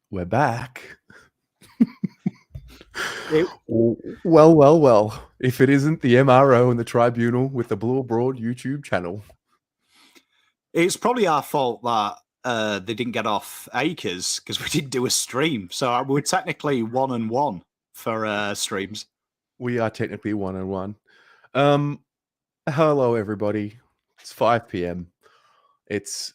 We're back. It- Well. If it isn't the MRO and the Tribunal with the Blue Abroad YouTube channel. It's probably our fault that they didn't get off Acres because we didn't do a stream. So we're technically 1-1 for streams. We are technically 1-1. Hello, everybody. It's 5 p.m. It's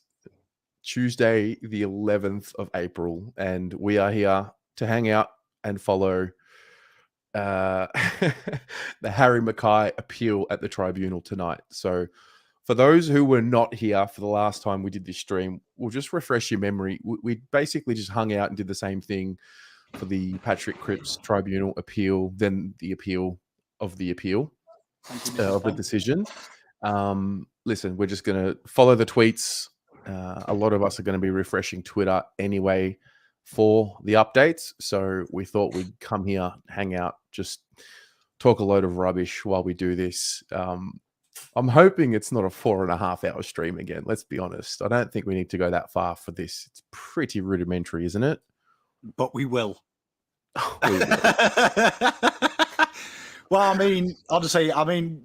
Tuesday, the 11th of April, and we are here to hang out and follow the Harry McKay appeal at the Tribunal tonight. So for those who were not here for the last time we did this stream, we'll just refresh your memory. We basically just hung out and did the same thing for the Patrick Cripps Tribunal appeal, then the appeal of the decision. Listen, we're just going to follow the tweets. A lot of us are going to be refreshing Twitter anyway for the updates. So we thought we'd come here, hang out, just talk a load of rubbish while we do this. I'm hoping it's not a 4.5 hour stream again. Let's be honest. I don't think we need to go that far for this. It's pretty rudimentary, isn't it? But we will. We will. Well, I mean, honestly,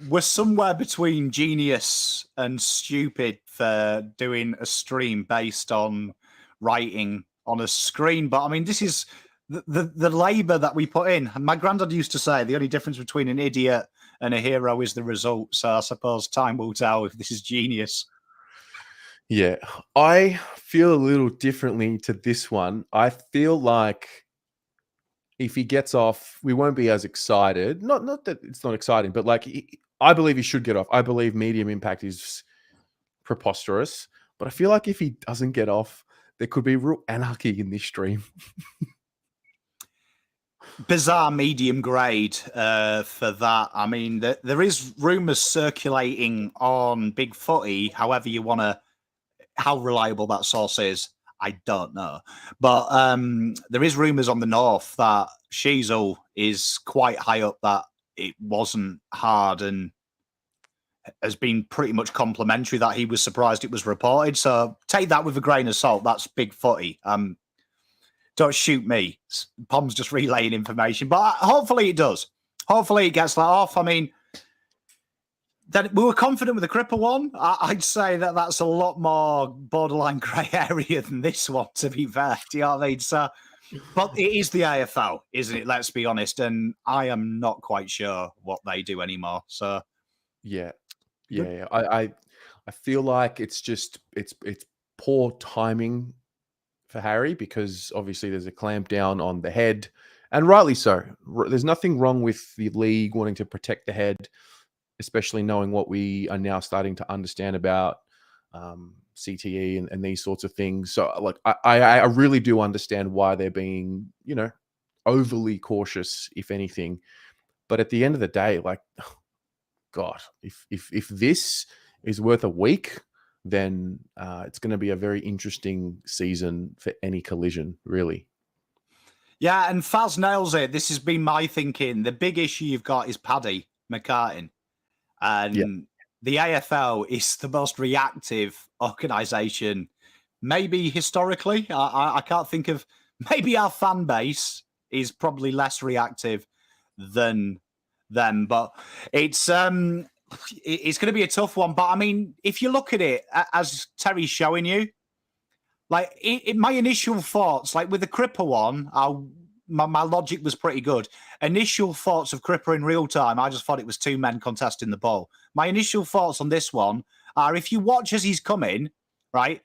we're somewhere between genius and stupid for doing a stream based on writing on a screen. But I mean, this is the labor that we put in. And my granddad used to say the only difference between an idiot and a hero is the result. So I suppose time will tell if this is genius. Yeah, I feel a little differently to this one. I feel like if he gets off, we won't be as excited. Not that it's not exciting, but like I believe he should get off. I believe medium impact is preposterous, but I feel like if he doesn't get off, there could be real anarchy in this stream. Bizarre medium grade for that. I mean, there is rumours circulating on Big Footy, however you want to, how reliable that source is, I don't know. But there is rumours on the north that Shizel is quite high up, that it wasn't hard and has been pretty much complimentary, that he was surprised it was reported. So take that with a grain of salt. That's Big Footy. Don't shoot me. Pom's just relaying information. But hopefully it does. Hopefully it gets that off. I mean, then we were confident with the Cripper one. I'd say that that's a lot more borderline grey area than this one, to be fair. Do you know what I mean? So, but it is the AFL, isn't it? Let's be honest. And I am not quite sure what they do anymore. So, yeah. I feel like it's poor timing for Harry, because obviously there's a clamp down on the head, and rightly so. There's nothing wrong with the league wanting to protect the head, especially knowing what we are now starting to understand about CTE and these sorts of things. So like I really do understand why they're being, overly cautious, if anything. But at the end of the day, like, God, if this is worth a week, then it's going to be a very interesting season for any collision, really. Yeah, and Faz nails it. This has been my thinking. The big issue you've got is Paddy McCartin. And the AFL is the most reactive organisation, maybe historically. I can't think of, maybe our fan base is probably less reactive than them, but it's going to be a tough one. But I mean, if you look at it, as Terry's showing you, like my initial thoughts, like with the Cripper one, my logic was pretty good. Initial thoughts of Cripper in real time, I just thought it was two men contesting the ball. My initial thoughts on this one are, if you watch as he's coming, right,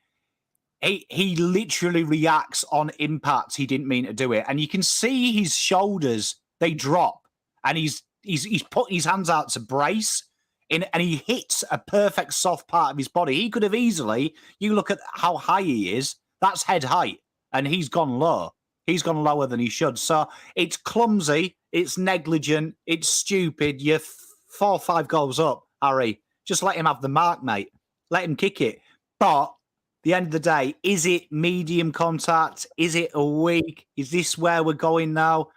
he literally reacts on impact. He didn't mean to do it. And you can see his shoulders, they drop, and he's putting his hands out to brace, and he hits a perfect soft part of his body. He could have easily, you look at how high he is, that's head height, and he's gone low. He's gone lower than he should. So it's clumsy, it's negligent, it's stupid. You're 4 or 5 goals up, Harry. Just let him have the mark, mate. Let him kick it. But at the end of the day, is it medium contact? Is it a week? Is this where we're going now?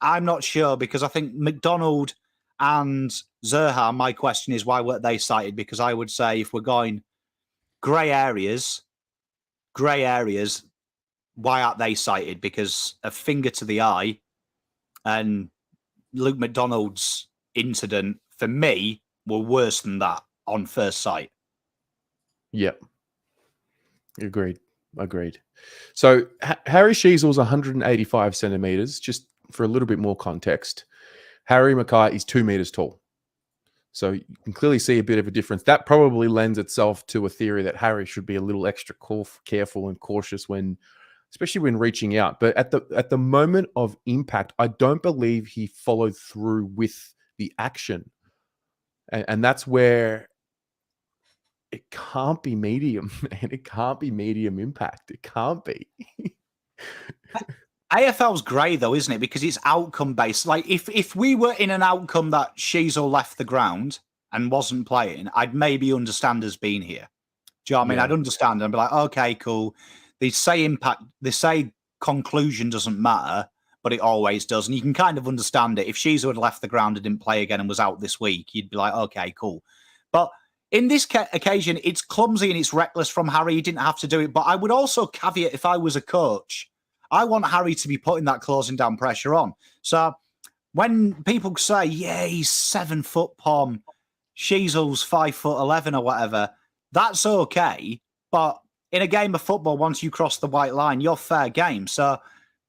I'm not sure, because I think McDonald and Zerha, my question is, why weren't they cited? Because I would say if we're going grey areas, why aren't they cited? Because a finger to the eye and Luke McDonald's incident, for me, were worse than that on first sight. Yep. Agreed. So Harry Sheezel's 185 centimeters. Just for a little bit more context, Harry McKay is 2 meters tall. So you can clearly see a bit of a difference. That probably lends itself to a theory that Harry should be a little extra careful and cautious especially when reaching out. But at the moment of impact, I don't believe he followed through with the action, and that's where it can't be medium, and it can't be medium impact. It can't be. AFL's grey though, isn't it? Because it's outcome based. Like if we were in an outcome that Sheezel left the ground and wasn't playing, I'd maybe understand us being here. Do you know what I mean? I'd understand and be like, okay, cool. They say impact, they say conclusion doesn't matter, but it always does. And you can kind of understand it. If Sheezel had left the ground and didn't play again and was out this week, you'd be like, okay, cool. But in this occasion, it's clumsy and it's reckless from Harry. He didn't have to do it. But I would also caveat, if I was a coach, I want Harry to be putting that closing down pressure on. So when people say, yeah, he's 7 foot Pom, Sheezel's 5'11" or whatever, that's okay. But in a game of football, once you cross the white line, you're fair game. So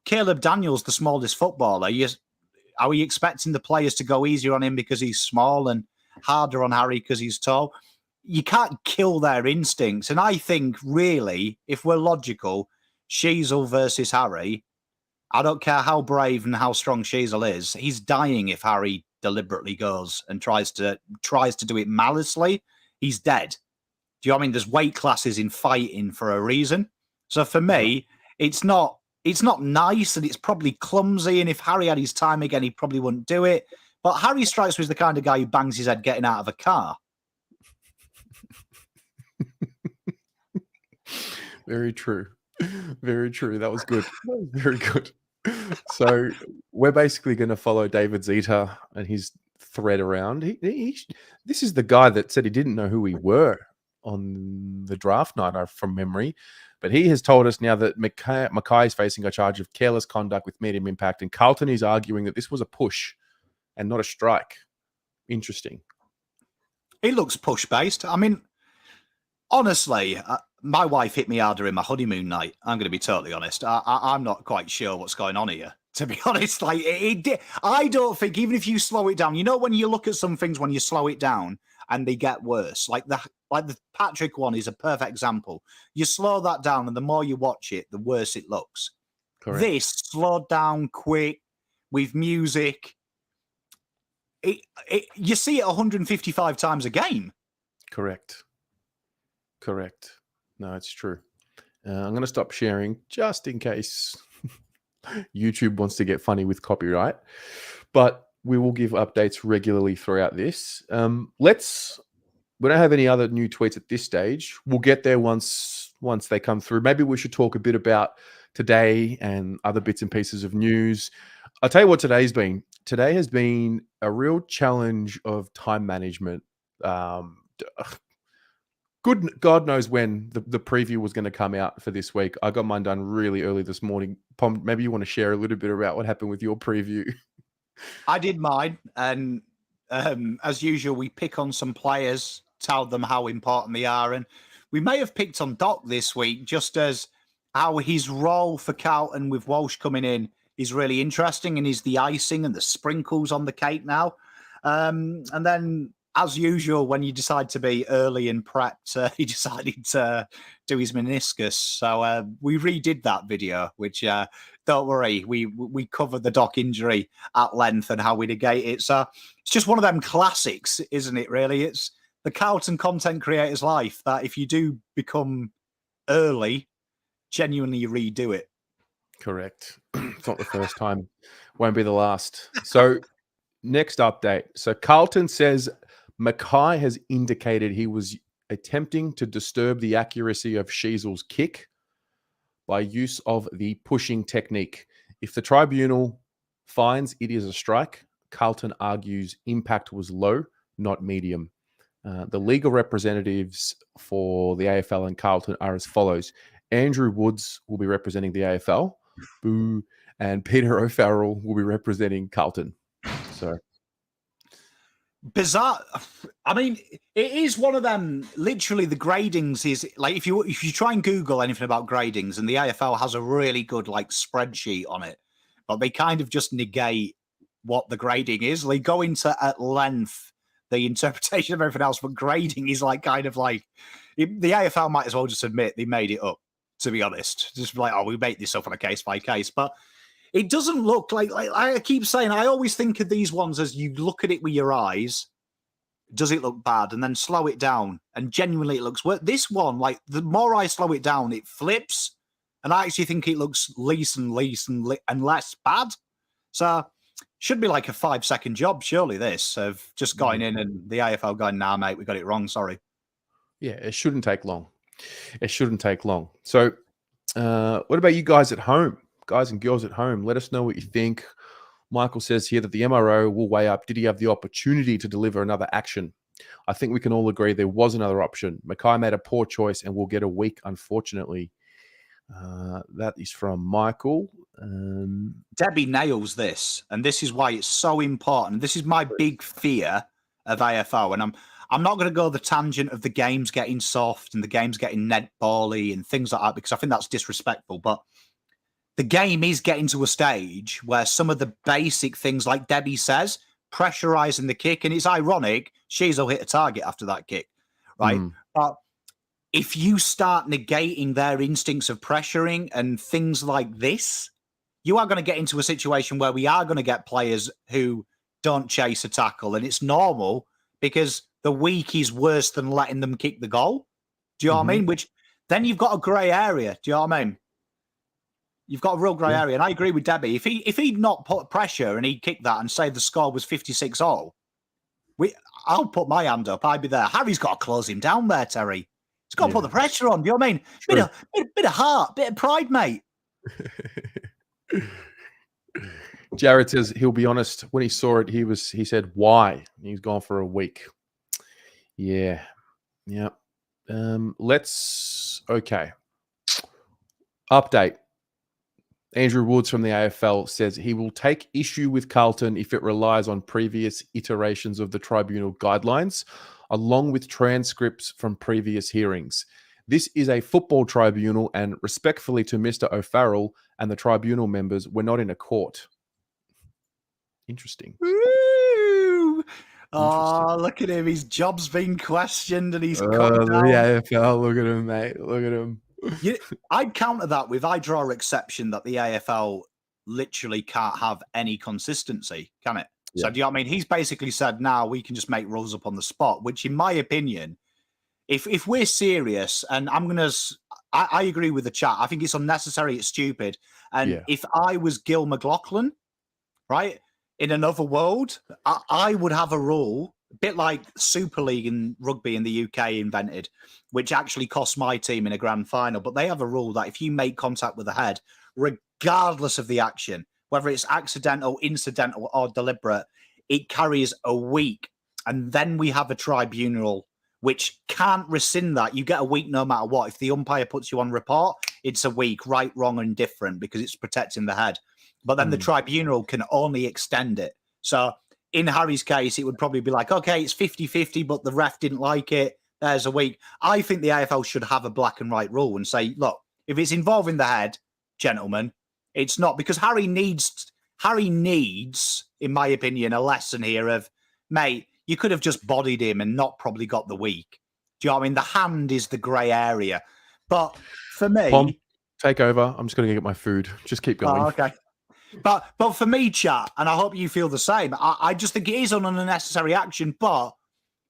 Caleb Daniels, the smallest footballer, are we expecting the players to go easier on him because he's small and harder on Harry because he's tall? You can't kill their instincts. And I think, really, if we're logical, Sheezel versus Harry, I don't care how brave and how strong Sheezel is, he's dying if Harry deliberately goes and tries to do it maliciously. He's dead. Do you know what I mean? There's weight classes in fighting for a reason. So for me, it's not nice and it's probably clumsy. And if Harry had his time again, he probably wouldn't do it. But Harry strikes me as the kind of guy who bangs his head getting out of a car. Very true. Very true. That was good. That was very good. So we're basically going to follow David Zeta and his thread around. This is the guy that said he didn't know who we were on the draft night, from memory. But he has told us now that McKay is facing a charge of careless conduct with medium impact, and Carlton is arguing that this was a push and not a strike. Interesting. It looks push-based. I mean, honestly, my wife hit me harder in my honeymoon night. I'm going to be totally honest. I'm not quite sure what's going on here, to be honest. Like, I don't think, even if you slow it down, you know, when you look at some things, when you slow it down and they get worse, like the Patrick one is a perfect example. You slow that down, and the more you watch it, the worse it looks. Correct. This slowed down quick with music. You see it 155 times a game. Correct. No, it's true. I'm going to stop sharing just in case YouTube wants to get funny with copyright. But we will give updates regularly throughout this. We don't have any other new tweets at this stage. We'll get there once they come through. Maybe we should talk a bit about today and other bits and pieces of news. I'll tell you what today's been. Today has been a real challenge of time management. Good God knows when the preview was going to come out for this week. I got mine done really early this morning. Pom, maybe you want to share a little bit about what happened with your preview. I did mine, and as usual, we pick on some players, tell them how important they are, and we may have picked on Doc this week, just as how his role for Carlton with Walsh coming in is really interesting, and is the icing and the sprinkles on the cake now. And then, as usual, when you decide to be early and prepped, he decided to do his meniscus. So we redid that video, which, don't worry, we covered the Doc injury at length and how we negate it. So it's just one of them classics, isn't it, really? It's the Carlton content creator's life, that if you do become early, genuinely redo it. Correct. It's not the first time. Won't be the last. So next update. So Carlton says McKay has indicated he was attempting to disturb the accuracy of Sheezel's kick by use of the pushing technique. If the tribunal finds it is a strike, Carlton argues impact was low, not medium. The legal representatives for the AFL and Carlton are as follows. Andrew Woods will be representing the AFL. Boo. And Peter O'Farrell will be representing Carlton. So bizarre. I mean, it is one of them. Literally, the gradings is like if you try and Google anything about gradings, and the AFL has a really good like spreadsheet on it, but they kind of just negate what the grading is. They go into at length the interpretation of everything else, but grading is like kind of like the AFL might as well just admit they made it up. To be honest, just like, oh, we make this up on a case by case, but it doesn't look like I keep saying, I always think of these ones as you look at it with your eyes. Does it look bad? And then slow it down. And genuinely it looks worse. This one, like the more I slow it down, it flips. And I actually think it looks less and less bad. So should be like a 5-second job, surely, this, of just going in and the AFL going, nah, mate, we got it wrong, sorry. Yeah, it shouldn't take long. It shouldn't take long. So what about you guys at home? Guys and girls at home, let us know what you think. Michael says here that the MRO will weigh up, did he have the opportunity to deliver another action? I think we can all agree there was another option. McKay made a poor choice and will get a week, unfortunately. That is from Michael. Debbie nails this, and this is why it's so important. This is my big fear of AFL, and I'm not going to go the tangent of the games getting soft and the games getting netball-y and things like that, because I think that's disrespectful, but the game is getting to a stage where some of the basic things, like Debbie says, pressurizing the kick, and it's ironic, Shees will hit a target after that kick, right? But if you start negating their instincts of pressuring and things like this, you are going to get into a situation where we are going to get players who don't chase a tackle, and it's normal because the week is worse than letting them kick the goal. Do you know what I mean? Which then you've got a grey area. Do you know what I mean? You've got a real grey area. And I agree with Debbie. If he'd not put pressure and he'd kick that and say the score was 56-all, I'll put my hand up. I'd be there. Harry's got to close him down there, Terry. He's got to put the pressure on. Do you know what I mean? Bit of heart, bit of pride, mate. Jared says he'll be honest. When he saw it, he said, why? He's gone for a week. Yeah. Yeah. Okay. Update. Andrew Woods from the AFL says he will take issue with Carlton if it relies on previous iterations of the tribunal guidelines, along with transcripts from previous hearings. This is a football tribunal, and respectfully to Mr. O'Farrell and the tribunal members, we're not in a court. Interesting. Woo! Oh, look at him. His job's being questioned and he's cut down. The AFL, look at him, mate. Look at him. I'd counter that with, I draw exception that the AFL literally can't have any consistency, can it? Yeah. So do you know what I mean? He's basically said, now we can just make rules up on the spot, which in my opinion, if we're serious, and I agree with the chat, I think it's unnecessary, it's stupid. And if I was Gil McLaughlin, right, in another world, I would have a rule, a bit like Super League in rugby in the UK invented, which actually cost my team in a grand final. But they have a rule that if you make contact with the head, regardless of the action, whether it's accidental, incidental, or deliberate, it carries a week. And then we have a tribunal which can't rescind that. You get a week no matter what. If the umpire puts you on report, it's a week, right, wrong, and different, because it's protecting the head. But then the tribunal can only extend it. So in Harry's case, it would probably be like, okay, it's 50-50, but the ref didn't like it. There's a week. I think the AFL should have a black and white rule and say, look, if it's involving the head, gentlemen, it's not, because Harry needs, in my opinion, a lesson here of, mate, you could have just bodied him and not probably got the week. Do you know what I mean? The hand is the grey area. But for me... Pom, take over. I'm just going to get my food. Just keep going. Oh, okay. But for me, chat, and I hope you feel the same, I just think it is an unnecessary action, but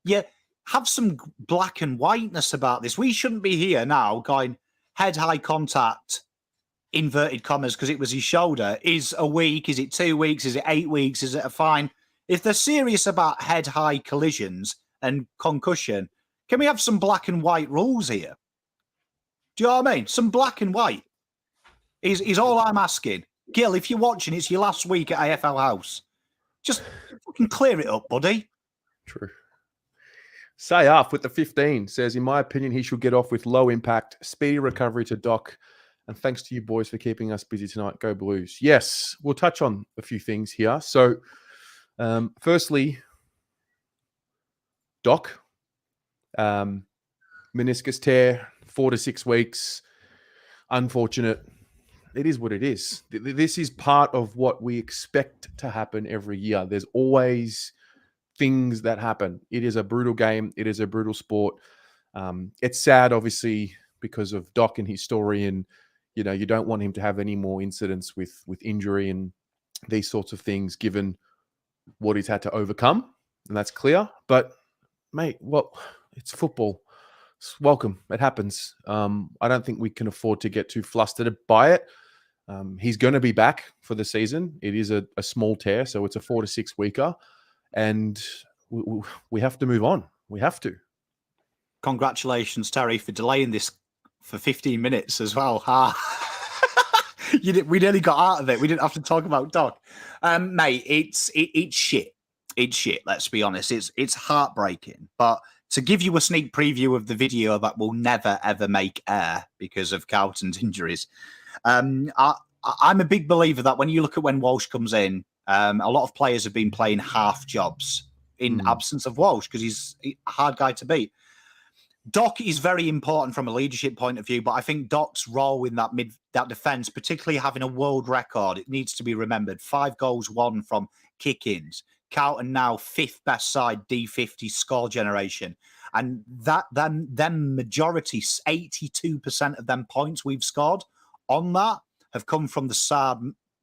you have some black and whiteness about this. We shouldn't be here now going head-high contact, inverted commas, because it was his shoulder. Is a week? Is it 2 weeks? Is it 8 weeks? Is it a fine? If they're serious about head-high collisions and concussion, can we have some black and white rules here? Do you know what I mean? Some black and white is all I'm asking. Gil, if you're watching, it's your last week at AFL House. Just fucking clear it up, buddy. True. Sayaf with the 15 says, in my opinion, he should get off with low impact, speedy recovery to Doc. And thanks to you boys for keeping us busy tonight. Go Blues. Yes, we'll touch on a few things here. So, firstly, Doc, meniscus tear, 4 to 6 weeks. Unfortunate. It is what it is. This is part of what we expect to happen every year. There's always things that happen. It is a brutal game. It is a brutal sport. It's sad, obviously, because of Doc and his story, and you don't want him to have any more incidents with injury and these sorts of things, given what he's had to overcome, and that's clear. But mate, well, it's football. It's welcome. It happens. I don't think we can afford to get too flustered by it. He's going to be back for the season. It is a small tear, so it's a 4 to 6 weeker. And we have to move on. We have to. Congratulations, Terry, for delaying this for 15 minutes as well. We nearly got out of it. We didn't have to talk about Doc. Mate, it's shit. It's shit, let's be honest. It's heartbreaking. But to give you a sneak preview of the video that will never, ever make air because of Carlton's injuries, I'm a big believer that when you look at when Walsh comes in, a lot of players have been playing half jobs in absence of Walsh because he's a hard guy to beat. Doc is very important from a leadership point of view, but I think Doc's role in that defence, particularly having a world record, it needs to be remembered. 5 goals won from kick-ins. Carlton now 5th best side D50 score generation. And them majority, 82% of them points we've scored on that have come from the Saad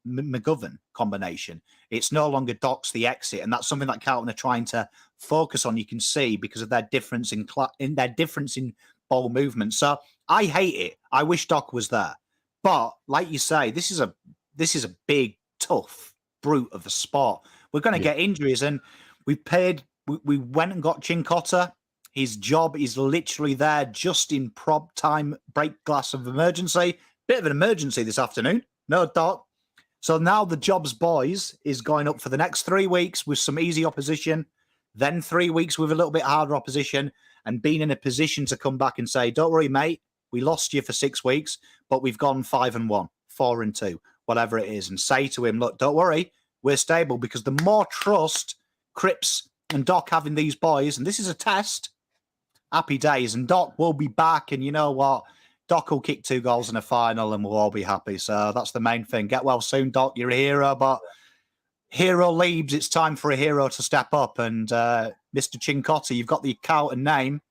McGovern combination. It's no longer Doc's the exit, and that's something that Carlton are trying to focus on. You can see because of their difference in ball movement. So I hate it. I wish Doc was there, but like you say, this is a big, tough brute of a sport. We're going to get injuries, and we went and got Chincotta. His job is literally there, just in prop time, break glass of emergency. Bit of an emergency this afternoon. No, Doc. So now the jobs boys is going up for the next 3 weeks with some easy opposition, then 3 weeks with a little bit harder opposition, and being in a position to come back and say, don't worry, mate, we lost you for 6 weeks, but we've gone 5-1, 4-2, whatever it is, and say to him, look, don't worry, we're stable, because the more trust Cripps and Doc have in these boys, and this is a test, happy days, and Doc will be back, and you know what? Doc will kick 2 goals in a final and we'll all be happy. So that's the main thing. Get well soon, Doc. You're a hero, but hero leaves. It's time for a hero to step up. And Mr. Chincotta, you've got the Carlton name.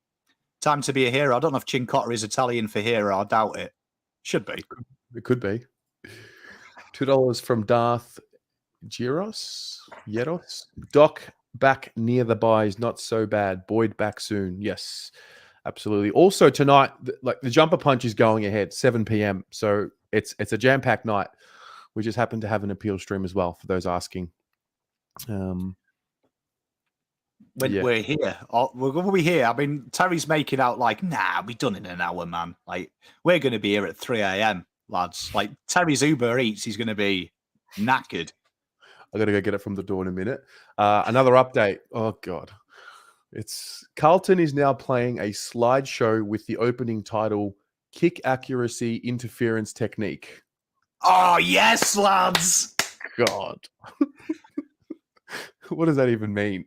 Time to be a hero. I don't know if Chincotta is Italian for hero. I doubt it. Should be. It could be. $2 from Darth Yeros. Doc back near the buys. Not so bad. Boyd back soon. Yes. Absolutely. Also tonight, like the jumper punch is going ahead, 7 p.m. So it's a jam-packed night. We just happen to have an appeal stream as well for those asking. We're here. We're going to be here. I mean, Terry's making out like, nah, we're done in an hour, man. Like, we're going to be here at 3 a.m., lads. Like, Terry's Uber Eats, he's going to be knackered. I got to go get it from the door in a minute. Another update. Oh, God. Carlton is now playing a slideshow with the opening title, Kick Accuracy Interference Technique. Oh, yes, lads. God. What does that even mean?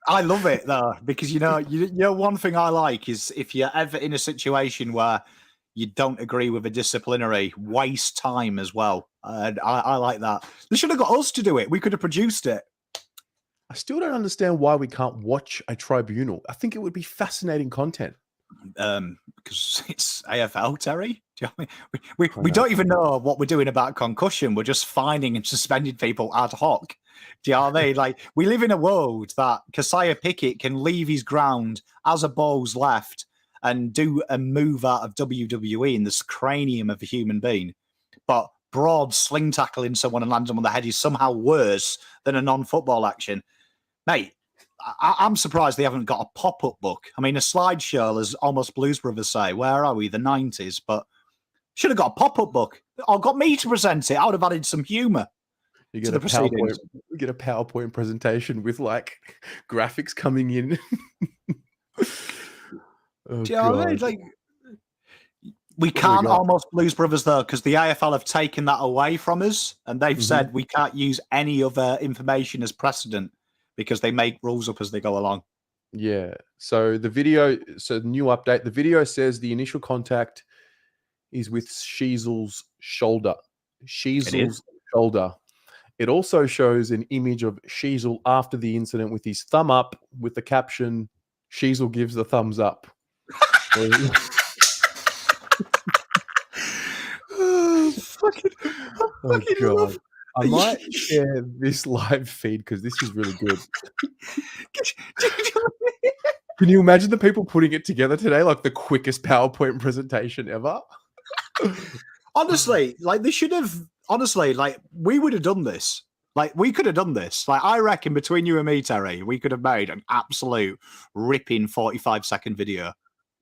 I love it, though, because, you know, one thing I like is if you're ever in a situation where you don't agree with a disciplinary, waste time as well. And I like that. They should have got us to do it. We could have produced it. I still don't understand why we can't watch a tribunal. I think it would be fascinating content. Because it's AFL, Terry. Do you know what I mean? We don't even know what we're doing about concussion. We're just finding and suspending people ad hoc. Do you know what I mean? Like, we live in a world that Keziah Pickett can leave his ground as a ball's left and do a move out of WWE in this cranium of a human being. But broad sling tackling someone and landing them on the head is somehow worse than a non-football action. Mate, I'm surprised they haven't got a pop-up book. I mean, a slideshow, as almost Blues Brothers say. Where are we? The 90s. But should have got a pop-up book. Or got me to present it. I would have added some humour. You get a PowerPoint presentation with like graphics coming in. Oh, Do you know what I mean? God. Like, we What do we can't got? almost Blues Brothers though, because the AFL have taken that away from us, and they've Mhm. said we can't use any other information as precedent because they make rules up as they go along. Yeah. So the new update, the video says the initial contact is with Sheasel's shoulder. It is. Sheasel's shoulder. It also shows an image of Sheasel after the incident with his thumb up with the caption, Sheasel gives the thumbs up. Oh, Oh, fucking God. love. I might share this live feed because this is really good. Can you imagine the people putting it together today? Like the quickest PowerPoint presentation ever? Honestly, like they should have. Honestly, like we would have done this. Like we could have done this. Like I reckon between you and me, Terry, we could have made an absolute ripping 45-second video.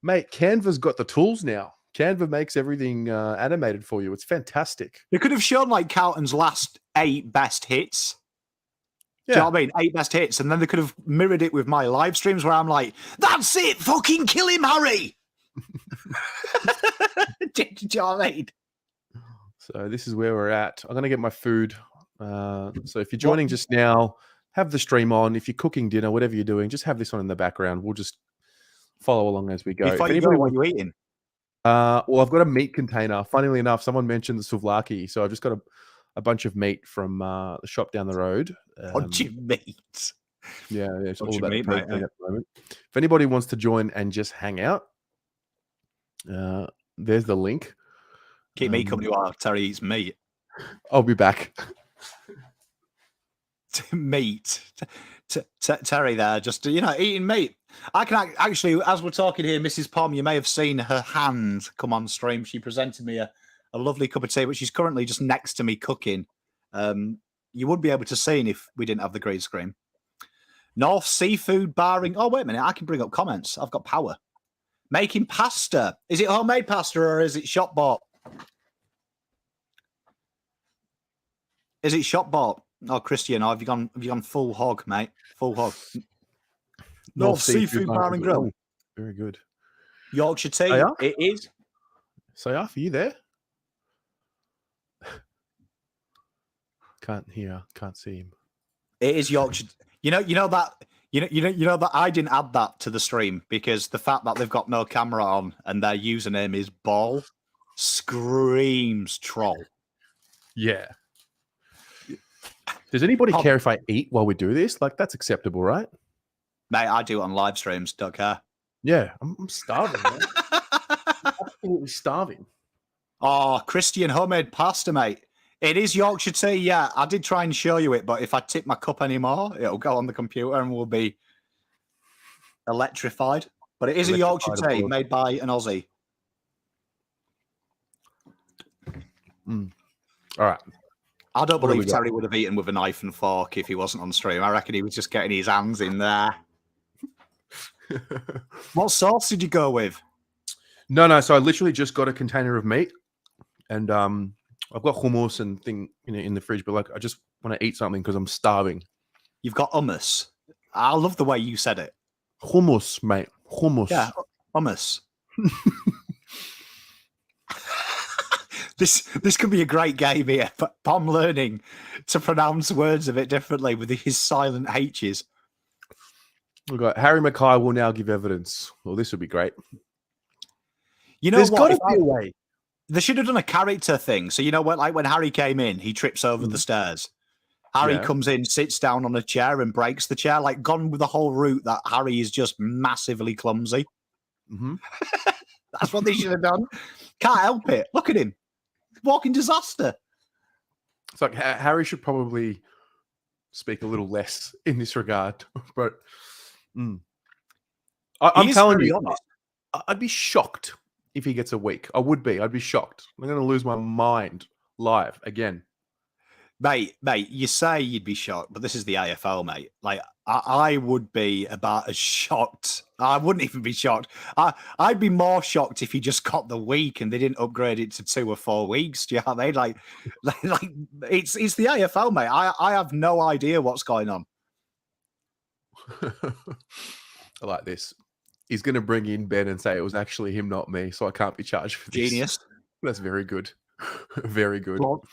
Mate, Canva's got the tools now. Canva makes everything animated for you. It's fantastic. They could have shown like Carlton's last 8 best hits. Yeah. Do you know what I mean? 8 best hits. And then they could have mirrored it with my live streams where I'm like, that's it, fucking kill him, Harry. Do you know what I mean? So this is where we're at. I'm going to get my food. So if you're joining just now, have the stream on. If you're cooking dinner, whatever you're doing, just have this on in the background. We'll just follow along as we go. Before you go, what are you eating? Well, I've got a meat container. Funnily enough, someone mentioned the souvlaki, so I've just got a bunch of meat from the shop down the road. Bunch of meat. Yeah, it's all Bunch of about meat, the mate, protein yeah. at the moment. If anybody wants to join and just hang out, there's the link. Keep me company while Terry eats meat. I'll be back. Meat. Terry there, just, eating meat. I can actually, as we're talking here, Mrs. Pom, you may have seen her hand come on stream. She presented me a lovely cup of tea, but she's currently just next to me cooking. You would be able to see it if we didn't have the green screen. North Seafood Barring. Oh, wait a minute. I can bring up comments. I've got power. Making pasta. Is it homemade pasta or is it shop bought? Is it shop bought? Oh, Christian, have you gone full hog, mate? Full hog. North Seafood Bar and Grill. Very good. Yorkshire tea. Sayaf? It is. Sayaf, are you there? Can't see him. It is Yorkshire. You know that I didn't add that to the stream because the fact that they've got no camera on and their username is ball screams troll. Yeah. Does anybody care if I eat while we do this? Like, that's acceptable, right? Mate, I do it on live streams. Don't care. Yeah, I'm starving, man. Absolutely starving. Oh, Christian homemade pasta, mate. It is Yorkshire tea, yeah. I did try and show you it, but if I tip my cup anymore, it'll go on the computer and we'll be electrified. But it is a Yorkshire tea made by an Aussie. All right. I don't believe Terry would have eaten with a knife and fork if he wasn't on stream. I reckon he was just getting his hands in there. What sauce did you go with? No. So I literally just got a container of meat, and I've got hummus and thing in the fridge. But like, I just want to eat something because I'm starving. You've got hummus. I love the way you said it. Hummus, mate. Hummus. Yeah, hummus. This could be a great game here, but I'm learning to pronounce words a bit differently with his silent H's. We've got Harry McKay will now give evidence. Well, this would be great. You know, there's got to be a way. They should have done a character thing. So you know what? Like when Harry came in, he trips over the stairs. Harry comes in, sits down on a chair, and breaks the chair. Like gone with the whole route that Harry is just massively clumsy. Mm-hmm. That's what they should have done. Can't help it. Look at him. Walking disaster. It's like Harry should probably speak a little less in this regard. But I'm telling you, honest. I'd be shocked if he gets a week. I would be. I'd be shocked. I'm going to lose my mind live again. Mate, you say you'd be shocked, but this is the AFL, mate. Like, I would be about as shocked. I wouldn't even be shocked. I'd be more shocked if he just got the week and they didn't upgrade it to 2 or 4 weeks. Do you know what I mean? Like it's the AFL, mate. I have no idea what's going on. I like this. He's going to bring in Ben and say it was actually him, not me, so I can't be charged for this. Genius. That's very good. Very good. Well,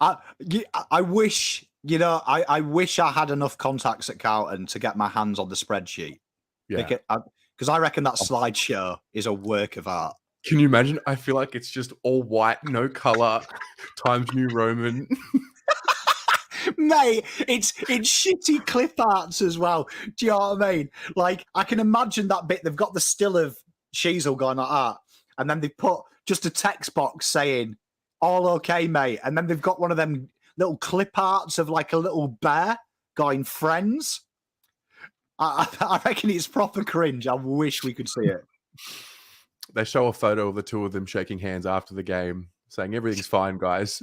I wish, I wish I had enough contacts at Carlton to get my hands on the spreadsheet. Yeah. Because I reckon that slideshow is a work of art. Can you imagine? I feel like it's just all white, no color, Times New Roman. Mate, it's shitty clip arts as well. Do you know what I mean? Like, I can imagine that bit. They've got the still of Sheasel going like that, and then they put just a text box saying, all okay, mate. And then they've got one of them little clip arts of like a little bear going friends. I reckon it's proper cringe. I wish we could see it. They show a photo of the two of them shaking hands after the game, saying everything's fine, guys.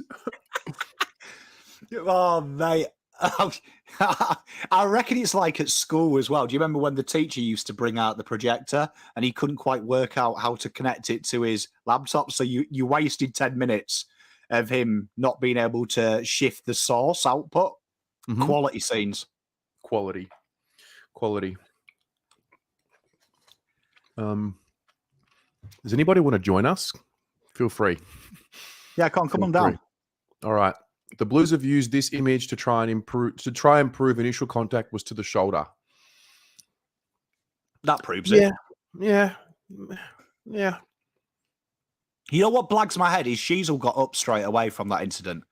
Oh, mate. I reckon it's like at school as well. Do you remember when the teacher used to bring out the projector and he couldn't quite work out how to connect it to his laptop? So you wasted 10 minutes of him not being able to shift the source output. Mm-hmm. Quality scenes. Quality. Does anybody want to join us? Feel free. Yeah, come on down. All right. The Blues have used this image to try and improve initial contact was to the shoulder. That proves it. Yeah. You know what blags my head is Sheasel got up straight away from that incident.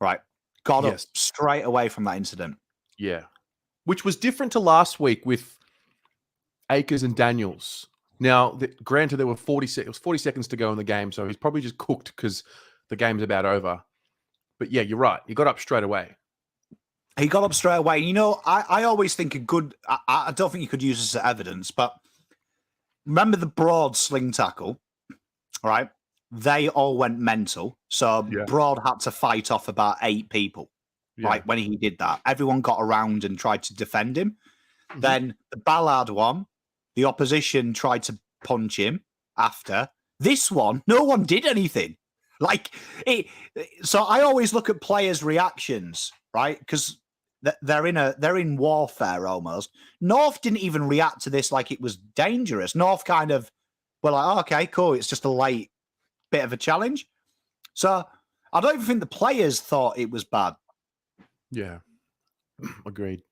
Right. Got up straight away from that incident. Yeah. Which was different to last week with Akers and Daniels. Now, granted, there were 40 seconds to go in the game, so he's probably just cooked because the game's about over. But yeah, you're right. He got up straight away. He got up straight away. You know, I always think I don't think you could use this as evidence, but remember the Broad sling tackle, right? They all went mental. So Broad had to fight off about 8 people, right? When he did that, everyone got around and tried to defend him. Mm-hmm. Then the Ballard one, the opposition tried to punch him after. This one, no one did anything. So I always look at players' reactions, right? Because they're in warfare almost. North didn't even react to this like it was dangerous. North kind of were like, oh, okay, cool. It's just a light bit of a challenge. So I don't even think the players thought it was bad. Yeah, agreed.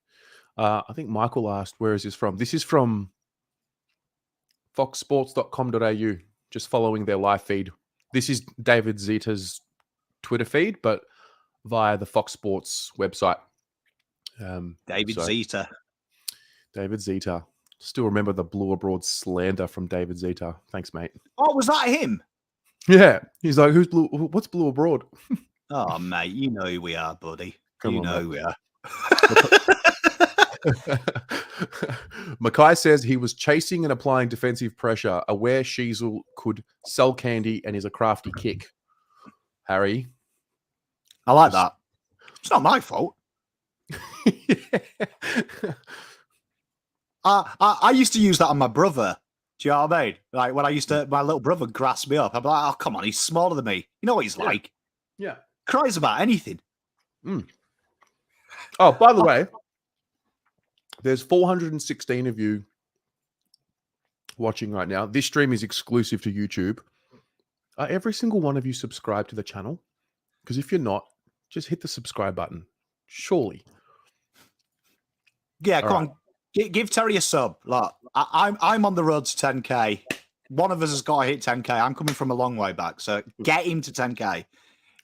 I think Michael asked, where is this from? This is from foxsports.com.au, just following their live feed. This is David Zeta's Twitter feed, but via the Fox Sports website. David Zeta. Still remember the Blue Abroad slander from David Zeta. Thanks, mate. Oh, was that him? Yeah. He's like, what's Blue Abroad? Oh, mate, you know who we are, buddy. Come on, who we are. McKay says he was chasing and applying defensive pressure, aware Sheasel could sell candy and is a crafty kick. Harry. I like that. It's not my fault. I used to use that on my brother. Do you know what I mean? Like when my little brother grasped me up, I'm like, oh, come on, he's smaller than me. You know what he's like? Yeah. Cries about anything. Oh, by the way, there's 416 of you watching right now. This stream is exclusive to YouTube. Are every single one of you subscribed to the channel? Because if you're not, just hit the subscribe button. Surely. Yeah, come on. Give Terry a sub. Look, I'm on the road to 10K. One of us has got to hit 10K. I'm coming from a long way back. So get him to 10K.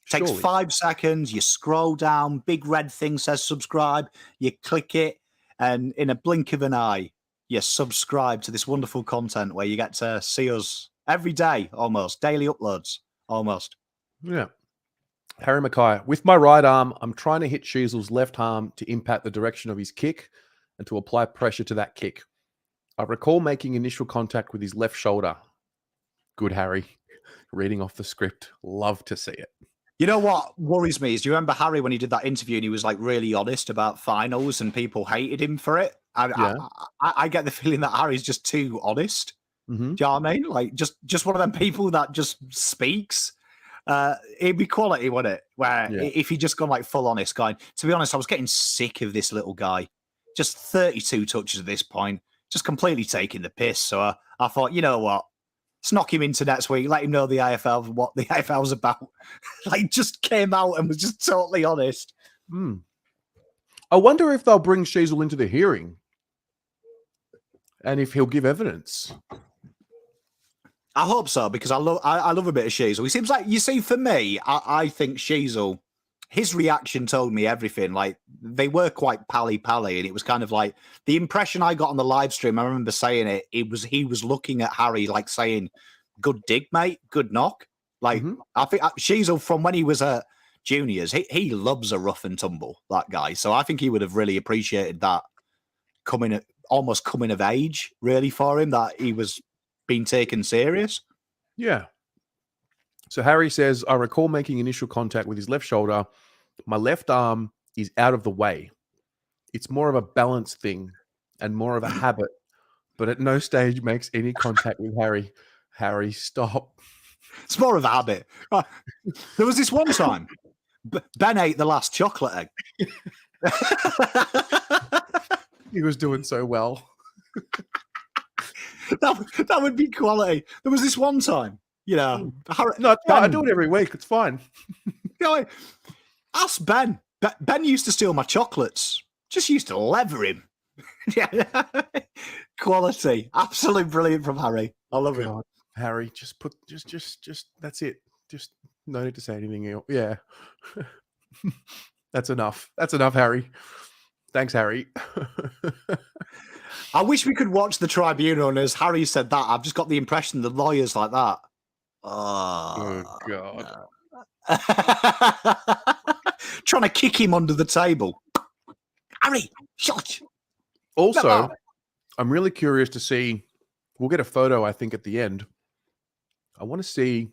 Takes 5 seconds. You scroll down. Big red thing says subscribe. You click it. And in a blink of an eye, you subscribe to this wonderful content where you get to see us every day, almost. Daily uploads, almost. Yeah. Harry McKay. With my right arm, I'm trying to hit Sheasel's left arm to impact the direction of his kick and to apply pressure to that kick. I recall making initial contact with his left shoulder. Good, Harry. Reading off the script. Love to see it. You know what worries me is, do you remember Harry when he did that interview and he was like really honest about finals and people hated him for it? I get the feeling that Harry's just too honest. Mm-hmm. Do you know what I mean? Like just one of them people that just speaks. It'd be quality, wouldn't it? Where if he just gone like full honest guy. To be honest, I was getting sick of this little guy. Just 32 touches at this point. just completely taking the piss. So I thought, you know what? Let's knock him into next week. Let him know the IFL, what the IFL's about. Like, just came out and was just totally honest. I wonder if they'll bring Sheasel into the hearing and if he'll give evidence. I hope so, because I love a bit of Sheasel. He seems like, you see, for me, I think Sheasel, his reaction told me everything. Like, they were quite pally-pally, and it was kind of like, the impression I got on the live stream, I remember saying it, he was looking at Harry like saying, good dig, mate, good knock. Like, I think Sheasel, from when he was at juniors, he loves a rough and tumble, that guy. So I think he would have really appreciated that almost coming of age, really, for him, that he was being taken serious. Yeah. So Harry says, I recall making initial contact with his left shoulder. My left arm is out of the way. It's more of a balance thing and more of a habit, but at no stage makes any contact with Harry. Harry, stop. It's more of a habit. There was this one time, Ben ate the last chocolate egg. He was doing so well. That would be quality. There was this one time, you know. No, I do it every week. It's fine. Ask Ben. Ben used to steal my chocolates. Just used to lever him. Yeah, quality. Absolute brilliant from Harry. I love it. Harry, just that's it. Just no need to say anything else. Yeah. That's enough. That's enough, Harry. Thanks, Harry. I wish we could watch the Tribunal, and as Harry said that, I've just got the impression the lawyer's like that. Oh God. No. Trying to kick him under the table. Harry, shut. Also, I'm really curious to see, we'll get a photo, I think, at the end. I want to see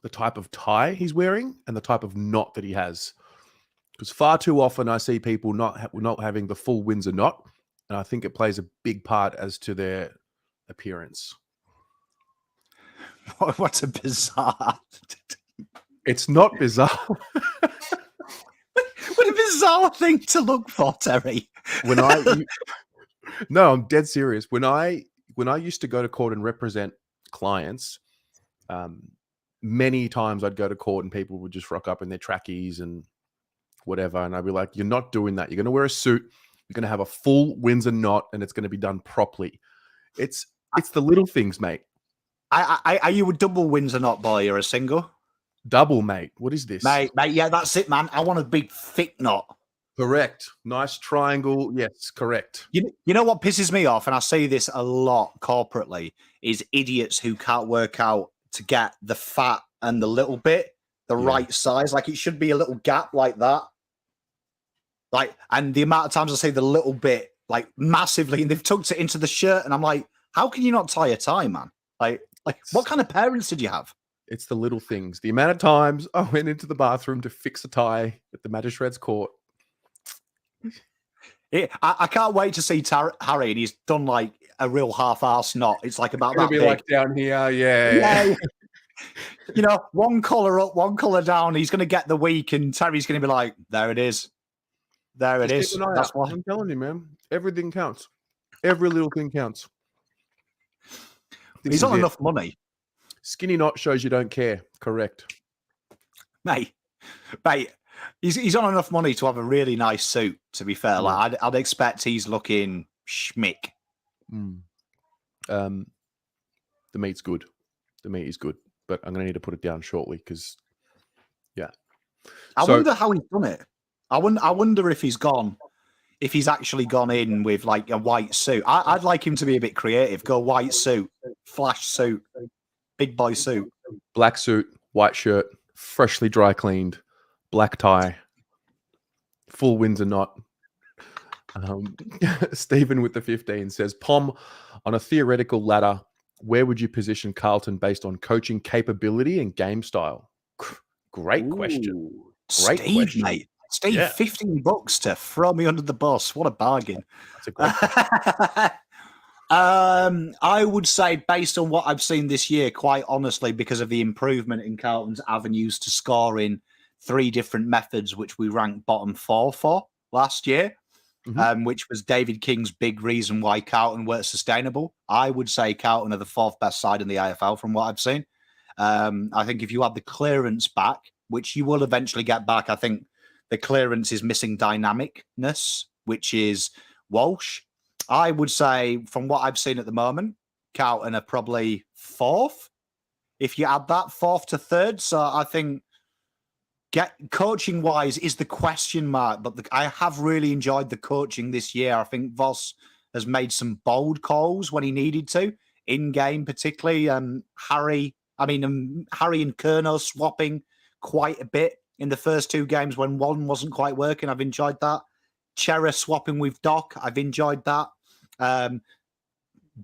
the type of tie he's wearing and the type of knot that he has. Because far too often I see people not having the full Windsor knot, and I think it plays a big part as to their appearance. What's a bizarre? It's not bizarre. What a bizarre thing to look for, Terry. No, I'm dead serious. When I used to go to court and represent clients, many times I'd go to court and people would just rock up in their trackies and whatever, and I'd be like, "You're not doing that. You're going to wear a suit. You're going to have a full Windsor knot, and it's going to be done properly." It's the little things, mate. Are you a double Windsor knot boy or a single? Double, mate. What is this? Mate, yeah, that's it, man. I want a big, thick knot. Correct. Nice triangle. Yes, correct. You know what pisses me off, and I see this a lot corporately, is idiots who can't work out to get the fat and the little bit the right size. Like, it should be a little gap like that. Like, and the amount of times I see the little bit, like, massively, and they've tucked it into the shirt, and I'm like, how can you not tie a tie, man? Like what kind of parents did you have? It's the little things. The amount of times I went into the bathroom to fix a tie at the magistrate's court. I can't wait to see Harry, and he's done like a real half-arse knot. It's like about that big. Like down here, yeah. You know, one colour up, one colour down. He's going to get the week, and Terry's going to be like, "There it is, there it is." That's why I'm telling you, man. Everything counts. Every little thing counts. He's on enough money. Skinny knot shows you don't care. Correct, mate. He's on enough money to have a really nice suit. To be fair, like I'd expect he's looking schmick. The meat's good. The meat is good, but I'm going to need to put it down shortly because, yeah. I wonder how he's done it. I wonder if he's actually gone in with like a white suit. I'd like him to be a bit creative. Go white suit, flash suit, big boy suit, black suit, white shirt, freshly dry cleaned, black tie, full Windsor knot. Stephen with the 15 says, Pom, on a theoretical ladder, where would you position Carlton based on coaching capability and game style? Great question. Great question. Mate. Steve, yeah. $15 to throw me under the bus. What a bargain. That's a great I would say, based on what I've seen this year, quite honestly, because of the improvement in Carlton's avenues to score in 3 different methods, which we ranked bottom 4 for last year, which was David King's big reason why Carlton weren't sustainable. I would say Carlton are the fourth best side in the AFL from what I've seen. I think if you had the clearance back, which you will eventually get back, I think the clearance is missing dynamicness, which is Walsh. I would say from what I've seen at the moment, Carlton are probably fourth. If you add that, fourth to third. So I think coaching wise is the question mark, but I have really enjoyed the coaching this year. I think Voss has made some bold calls when he needed to in game, particularly Harry and Kerno swapping quite a bit in the first two games when one wasn't quite working. I've enjoyed that. Chera swapping with Doc. I've enjoyed that.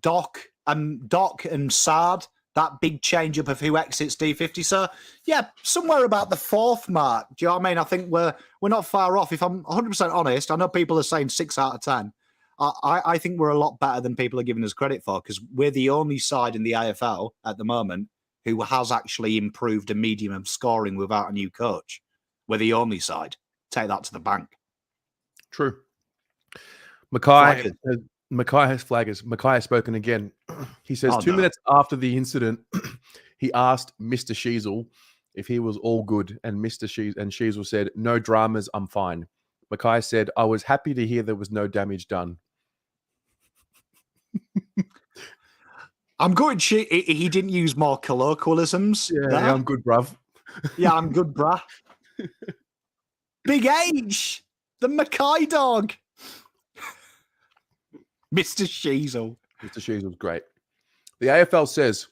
Doc and Sard. That big change up of who exits D50. So, yeah, somewhere about the fourth mark. Do you know what I mean? I think we're not far off. If I'm 100% honest, I know people are saying 6 out of 10. I think we're a lot better than people are giving us credit for because we're the only side in the AFL at the moment who has actually improved a medium of scoring without a new coach. We're the only side. Take that to the bank. True. Mackay has flaggers. Mackay has spoken again. He says 2 minutes after the incident, he asked Mr. Sheasel if he was all good, and Sheasel said, "No dramas, I'm fine." Mackay said, "I was happy to hear there was no damage done." I'm good. He didn't use more colloquialisms. Yeah, I'm good, bruv. Yeah, I'm good, bruh. Big H, the Mackay dog. Mr. Sheasel. Mr. Sheasel's great. The AFL says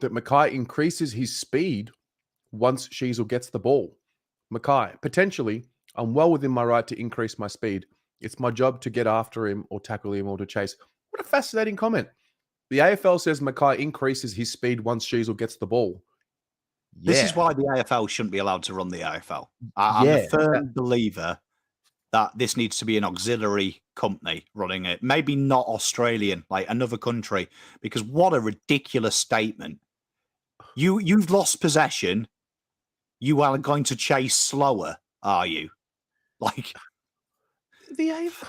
that Mackay increases his speed once Sheasel gets the ball. Mackay, potentially, I'm well within my right to increase my speed. It's my job to get after him or tackle him or to chase. What a fascinating comment. The AFL says Mackay increases his speed once Sheasel gets the ball. Yeah. This is why the AFL shouldn't be allowed to run the AFL. I'm a firm believer that this needs to be an auxiliary company running it. Maybe not Australian, like another country, because what a ridiculous statement. You've lost possession. You are going to chase slower, are you? Like the AFL.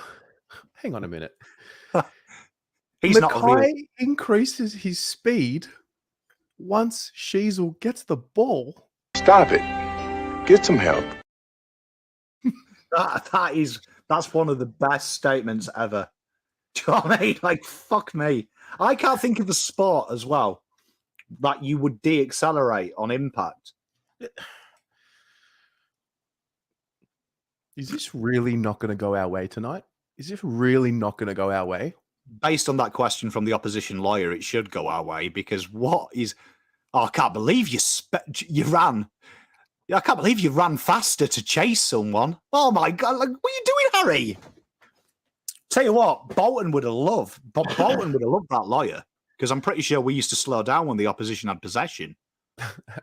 Hang on a minute. Mackay increases his speed once Sheasel gets the ball. Stop it. Get some help. That's one of the best statements ever. Do you know what I mean? Like, fuck me. I can't think of a sport as well that you would de-accelerate on impact. Is this really not going to go our way tonight? Is this really not going to go our way? Based on that question from the opposition lawyer, it should go our way because what is... Oh, I can't believe you ran. I can't believe you ran faster to chase someone. Oh, my God. Like, what are you doing, Harry? Tell you what, Bolton would have loved that lawyer because I'm pretty sure we used to slow down when the opposition had possession.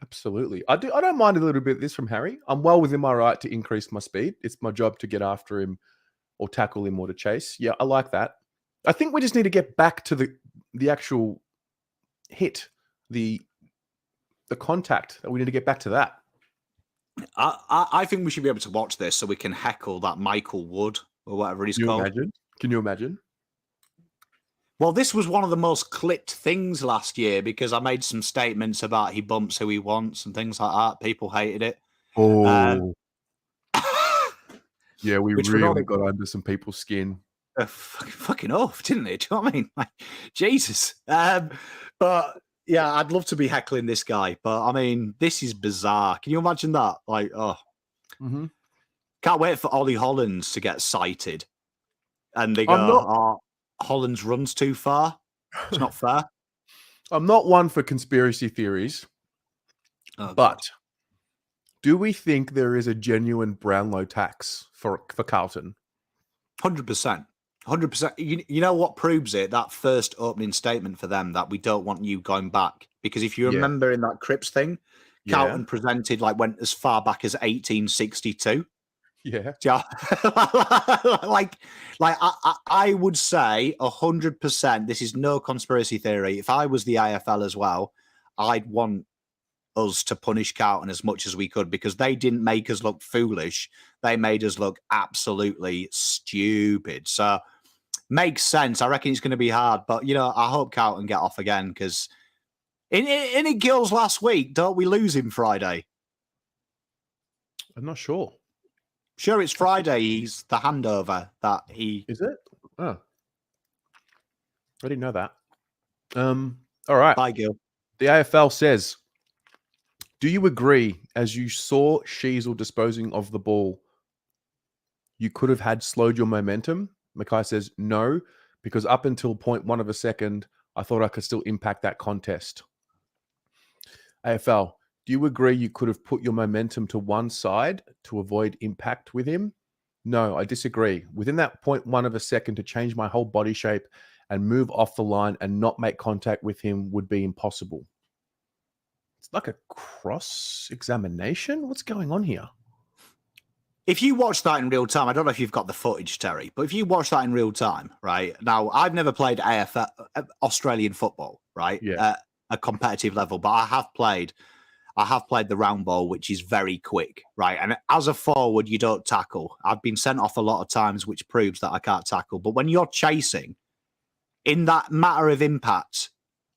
Absolutely. I don't mind a little bit of this from Harry. I'm well within my right to increase my speed. It's my job to get after him or tackle him or to chase. Yeah, I like that. I think we just need to get back to the actual hit, the contact. We need to get back to that. I think we should be able to watch this so we can heckle that Michael Wood or whatever he's called. Can you imagine? Well, this was one of the most clipped things last year because I made some statements about he bumps who he wants and things like that. People hated it. Oh. Yeah, we really got under some people's skin. Fucking off, didn't it? Do you know what I mean? Like, Jesus. But yeah, I'd love to be heckling this guy. But I mean, this is bizarre. Can you imagine that? Like, can't wait for Ollie Hollands to get cited. And they go, Hollands runs too far. It's not fair. I'm not one for conspiracy theories, but do we think there is a genuine Brownlow tax for Carlton? 100%. 100%. You know what proves it? That first opening statement for them that we don't want you going back. Because if you remember in that Cripps thing, Carlton presented went as far back as 1862. Yeah. I would say 100%. This is no conspiracy theory. If I was the AFL as well, I'd want us to punish Carlton as much as we could because they didn't make us look foolish. They made us look absolutely stupid. So makes sense. I reckon it's going to be hard, but I hope Carlton get off again because in Gills last week, don't we lose him Friday? I'm not sure. Sure, it's Friday. He's the handover that he is it. Oh, I didn't know that. All right. Bye, Gil. The AFL says, do you agree, as you saw Sheasel disposing of the ball, you could have had slowed your momentum? McKay says, no, because up until 0.1 of a second, I thought I could still impact that contest. AFL, do you agree you could have put your momentum to one side to avoid impact with him? No, I disagree. Within that 0.1 of a second to change my whole body shape and move off the line and not make contact with him would be impossible. It's like a cross-examination. What's going on here? If you watch that in real time, I don't know if you've got the footage, Terry, but if you watch that in real time, right? Now, I've never played AFL, Australian football, right? Yeah. At a competitive level, but I have played the round ball, which is very quick, right? And as a forward, you don't tackle. I've been sent off a lot of times, which proves that I can't tackle. But when you're chasing, in that matter of impact,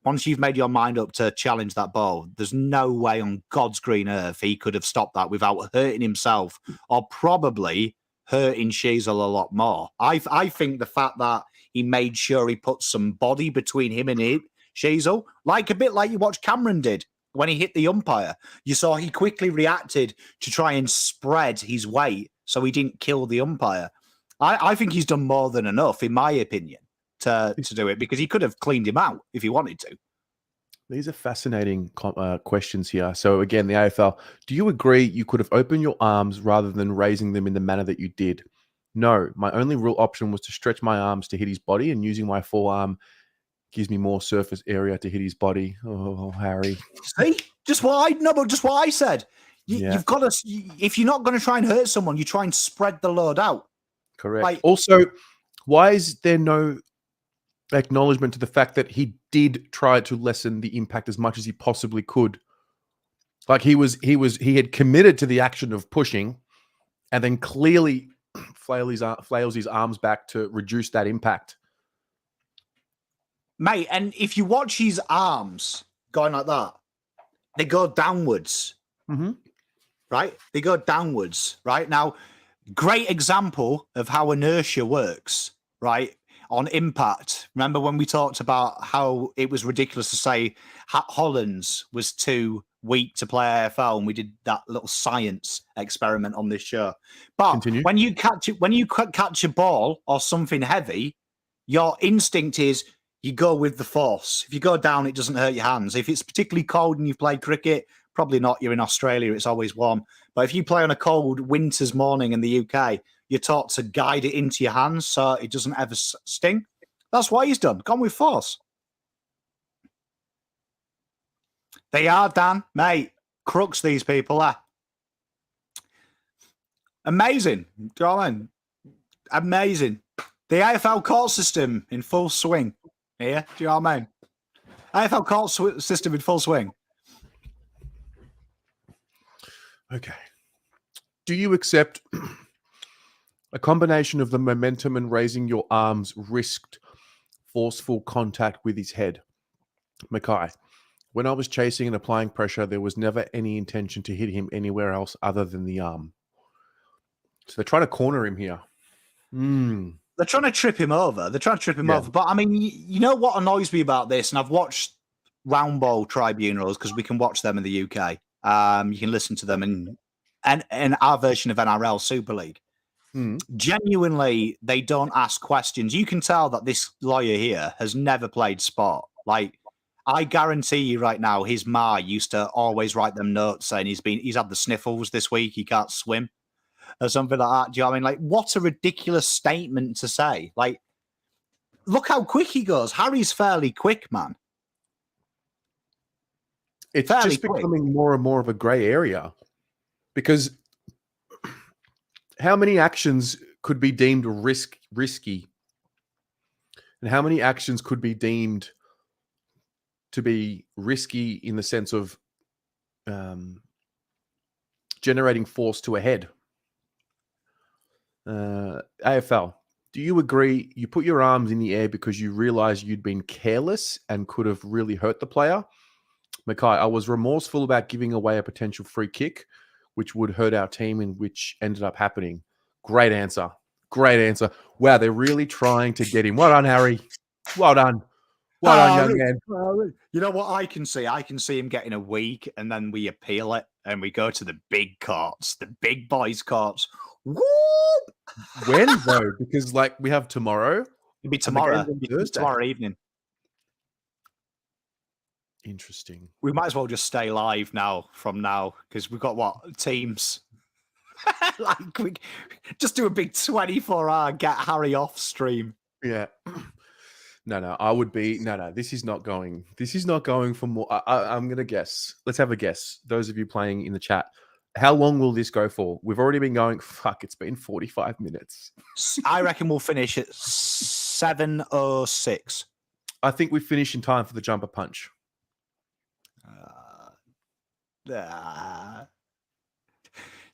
once you've made your mind up to challenge that ball, there's no way on God's green earth he could have stopped that without hurting himself or probably hurting Sheasel a lot more. I think the fact that he made sure he put some body between him and Sheasel, a bit like you watched Cameron did when he hit the umpire. You saw he quickly reacted to try and spread his weight so he didn't kill the umpire. I think he's done more than enough, in my opinion, to do it because he could have cleaned him out if he wanted to. These are fascinating questions here. So again, the AFL, do you agree you could have opened your arms rather than raising them in the manner that you did? No, my only real option was to stretch my arms to hit his body, and using my forearm gives me more surface area to hit his body. Oh, Harry. See? Just what I said. You've got to, if you're not going to try and hurt someone, you try and spread the load out. Correct. Also, why is there no acknowledgement to the fact that he did try to lessen the impact as much as he possibly could? Like he had committed to the action of pushing and then clearly flails his arms back to reduce that impact. Mate, and if you watch his arms going like that, they go downwards. Mm-hmm. Right? They go downwards. Right? Now, great example of how inertia works, right? On impact. Remember when we talked about how it was ridiculous to say Hollands was too weak to play AFL, and we did that little science experiment on this show. But Continue. when you catch a ball or something heavy, your instinct is you go with the force. If you go down, it doesn't hurt your hands. If it's particularly cold and you've played cricket, probably not. You're in Australia, it's always warm. But if you play on a cold winter's morning in the UK, you're taught to guide it into your hands so it doesn't ever sting. That's what he's done. Gone with force. They are, Dan. Mate, crooks, these people are. Amazing. Do you know what I mean? Amazing. The AFL court system in full swing. Here, do you know what I mean? AFL court system in full swing. Okay. Do you accept a combination of the momentum and raising your arms risked forceful contact with his head? McKay, when I was chasing and applying pressure, there was never any intention to hit him anywhere else other than the arm. So they're trying to corner him here. They're trying to trip him over. But I mean, you know what annoys me about this? And I've watched round ball tribunals because we can watch them in the UK. You can listen to them in our version of NRL Super League. Genuinely, they don't ask questions. You can tell that this lawyer here has never played sport. Like, I guarantee you right now, his ma used to always write them notes saying he's had the sniffles this week, he can't swim, or something like that. Do you know what I mean? Like, what a ridiculous statement to say. Like, look how quick he goes. Harry's fairly quick, man. It's fairly just becoming more and more of a grey area because how many actions could be deemed risky and how many actions could be deemed to be risky in the sense of generating force to a head. AFL, do you agree you put your arms in the air because you realized you'd been careless and could have really hurt the player? McKay, I was remorseful about giving away a potential free kick, which would hurt our team and which ended up happening. Great answer. Great answer. Wow, they're really trying to get him. Well done, Harry. Well done. Well done, young man. You know what I can see? I can see him getting a week and then we appeal it and we go to the big courts, the big boys' courts. Woo! When, though? Because, like, we have tomorrow. It'll be tomorrow. Tomorrow evening. Interesting. We might as well just stay live from now because we've got what? Teams. Like, we just do a big 24-hour get Harry off stream. Yeah. No, I would be. No, this is not going. This is not going for more. I'm going to guess. Let's have a guess. Those of you playing in the chat, how long will this go for? We've already been going. Fuck, it's been 45 minutes. I reckon we'll finish at 7:06. I think we finish in time for the jumper punch.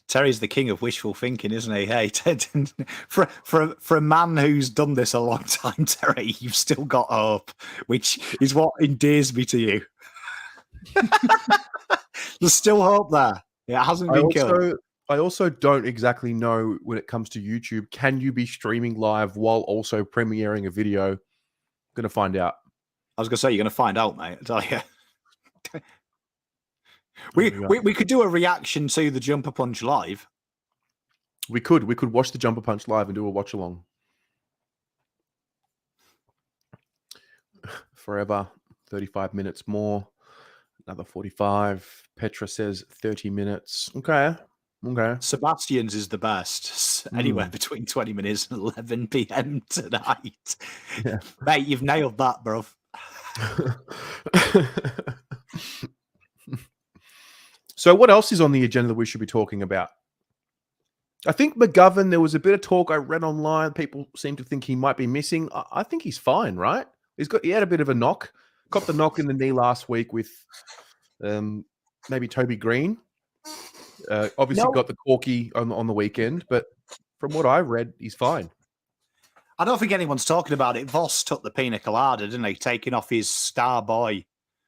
Terry's the king of wishful thinking, isn't he? Hey, for a man who's done this a long time, Terry, you've still got hope, which is what endears me to you. There's still hope there. It hasn't been killed. I also don't exactly know when it comes to YouTube. Can you be streaming live while also premiering a video? I'm going to find out. I was going to say, you're going to find out, mate. I tell you. We could do a reaction to the Jumper Punch live. We could watch the Jumper Punch live and do a watch along. Forever, 35 minutes more. Another 45. Petra says 30 minutes. Okay. Sebastian's is the best. Anywhere between 20 minutes and 11 p.m. tonight. Yeah. Mate, you've nailed that, bro. So what else is on the agenda that we should be talking about? I think McGovern, there was a bit of talk I read online. People seem to think he might be missing. I think he's fine, right? He had a bit of a knock. Got the knock in the knee last week with maybe Toby Green. Obviously got the corky on the weekend, but from what I read, he's fine. I don't think anyone's talking about it. Voss took the pina colada, didn't he? Taking off his star boy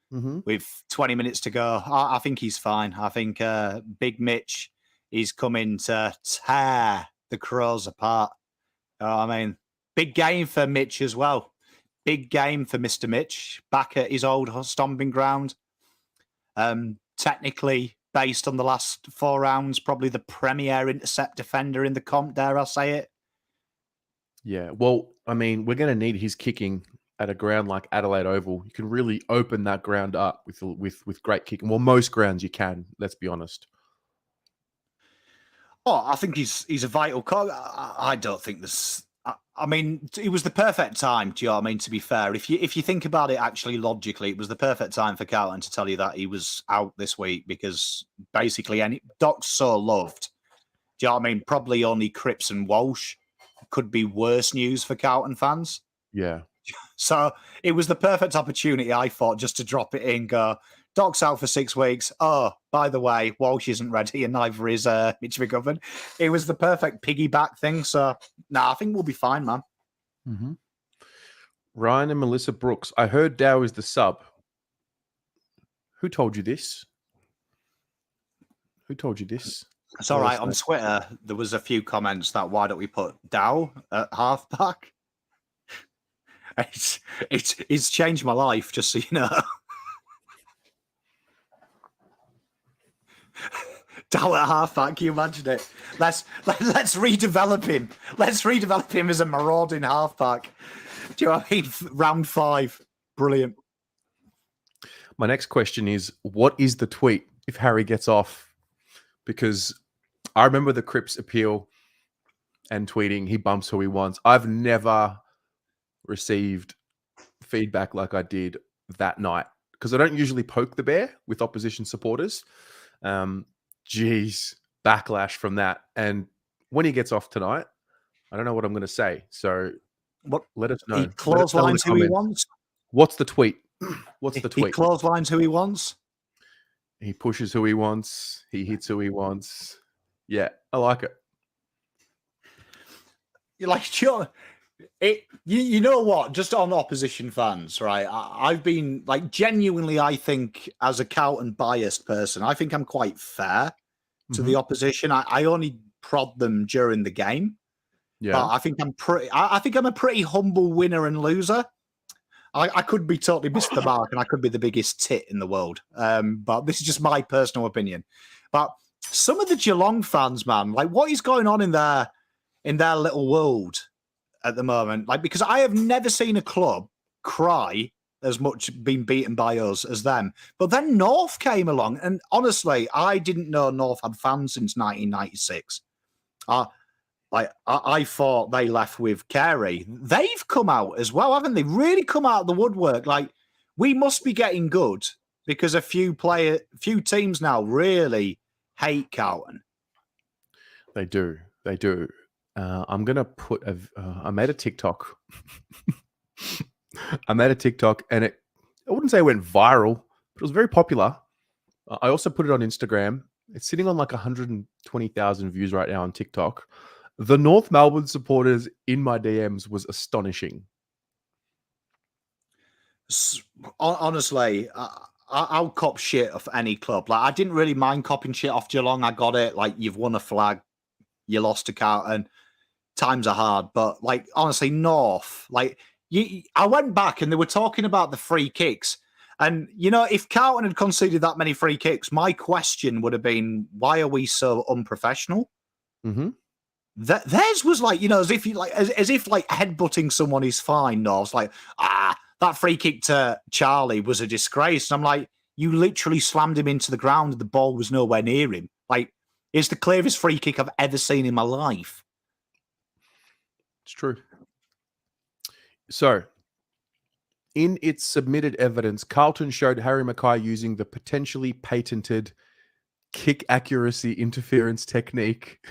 with 20 minutes to go. I think he's fine. I think Big Mitch is coming to tear the Crows apart. I mean, big game for Mitch as well. Big game for Mr. Mitch, back at his old stomping ground. Technically, based on the last 4 rounds, probably the premier intercept defender in the comp, dare I say it. Yeah, well, I mean, we're going to need his kicking at a ground like Adelaide Oval. You can really open that ground up with great kicking. Well, most grounds you can, let's be honest. Oh, I think he's a vital cog. I don't think this... I mean, it was the perfect time, do you know what I mean, to be fair? If you think about it actually logically, it was the perfect time for Carlton to tell you that he was out this week because basically Doc's so loved. Do you know what I mean? Probably only Cripps and Walsh could be worse news for Carlton fans. Yeah. So it was the perfect opportunity, I thought, just to drop it in, go, Doc's out for 6 weeks. Oh, by the way, Walsh isn't ready and neither is Mitch McGovern. It was the perfect piggyback thing. So, I think we'll be fine, man. Mm-hmm. Ryan and Melissa Brooks. I heard Dow is the sub. Who told you this? It's all right. On Twitter, there was a few comments that why don't we put Dow at halfback? It's changed my life, just so you know. Dow at halfback, can you imagine it? Let's redevelop him. Let's redevelop him as a marauding halfback. Do you know what I mean? Round 5. Brilliant. My next question is, what is the tweet if Harry gets off? Because I remember the Cripps appeal and tweeting he bumps who he wants. I've never received feedback like I did that night because I don't usually poke the bear with opposition supporters. Backlash from that. And when he gets off tonight, I don't know what I'm going to say. So let us know. He clotheslines who he wants. What's the tweet? He clotheslines who he wants. He pushes who he wants. He hits who he wants. Yeah, I like it. You're like, sure. You know what? Just on opposition fans, right? I've been like genuinely, I think, as a Carlton biased person, I think I'm quite fair to the opposition. I only prod them during the game. Yeah. But I think I'm a pretty humble winner and loser. I could be totally missed the mark and I could be the biggest tit in the world. But this is just my personal opinion. But some of the Geelong fans, man, like what is going on in their little world at the moment? Like, because I have never seen a club cry as much being beaten by us as them. But then North came along, and honestly, I didn't know North had fans since 1996. I thought they left with Carey. They've come out as well, haven't they? Really come out of the woodwork. Like, we must be getting good because a few teams now really hate Carlton. They do. They do. I'm going to put I made a TikTok. And I wouldn't say it went viral, but it was very popular. I also put it on Instagram. It's sitting on like 120,000 views right now on TikTok. The North Melbourne supporters in my DMs was astonishing. Honestly, I'll cop shit off any club. Like, I didn't really mind copping shit off Geelong. I got it. Like, you've won a flag, you lost to Carlton. Times are hard, but like honestly, North. Like, I went back and they were talking about the free kicks. And, you know, if Carlton had conceded that many free kicks, my question would have been, why are we so unprofessional? Mm-hmm. Theirs was like, you know, as if headbutting someone is fine. North's like, that free kick to Charlie was a disgrace. And I'm like, you literally slammed him into the ground and the ball was nowhere near him. Like, it's the clearest free kick I've ever seen in my life. It's true. So, in its submitted evidence, Carlton showed Harry McKay using the potentially patented kick accuracy interference technique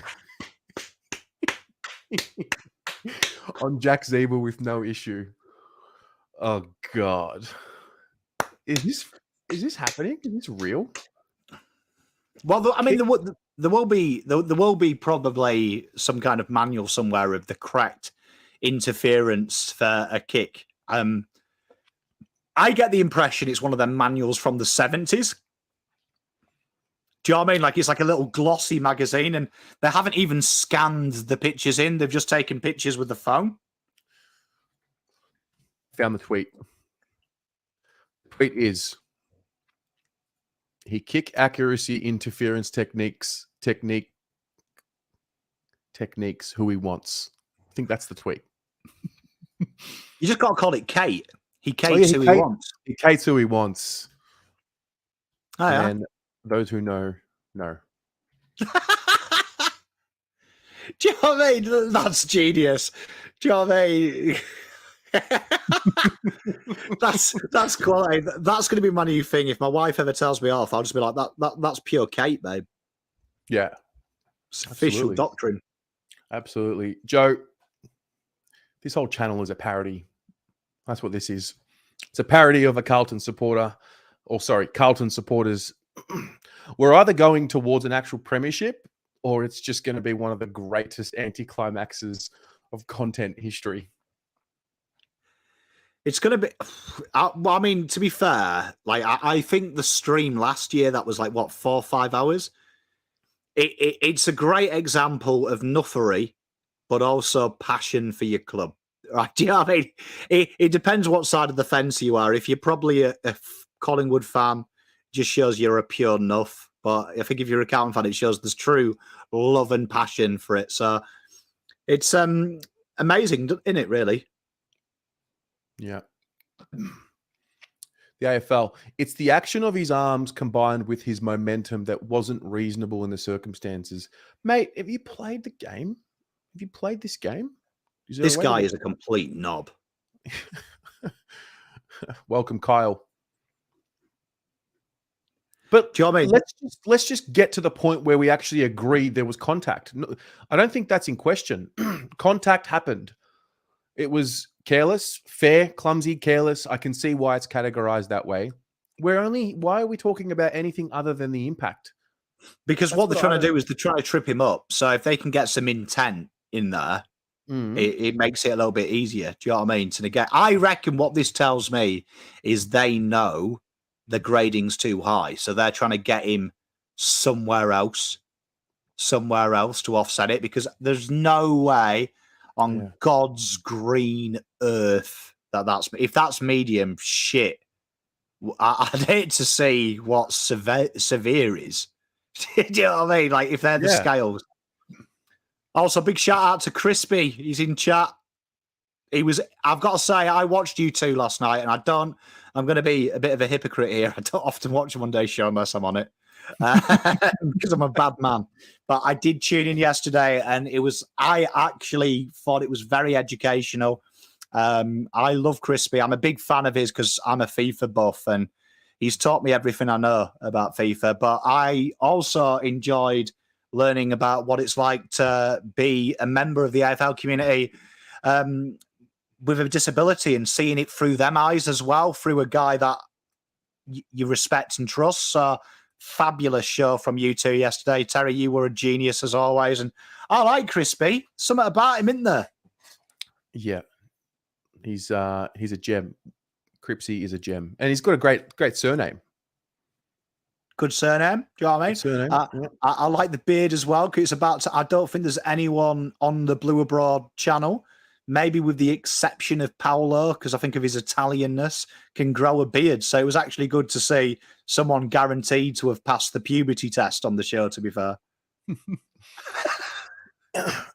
on Jack Zeeber with no issue. Oh God, is this happening? Is this real? Well, I mean, there will be probably some kind of manual somewhere of the correct interference for a kick. I get the impression it's one of them manuals from the 70s. Do you know what I mean? Like, it's like a little glossy magazine, and they haven't even scanned the pictures in. They've just taken pictures with the phone. Found the tweet. Tweet is, he kick accuracy interference techniques who he wants. I think that's the tweet. You just got to call it Kate. He Kates who he wants. He Kates who he wants. Oh, yeah. And those who know. Do you know what I mean? That's genius. Do you know what I mean? that's quality. That's going to be my new thing. If my wife ever tells me off, I'll just be like, that's pure Kate, babe. Yeah. It's official doctrine. Absolutely. Joe, this whole channel is a parody. That's what this is. It's a parody of a Carlton supporter, Carlton supporters. We're either going towards an actual premiership or it's just going to be one of the greatest anticlimaxes of content history. It's going to be, I mean, to be fair, like I think the stream last year, that was like, 4 or 5 hours. It's a great example of nuffery, but also passion for your club. Right? Do you know what I mean? It depends what side of the fence you are. If you're probably a Collingwood fan, just shows you're a pure nuff. But I think if you're a Carlton fan, it shows there's true love and passion for it. So it's amazing, isn't it, really? Yeah. The AFL. It's the action of his arms combined with his momentum that wasn't reasonable in the circumstances. Mate, have you played the game? Have you played this game? This guy is a complete knob. Welcome, Kyle. But do you know what I mean? let's just get to the point where we actually agree there was contact. No, I don't think that's in question. Contact happened. It was careless, fair, clumsy, careless. I can see why it's categorized that way. Why are we talking about anything other than the impact? Because what they're trying to do is they're trying to trip him up. So if they can get some intent in there, it makes it a little bit easier. Do you know what I mean? To negate. I reckon what this tells me is they know the grading's too high. So they're trying to get him somewhere else to offset it, because there's no way on God's green earth if that's medium, shit. I'd hate to see what severe is. Do you know what I mean? Like, if they're the scales. Also, big shout out to Crispy. He's in chat. I've got to say, I watched you two last night, and I'm going to be a bit of a hypocrite here. I don't often watch a Monday show unless I'm on it, because I'm a bad man. But I did tune in yesterday, and I actually thought it was very educational. I love Crispy. I'm a big fan of his because I'm a FIFA buff, and he's taught me everything I know about FIFA. But I also enjoyed learning about what it's like to be a member of the AFL community with a disability, and seeing it through them eyes as well, through a guy that you respect and trust. So, fabulous show from you two yesterday. Terry, you were a genius as always. And I like Crispy. Something about him, isn't there? Yeah. He's a gem. Cripsy is a gem. And he's got a great surname. Good surname. Do you know what I mean? Surname, I like the beard as well, because I don't think there's anyone on the Blue Abroad channel, maybe with the exception of Paolo, because I think of his Italianness, can grow a beard. So it was actually good to see someone guaranteed to have passed the puberty test on the show, to be fair.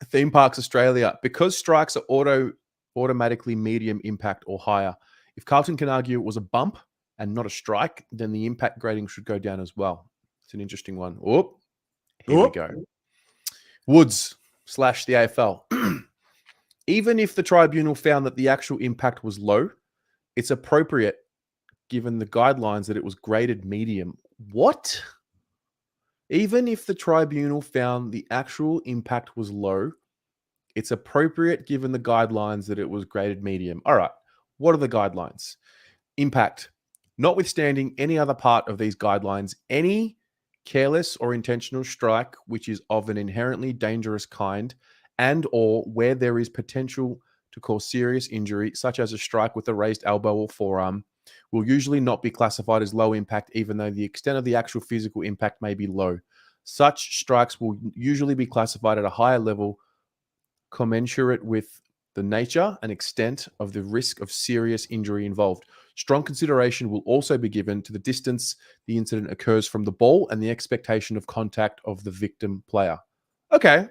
Theme Parks Australia. Because strikes are automatically medium impact or higher. If Carlton can argue it was a bump and not a strike, then the impact grading should go down as well. It's an interesting one. Here we go. Woods / the AFL. Even if the tribunal found that the actual impact was low, it's appropriate given the guidelines that it was graded medium. What? Even if the tribunal found the actual impact was low, it's appropriate given the guidelines that it was graded medium. All right. What are the guidelines? Impact. Notwithstanding any other part of these guidelines, any careless or intentional strike which is of an inherently dangerous kind and or where there is potential to cause serious injury, such as a strike with a raised elbow or forearm, will usually not be classified as low impact, even though the extent of the actual physical impact may be low. Such strikes will usually be classified at a higher level, commensurate with the nature and extent of the risk of serious injury involved. Strong consideration will also be given to the distance the incident occurs from the ball and the expectation of contact of the victim player. Okay,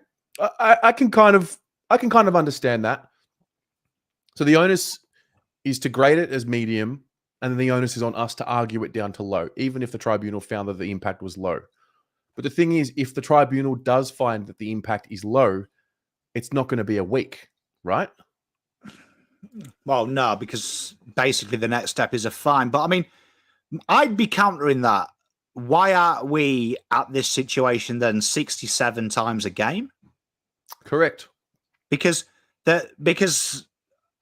I can kind of understand that. So the onus is to grade it as medium, and then the onus is on us to argue it down to low, even if the tribunal found that the impact was low. But the thing is, if the tribunal does find that the impact is low, it's not going to be a week, right? Well, no, because basically the next step is a fine. But I mean, I'd be countering that. Why aren't we at this situation then 67 times a game? Correct. Because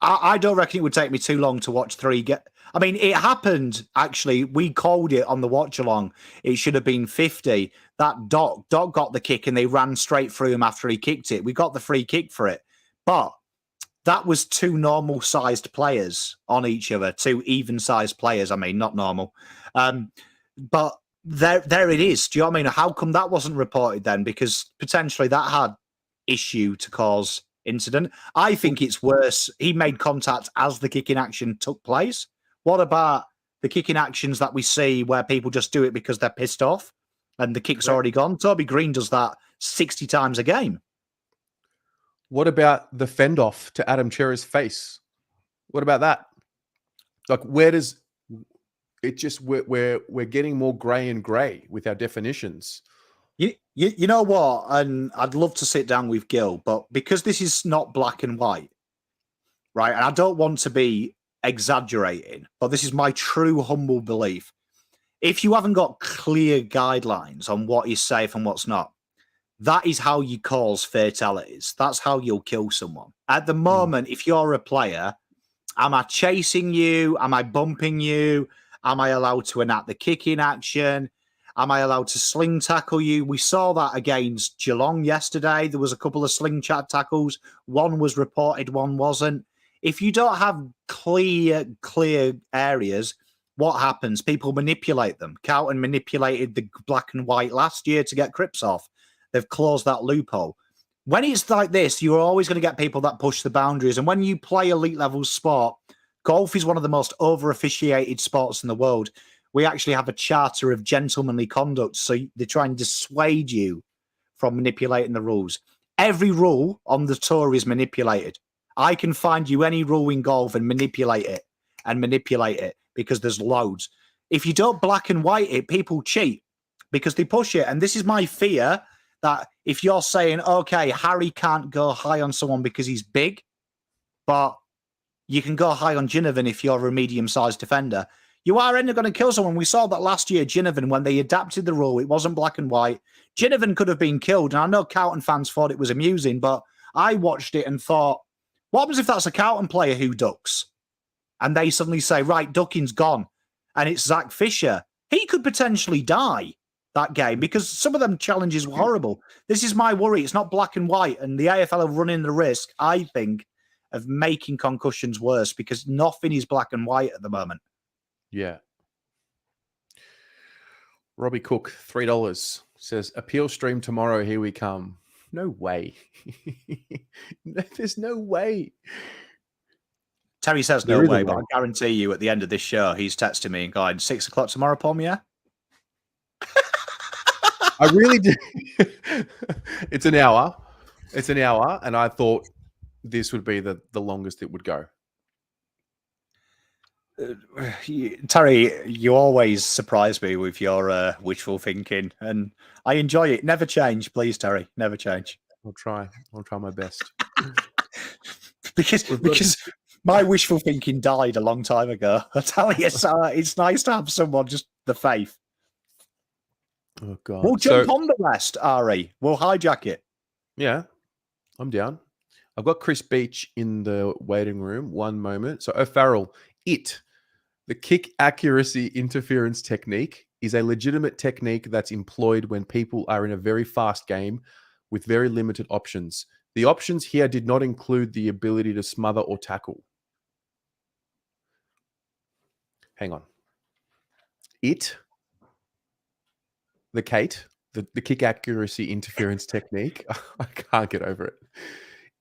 I don't reckon it would take me too long to watch three get. I mean, it happened, actually. We called it on the watch-along. It should have been 50. That Doc got the kick and they ran straight through him after he kicked it. We got the free kick for it. But that was two normal-sized players on each other, two even-sized players. I mean, not normal. But there it is. Do you know what I mean? How come that wasn't reported then? Because potentially that had issue to cause incident. I think it's worse. He made contact as the kicking action took place. What about the kicking actions that we see where people just do it because they're pissed off and the kick's already gone? Toby Green does that 60 times a game. What about the fend off to Adam Chera's face? What about that? Like, where does it just we're getting more grey and grey with our definitions. You know what? And I'd love to sit down with Gil, but because this is not black and white, right? And I don't want to be exaggerating, but this is my true humble belief. If you haven't got clear guidelines on what is safe and what's not, that is how you cause fatalities. That's how you'll kill someone. At the moment, if you're a player, am I chasing you? Am I bumping you? Am I allowed to enact the kicking action? Am I allowed to sling tackle you? We saw that against Geelong yesterday. There was a couple of slingshot tackles. One was reported, one wasn't. If you don't have clear areas, what happens? People manipulate them. Carlton manipulated the black and white last year to get Cripps off. They've closed that loophole. When it's like this, you're always going to get people that push the boundaries. And when you play elite level sport, golf is one of the most over officiated sports in the world. We actually have a charter of gentlemanly conduct. So they try and dissuade you from manipulating the rules. Every rule on the tour is manipulated. I can find you any rule in golf and manipulate it because there's loads. If you don't black and white it, people cheat because they push it. And this is my fear, that if you're saying, okay, Harry can't go high on someone because he's big, but you can go high on Ginnivan if you're a medium-sized defender, you are ended going to kill someone. We saw that last year, Ginnivan, when they adapted the rule, it wasn't black and white. Ginnivan could have been killed. And I know Carlton fans thought it was amusing, but I watched it and thought, what happens if that's a Carlton player who ducks? And they suddenly say, right, ducking's gone. And it's Zach Fisher. He could potentially die that game because some of them challenges were horrible. This is my worry. It's not black and white. And the AFL are running the risk, I think, of making concussions worse because nothing is black and white at the moment. Yeah. Robbie Cook, $3, says, appeal stream tomorrow. Here we come. No way. There's no way. Terry says no way, but I guarantee you at the end of this show, he's texting me and going, 6 o'clock tomorrow, Pom, yeah? I really do. It's an hour. It's an hour. And I thought this would be the longest it would go. Terry, you always surprise me with your wishful thinking, and I enjoy it. Never change, please, Terry. Never change. I'll try my best. because my wishful thinking died a long time ago. I tell you, it's nice to have someone just the faith. Oh God! We'll jump on the rest, Ari. We'll hijack it. Yeah, I'm down. I've got Chris Beach in the waiting room. One moment. So O'Farrell, the kick accuracy interference technique is a legitimate technique that's employed when people are in a very fast game with very limited options. The options here did not include the ability to smother or tackle. Hang on. The kick accuracy interference technique, I can't get over it,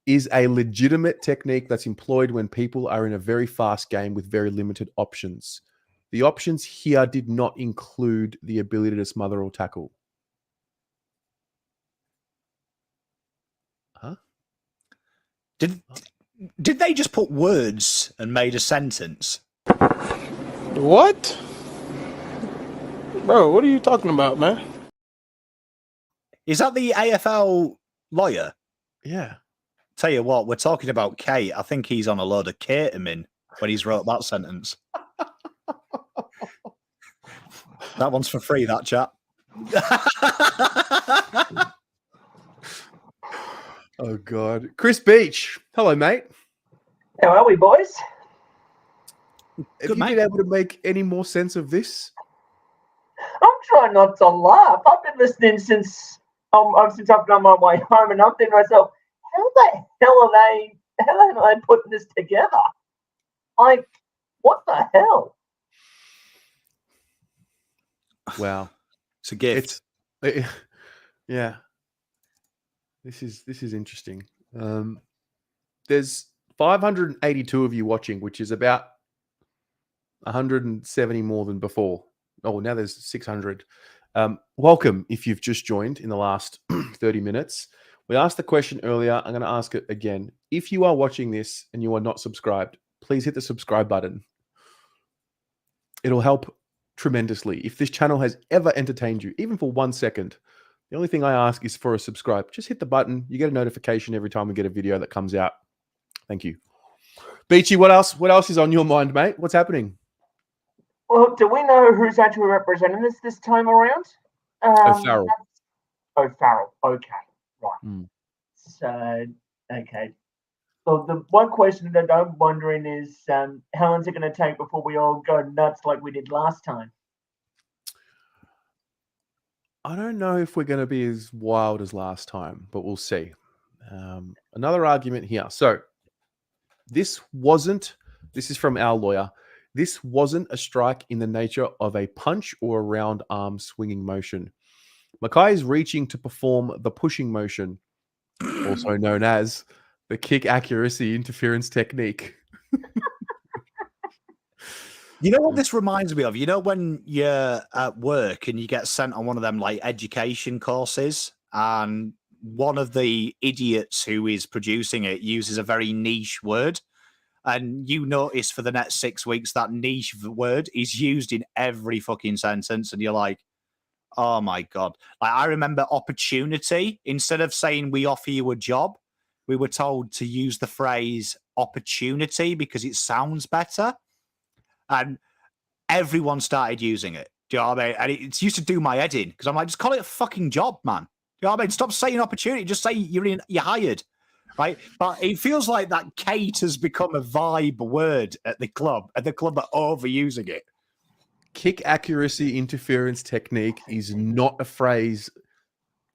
is a legitimate technique that's employed when people are in a very fast game with very limited options. The options here did not include the ability to smother or tackle. Huh? Did they just put words and made a sentence? What? Bro, what are you talking about, man? Is that the AFL lawyer? Yeah. Tell you what, we're talking about Kate. I think he's on a load of ketamine when he's wrote that sentence. That one's for free, that chat. Oh, God. Chris Beach. Hello, mate. How are we, boys? Have you been able to make any more sense of this? I'm trying not to laugh. I've been listening since I've been on my way home, and I'm thinking to myself, how the hell are they putting this together? Like, what the hell? Wow. It's a gift. Yeah. This is interesting. There's 582 of you watching, which is about 170 more than before. Oh, now there's 600. Welcome if you've just joined in the last 30 minutes. We asked the question earlier. I'm going to ask it again. If you are watching this and you are not subscribed, please hit the subscribe button. It'll help tremendously. If this channel has ever entertained you, even for 1 second, the only thing I ask is for a subscribe. Just hit the button. You get a notification every time we get a video that comes out. Thank you. Beachy, what else? What else is on your mind, mate? What's happening? Well, do we know who's actually representing this time around? O'Farrell. O'Farrell. Okay, right. So, okay. So the one question that I'm wondering is, how long is it going to take before we all go nuts like we did last time? I don't know if we're going to be as wild as last time, but we'll see. Another argument here. So this is from our lawyer. This wasn't a strike in the nature of a punch or a round arm swinging motion. McKay is reaching to perform the pushing motion, also known as the kick accuracy interference technique. You know what this reminds me of? You know when you're at work and you get sent on one of them like education courses, and one of the idiots who is producing it uses a very niche word, and you notice for the next 6 weeks that niche word is used in every fucking sentence, and you're like, oh my God. Like, I remember opportunity. Instead of saying we offer you a job, we were told to use the phrase opportunity because it sounds better. And everyone started using it. Do you know what I mean? And it used to do my head in because I'm like, just call it a fucking job, man. Do you know what I mean? Stop saying opportunity. Just say you're hired, right? But it feels like that Kate has become a vibe word at the club, and the club are overusing it. Kick accuracy interference technique is not a phrase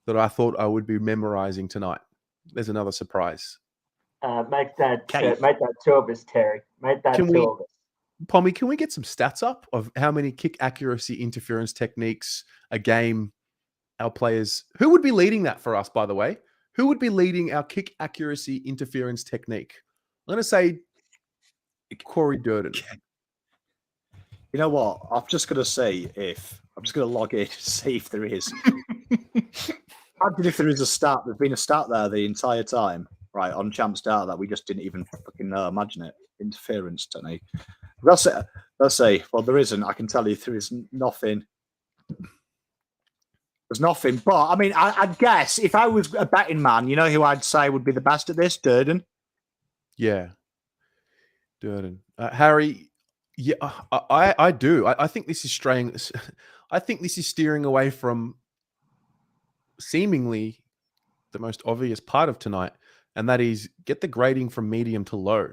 that I thought I would be memorizing tonight. There's another surprise. Make that 2 of us, Terry. Make that 2 of us. Pommy, can we get some stats up of how many kick accuracy interference techniques a game our players... Who would be leading that for us, by the way? Who would be leading our kick accuracy interference technique? I'm going to say Corey Durden. You know what? I'm just going to say I'm just going to log in to see if there is. Imagine if there is a stat. There's been a stat there the entire time, right, on Champ Star that we just didn't even fucking know. Imagine it. Interference technique. Let's say, well, there isn't. I can tell you there is nothing. There's nothing. But, I mean, I'd guess if I was a betting man, you know who I'd say would be the best at this? Durden. Yeah. Durden. Harry, yeah, I do. I think this is straying. I think this is steering away from seemingly the most obvious part of tonight, and that is get the grading from medium to low.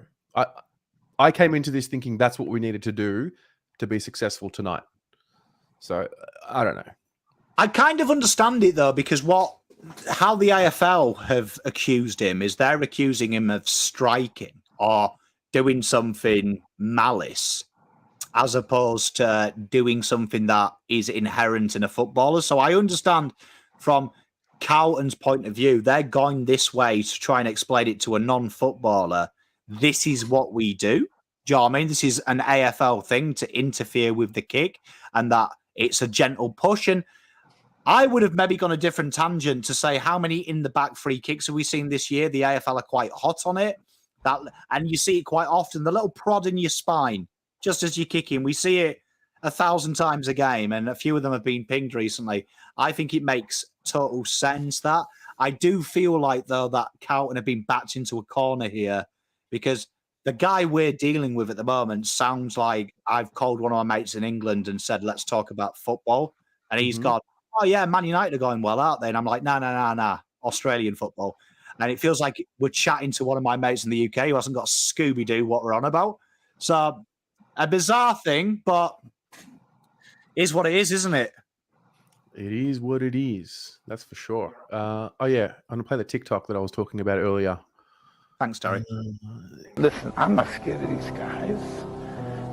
I came into this thinking that's what we needed to do to be successful tonight. So I don't know. I kind of understand it though, because how the AFL have accused him is they're accusing him of striking or doing something malice, as opposed to doing something that is inherent in a footballer. So I understand from Carlton's point of view, they're going this way to try and explain it to a non-footballer. This is what we do. Do you know what I mean? This is an AFL thing to interfere with the kick, and that it's a gentle push. And I would have maybe gone a different tangent to say how many in the back free kicks have we seen this year? The AFL are quite hot on it. And you see it quite often, the little prod in your spine, just as you're kicking. We see it 1,000 times a game, and a few of them have been pinged recently. I think it makes total sense that. I do feel like, though, that Carlton have been backed into a corner here, because the guy we're dealing with at the moment sounds like I've called one of my mates in England and said, let's talk about football. And he's gone, oh, yeah, Man United are going well, aren't they? And I'm like, nah, Australian football. And it feels like we're chatting to one of my mates in the UK who hasn't got Scooby-Doo what we're on about. So a bizarre thing, but is what it is, isn't it? It is what it is. That's for sure. Oh, yeah. I'm going to play the TikTok that I was talking about earlier. Thanks, Terry. Listen, I'm not scared of these guys.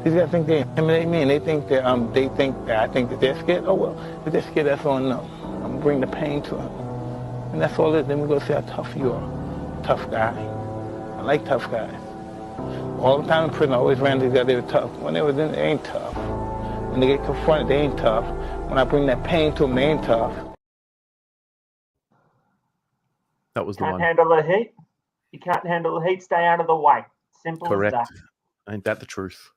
These guys think they intimidate me, and they think that I think that they're scared. Oh well, if they're scared, that's on them. I'm gonna bring the pain to them, and that's all it is. Then we go see how tough you are. Tough guy. I like tough guys. All the time in prison, I always ran these guys. They were tough. When they were in, they ain't tough. When they get confronted, they ain't tough. When I bring that pain to them, they ain't tough. That was the Can't one. handle the heat. You can't handle the heat. Stay out of the way. Simple Correct. as that. Ain't that the truth?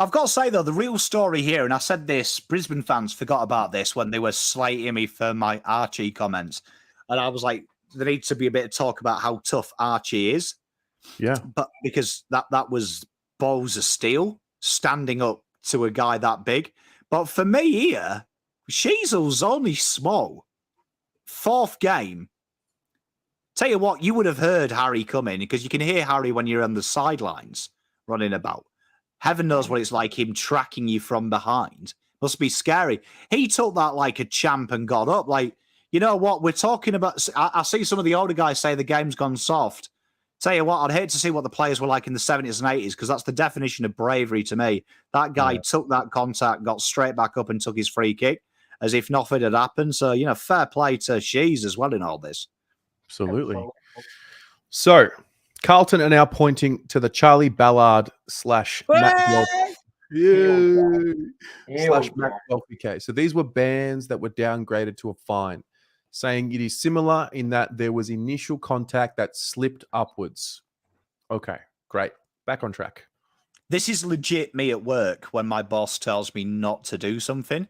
I've got to say, though, the real story here, and I said this, Brisbane fans forgot about this when they were slating me for my Archie comments. And I was like, there needs to be a bit of talk about how tough Archie is. Yeah. But because that was balls of steel, standing up to a guy that big. But for me here, Sheasel's only small. 4th game. Tell you what, you would have heard Harry coming because you can hear Harry when you're on the sidelines running about. Heaven knows what it's like him tracking you from behind. Must be scary. He took that like a champ and got up. Like, you know what? We're talking about. I see some of the older guys say the game's gone soft. Tell you what, I'd hate to see what the players were like in the 70s and 80s because that's the definition of bravery to me. That guy took that contact, got straight back up and took his free kick as if nothing had happened. So, you know, fair play to Shees as well in all this. Absolutely. So, Carlton are now pointing to the Charlie Ballard / Matt Welfie case. So these were bans that were downgraded to a fine, saying it is similar in that there was initial contact that slipped upwards. Okay, great. Back on track. This is legit me at work when my boss tells me not to do something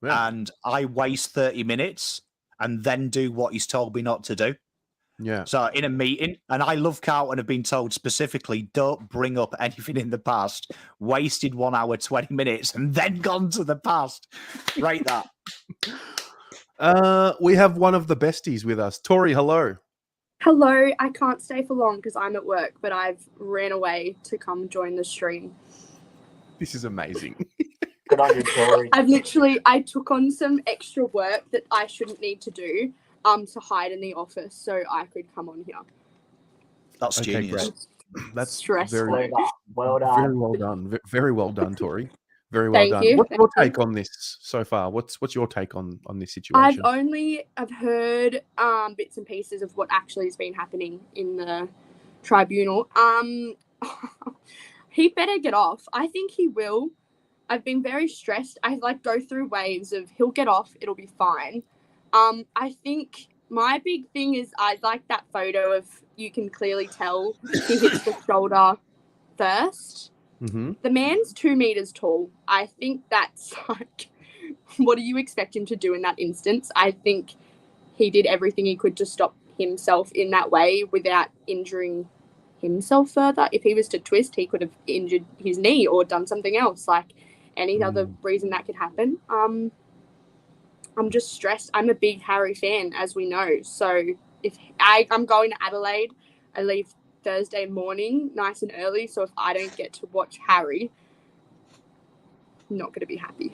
and I waste 30 minutes and then do what he's told me not to do. Yeah. So in a meeting, and I love Carlton have been told specifically, don't bring up anything in the past, wasted 1 hour, 20 minutes, and then gone to the past. Right that. We have one of the besties with us. Tori, hello. Hello. I can't stay for long because I'm at work, but I've ran away to come join the stream. This is amazing. Good on you, Tori. I took on some extra work that I shouldn't need to do. To hide in the office so I could come on here. That's genius. Great. That's stressful. Well done. Very well done. Very well done, Tori. Very well done. You. What's your take on this so far? What's your take on this situation? I've heard bits and pieces of what actually has been happening in the tribunal. He better get off. I think he will. I've been very stressed. I go through waves of he'll get off, it'll be fine. I think my big thing is I like that photo of you can clearly tell he hits the shoulder first. Mm-hmm. The man's 2 meters tall. I think that's like, what do you expect him to do in that instance? I think he did everything he could to stop himself in that way without injuring himself further. If he was to twist, he could have injured his knee or done something else, like any other reason that could happen. I'm just stressed. I'm a big Harry fan, as we know. So if I'm going to Adelaide, I leave Thursday morning, nice and early. So if I don't get to watch Harry, I'm not going to be happy.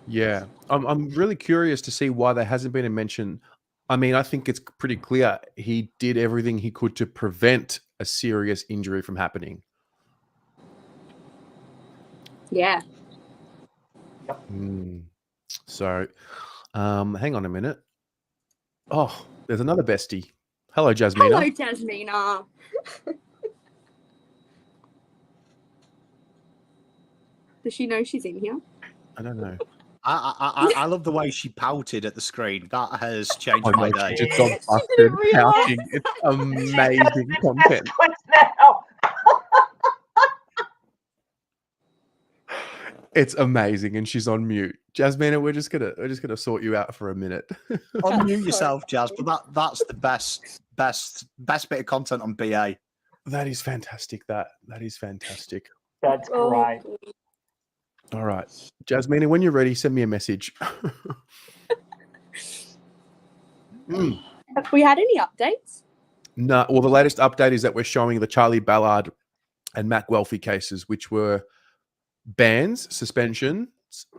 Yeah, I'm really curious to see why there hasn't been a mention. I mean, I think it's pretty clear he did everything he could to prevent a serious injury from happening. Yeah. So, hang on a minute. Oh, there's another bestie. Hello, Jasmina. Hello, Jasmina. Does she know she's in here? I don't know. I love the way she pouted at the screen. That has changed my day. Just got busted pouting. It's amazing content. It's amazing, and she's on mute. Jasmina, we're just gonna sort you out for a minute. Unmute yourself, Jazz. But that's the best bit of content on BA. That is fantastic. That is fantastic. That's great. All right, Jasmina, when you're ready, send me a message. Have we had any updates? No. Well, the latest update is that we're showing the Charlie Ballard and Matt Welfie cases, which were bans, suspensions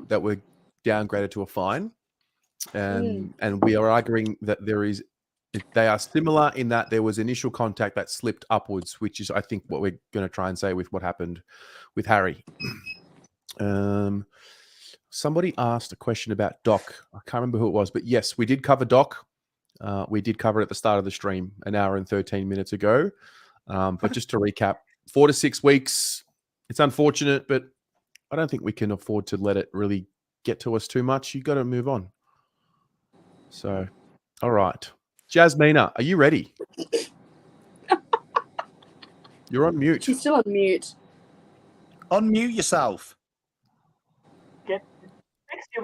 that were downgraded to a fine, and we are arguing that they are similar in that there was initial contact that slipped upwards, which is, I think, what we're going to try and say with what happened with Harry. Somebody asked a question about Doc. I can't remember who it was, but yes, we did cover Doc. We did cover it at the start of the stream an hour and 13 minutes ago. But just to recap, 4 to 6 weeks. It's unfortunate, but I don't think we can afford to let it really get to us too much. You got to move on. So, all right. Jasmina, are you ready? You're on mute. She's still on mute. Unmute yourself.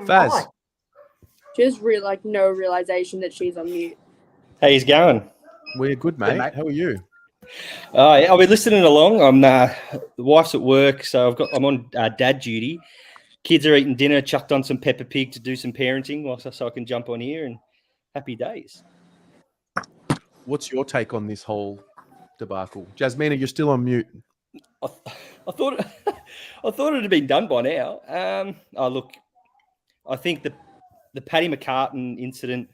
Faz. She has no realization that she's on mute. How you going? We're good, mate. How are you? I'll be listening along. I'm the wife's at work, so I'm on dad duty. Kids are eating dinner. Chucked on some Peppa Pig to do some parenting, so I can jump on here and happy days. What's your take on this whole debacle? Jasmina, you're still on mute. I thought I thought it had been done by now. Look, I think the Paddy McCartan incident,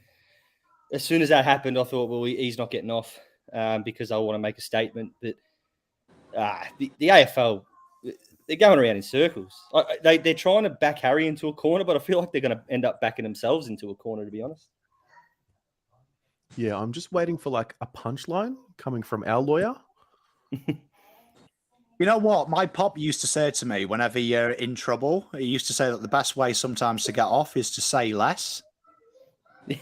as soon as that happened, I thought, well, he's not getting off because I want to make a statement. But the AFL, they're going around in circles. They're trying to back Harry into a corner, but I feel like they're going to end up backing themselves into a corner, to be honest. Yeah, I'm just waiting for like a punchline coming from our lawyer. You know what? My pop used to say to me whenever you're in trouble, he used to say that the best way sometimes to get off is to say less. Yeah.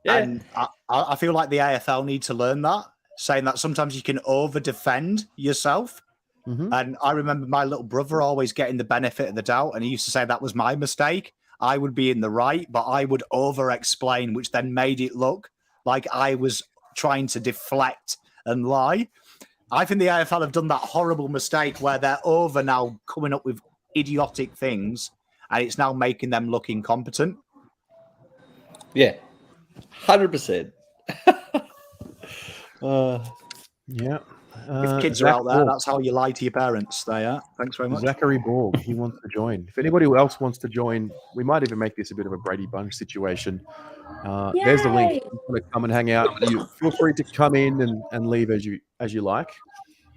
And I feel like the AFL need to learn that, saying that sometimes you can over-defend yourself. Mm-hmm. And I remember my little brother always getting the benefit of the doubt, and he used to say that was my mistake. I would be in the right, but I would over-explain, which then made it look like I was trying to deflect and lie. I think the AFL have done that horrible mistake where they're over now coming up with idiotic things, and it's now making them look incompetent. Yeah, 100%. Yeah. If kids are out there, that's how you lie to your parents. They are. Thanks very much. Zachary Borg, he wants to join. If anybody else wants to join, we might even make this a bit of a Brady Bunch situation. There's the link. If you want to come and hang out, you feel free to come in and leave as you like.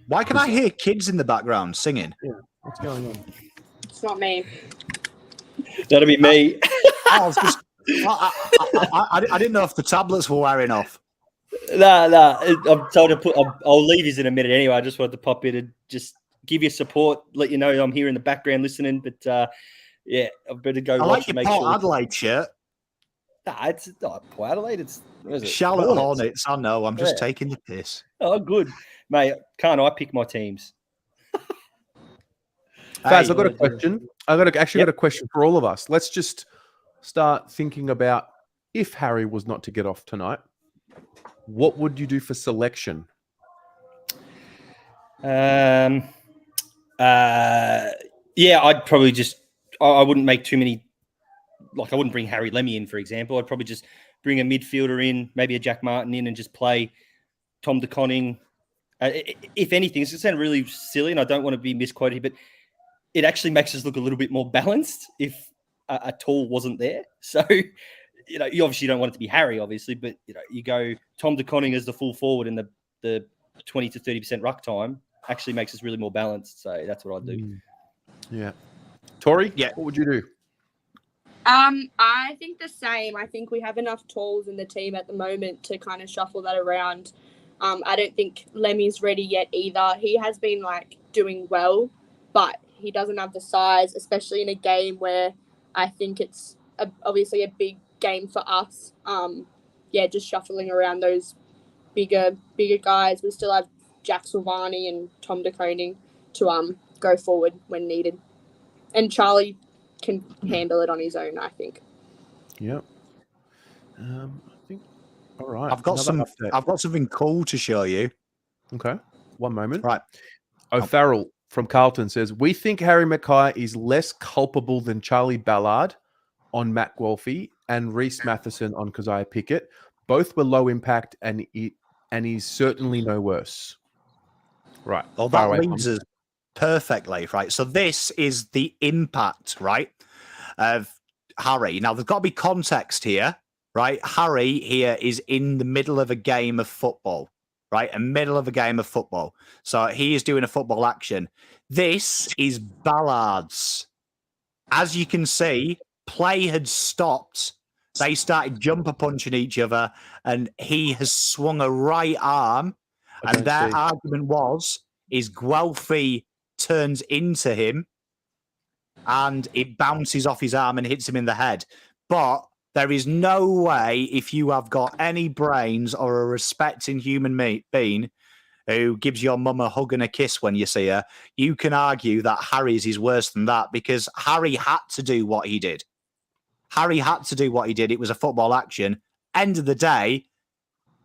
Why can I hear kids in the background singing? Yeah, what's going on? It's not me. That'll be me. I didn't know if the tablets were wearing off. Nah. I'm told to put. I'll leave you in a minute anyway. I just wanted to pop in and just give you support, let you know I'm here in the background listening. But yeah, I better go. I watch like your and make Port sure. Adelaide shirt. Nah, it's not Port Adelaide. It's Charlotte Hornets. I know. I'm just taking the piss. Oh, good, mate. Can't I pick my teams? Faz, I've got a question. Got a question for all of us. Let's just start thinking about if Harry was not to get off tonight, what would you do for selection? Yeah, I'd probably just. I wouldn't make too many. Like I wouldn't bring Harry Lemmy in, for example. I'd probably just bring a midfielder in, maybe a Jack Martin in, and just play Tom de Koning. If anything, it's going to sound really silly, and I don't want to be misquoted, but it actually makes us look a little bit more balanced if a tall wasn't there. So, you obviously don't want it to be Harry, obviously, but you go Tom de Koning as the full forward in the 20 to 30% ruck time actually makes us really more balanced. So that's what I'd do. Yeah. Tori, yeah. What would you do? I think the same. I think we have enough talls in the team at the moment to kind of shuffle that around. I don't think Lemmy's ready yet either. He has been doing well, but he doesn't have the size, especially in a game where I think it's obviously a big game for us. Just shuffling around those bigger guys. We still have Jack Silvani and Tom de Koning to go forward when needed. And Charlie can handle it on his own, I think. Yeah. I think. All right. I've got something cool to show you. Okay. One moment. Right. O'Farrell from Carlton says, we think Harry McKay is less culpable than Charlie Ballard on Matt Guelphy and Reece Matheson on Keziah Pickett. Both were low impact and he's certainly no worse. Right. Well, that leads us perfectly, right? So this is the impact, right, of Harry. Now, there's got to be context here, right? Harry here is in the middle of a game of football, right? A middle of a game of football. So he is doing a football action. This is Ballard's. As you can see, play had stopped. They started jumper punching each other, and he has swung a right arm. And their argument is Guelphy turns into him and it bounces off his arm and hits him in the head. But there is no way, if you have got any brains or a respecting human being who gives your mum a hug and a kiss when you see her, you can argue that Harry's is worse than that, because Harry had to do what he did. It was a football action. End of the day,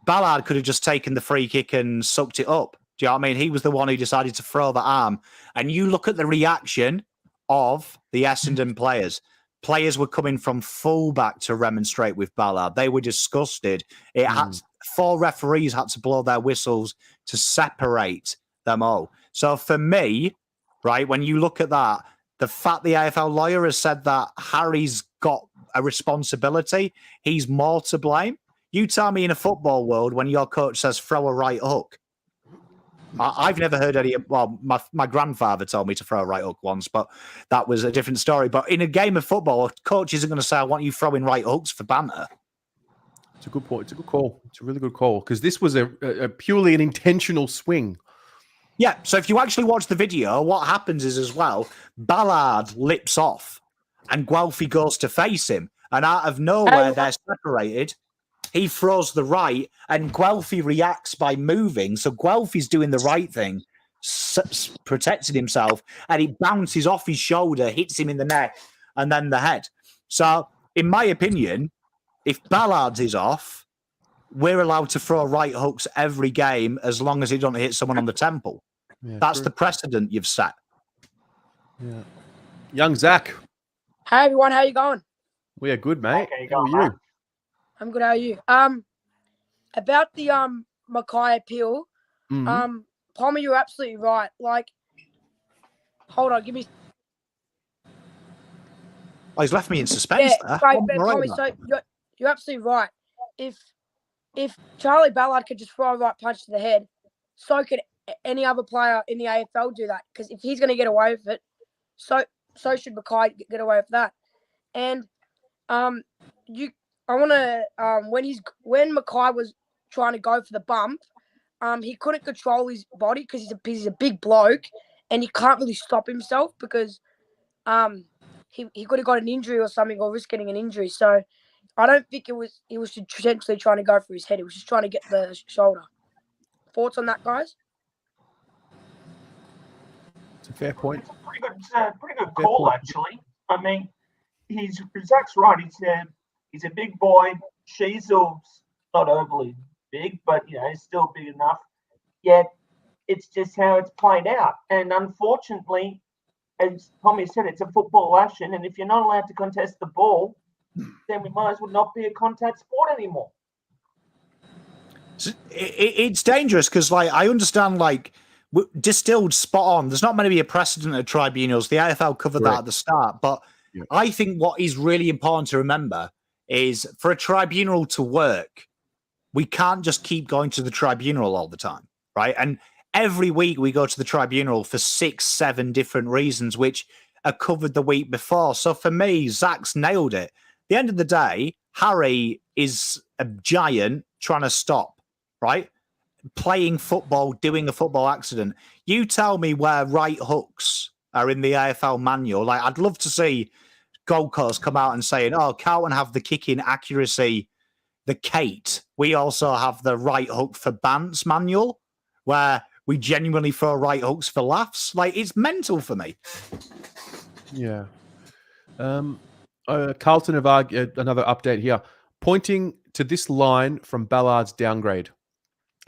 Ballard could have just taken the free kick and sucked it up. Do you know what I mean? He was the one who decided to throw the arm. And you look at the reaction of the Essendon players. Players were coming from fullback to remonstrate with Ballard. They were disgusted. 4 referees had to blow their whistles to separate them all. So for me, right, when you look at that, the fact the AFL lawyer has said that Harry's got a responsibility, he's more to blame. You tell me in a football world when your coach says throw a right hook. I've never heard any. Well, my grandfather told me to throw a right hook once, but that was a different story. But in a game of football, a coach isn't going to say, I want you throwing right hooks for banter. It's a good point. It's a good call. It's a really good call because this was a purely an intentional swing. Yeah, so if you actually watch the video, what happens is as well, Ballard lips off and Guelphy goes to face him. And out of nowhere, they're separated. He throws the right and Guelphy reacts by moving. So Guelphy's doing the right thing, protecting himself, and he bounces off his shoulder, hits him in the neck and then the head. So in my opinion, if Ballard's is off, we're allowed to throw right hooks every game as long as it don't hit someone on the temple. Yeah, that's true. The precedent you've set. Yeah. Young Zach. Hey everyone, how you going? We are good, mate. Okay, how are you? I'm good. How are you? About the McKay appeal, Palmer, you're absolutely right. Like, hold on, give me. Oh, he's left me in suspense. Yeah, right, Palmer, so you're absolutely right. If Charlie Ballard could just throw a right punch to the head, so could any other player in the AFL do that. Because if he's going to get away with it, so should McKay get away with that. And I want to when McKay was trying to go for the bump, he couldn't control his body because he's a big bloke and he can't really stop himself because he could have got an injury or something or risk getting an injury. So I don't think he was potentially trying to go for his head. He was just trying to get the shoulder. Thoughts on that, guys? It's a fair point. It's a pretty good call, actually. I mean, Zach's right. He's a big boy. Sheasel's not overly big, but he's still big enough. Yet it's just how it's played out. And unfortunately, as Tommy said, it's a football action, and if you're not allowed to contest the ball, then we might as well not be a contact sport anymore. It's dangerous because, I understand, distilled spot on. There's not going to be a precedent at tribunals. The AFL covered that at the start, but I think what is really important to remember is for a tribunal to work, we can't just keep going to the tribunal all the time, right? And every week we go to the tribunal for 6-7 different reasons, which are covered the week before. So for me, Zach's nailed it. At the end of the day, Harry is a giant trying to stop, right? Playing football, doing a football accident. You tell me where right hooks are in the AFL manual. I'd love to see Gold Coast come out and saying, Carlton have the kicking accuracy, the Kate. We also have the right hook for Bants manual, where we genuinely throw right hooks for laughs. It's mental for me. Yeah. Carlton have argued, another update here, pointing to this line from Ballard's downgrade.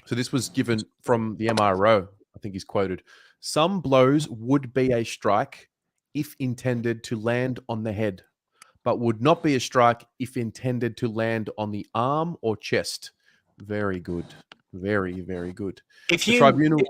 So this was given from the MRO, I think he's quoted. Some blows would be a strike if intended to land on the head, but would not be a strike if intended to land on the arm or chest. Very good. Very, very good. If the you... tribunal...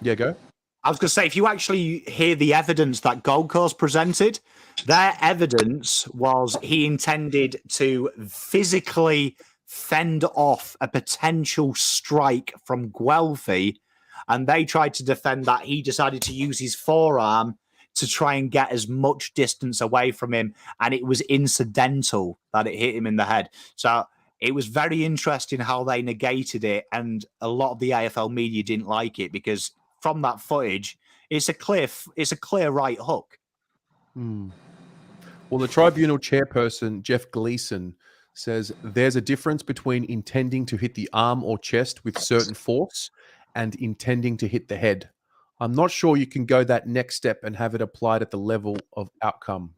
Yeah, go. I was going to say, if you actually hear the evidence that Gold Coast presented, their evidence was he intended to physically fend off a potential strike from Guelphy, and they tried to defend that he decided to use his forearm to try and get as much distance away from him, and it was incidental that it hit him in the head. So it was very interesting how they negated it, and a lot of the AFL media didn't like it because from that footage, it's a clear right hook. Well, the tribunal chairperson, Jeff Gleeson, says there's a difference between intending to hit the arm or chest with certain force and intending to hit the head. I'm not sure you can go that next step and have it applied at the level of outcome.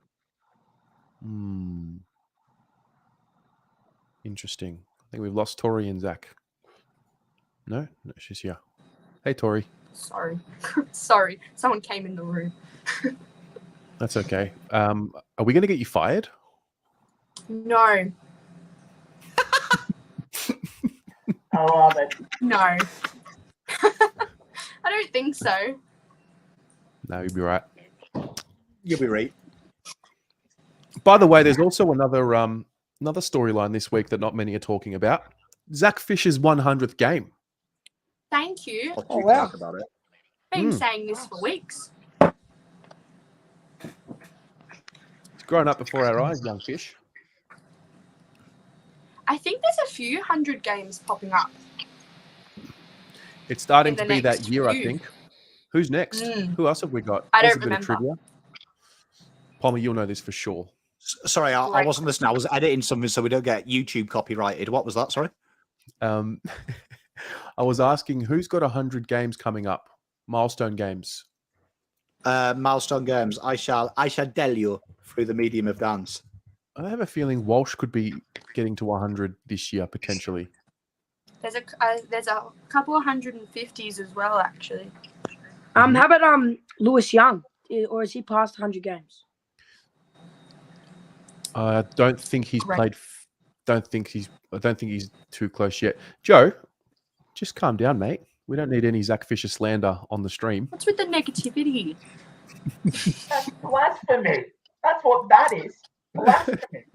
Interesting. I think we've lost Tori and Zach. No, she's here. Hey, Tori. Sorry. Sorry. Someone came in the room. That's okay. Are we going to get you fired? No. I love it. No. I don't think so. No, you'll be right. You'll be right. By the way, there's also another storyline this week that not many are talking about. Zach Fisher's 100th game. Thank you. What Oh, you wow. talk about it? Been saying this for weeks. It's grown up before our eyes, young fish. I think there's a few 100 games popping up. It's starting In the to be that next year, I few. think. Who's next? Mm. Who else have we got? I There's don't a bit of remember. trivia. Palmer, you'll know this for sure. Sorry, I Right. wasn't listening. I was editing something so we don't get YouTube copyrighted. What was that? Sorry. I was asking who's got 100 games coming up, milestone games. Milestone games. I shall tell you through the medium of dance. I have a feeling Walsh could be getting to 100 this year potentially. There's a couple of 150s as well, actually. How about Lewis Young? Or is he past 100 games? I don't think he's Correct. played. I don't think he's too close yet. Joe, just calm down, mate. We don't need any Zach Fisher slander on the stream. What's with the negativity? That's blasphemy. That's what that is. Blasphemy.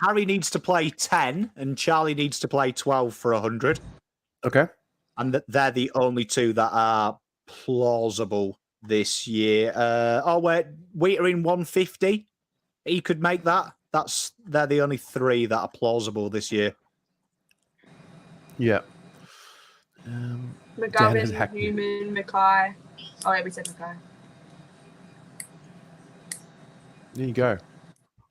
Harry needs to play 10 and Charlie needs to play 12 for 100. Okay. And they're the only two that are plausible this year. Wheater in 150. He could make that. They're the only three that are plausible this year. Yeah. McGovern, Hackney. Newman, McKay. Oh, yeah, we said McKay. There you go.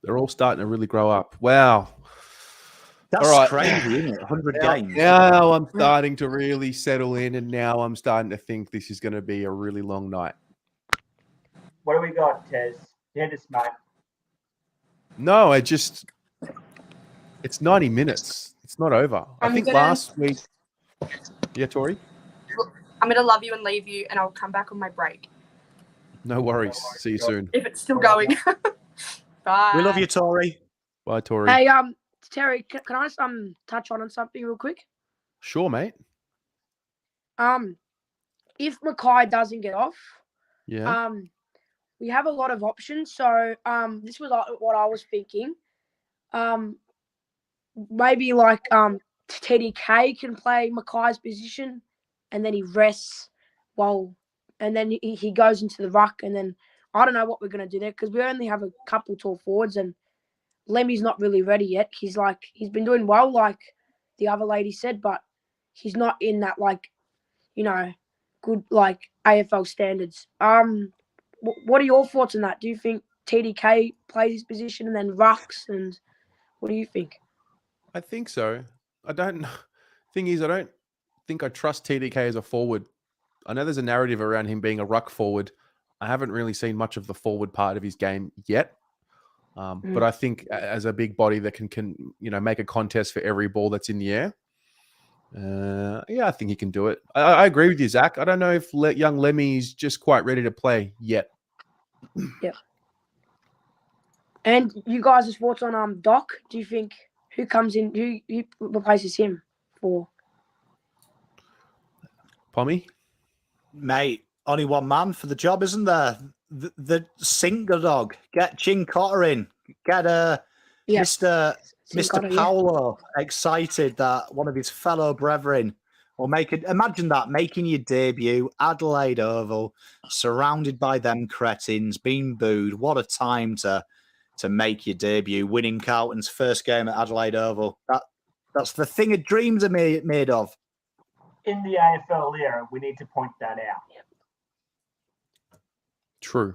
They're all starting to really grow up. Wow. That's All right. crazy, isn't it? 100 games. Now I'm starting to really settle in, and now I'm starting to think this is going to be a really long night. What do we got, Tez? Hit us, mate. No, it's 90 minutes. It's not over. I think last week. Yeah, Tori? I'm going to love you and leave you, and I'll come back on my break. No worries. See you soon. If it's still going. Bye. We love you, Tori. Bye, Tori. Hey, Terry, can I just touch on something real quick? Sure, mate. If McKay doesn't get off, Yeah. we have a lot of options. So this was what I was thinking. Maybe like TDK can play McKay's position, and then he rests and then he goes into the ruck, and then I don't know what we're gonna do there because we only have a couple tall forwards, and Lemmy's not really ready yet. He's been doing well, like the other lady said, but he's not in that good AFL standards. What are your thoughts on that? Do you think TDK plays his position and then rucks, and what do you think? I think so. I don't think I trust TDK as a forward. I know there's a narrative around him being a ruck forward. I haven't really seen much of the forward part of his game yet. But I think as a big body that can make a contest for every ball that's in the air, I think he can do it. I agree with you, Zach. I don't know if young Lemmy's just quite ready to play yet. Yep. And you guys' thoughts on Doc? Do you think who comes in, who replaces him for? Pommy? Mate, only one man for the job, isn't there? The sinker dog. Get Chin Cotter in. Get Mr. Paolo excited that one of his fellow brethren will imagine that, making your debut, Adelaide Oval, surrounded by them cretins, being booed. What a time to make your debut, winning Carlton's first game at Adelaide Oval. That's the thing of dreams are made of. In the AFL era, we need to point that out. True.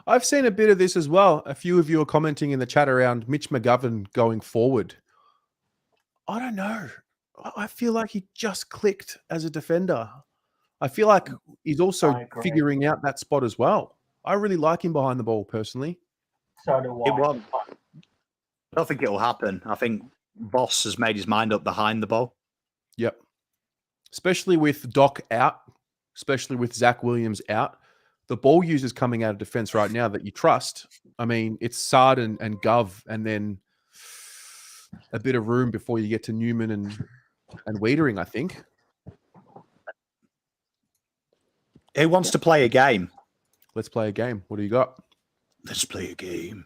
I've seen a bit of this as well. A few of you are commenting in the chat around Mitch McGovern going forward. I don't know. I feel like he just clicked as a defender. I feel like he's also figuring out that spot as well. I really like him behind the ball, personally. So do I. It won't. I don't think it'll happen. I think Boss has made his mind up behind the ball. Yep. Especially with Doc out, especially with Zach Williams out. The ball users coming out of defense right now that you trust. I mean, it's Sard and Gov, and then a bit of room before you get to Newman and Wiedering, I think. Who wants to play a game? Let's play a game. What do you got? Let's play a game.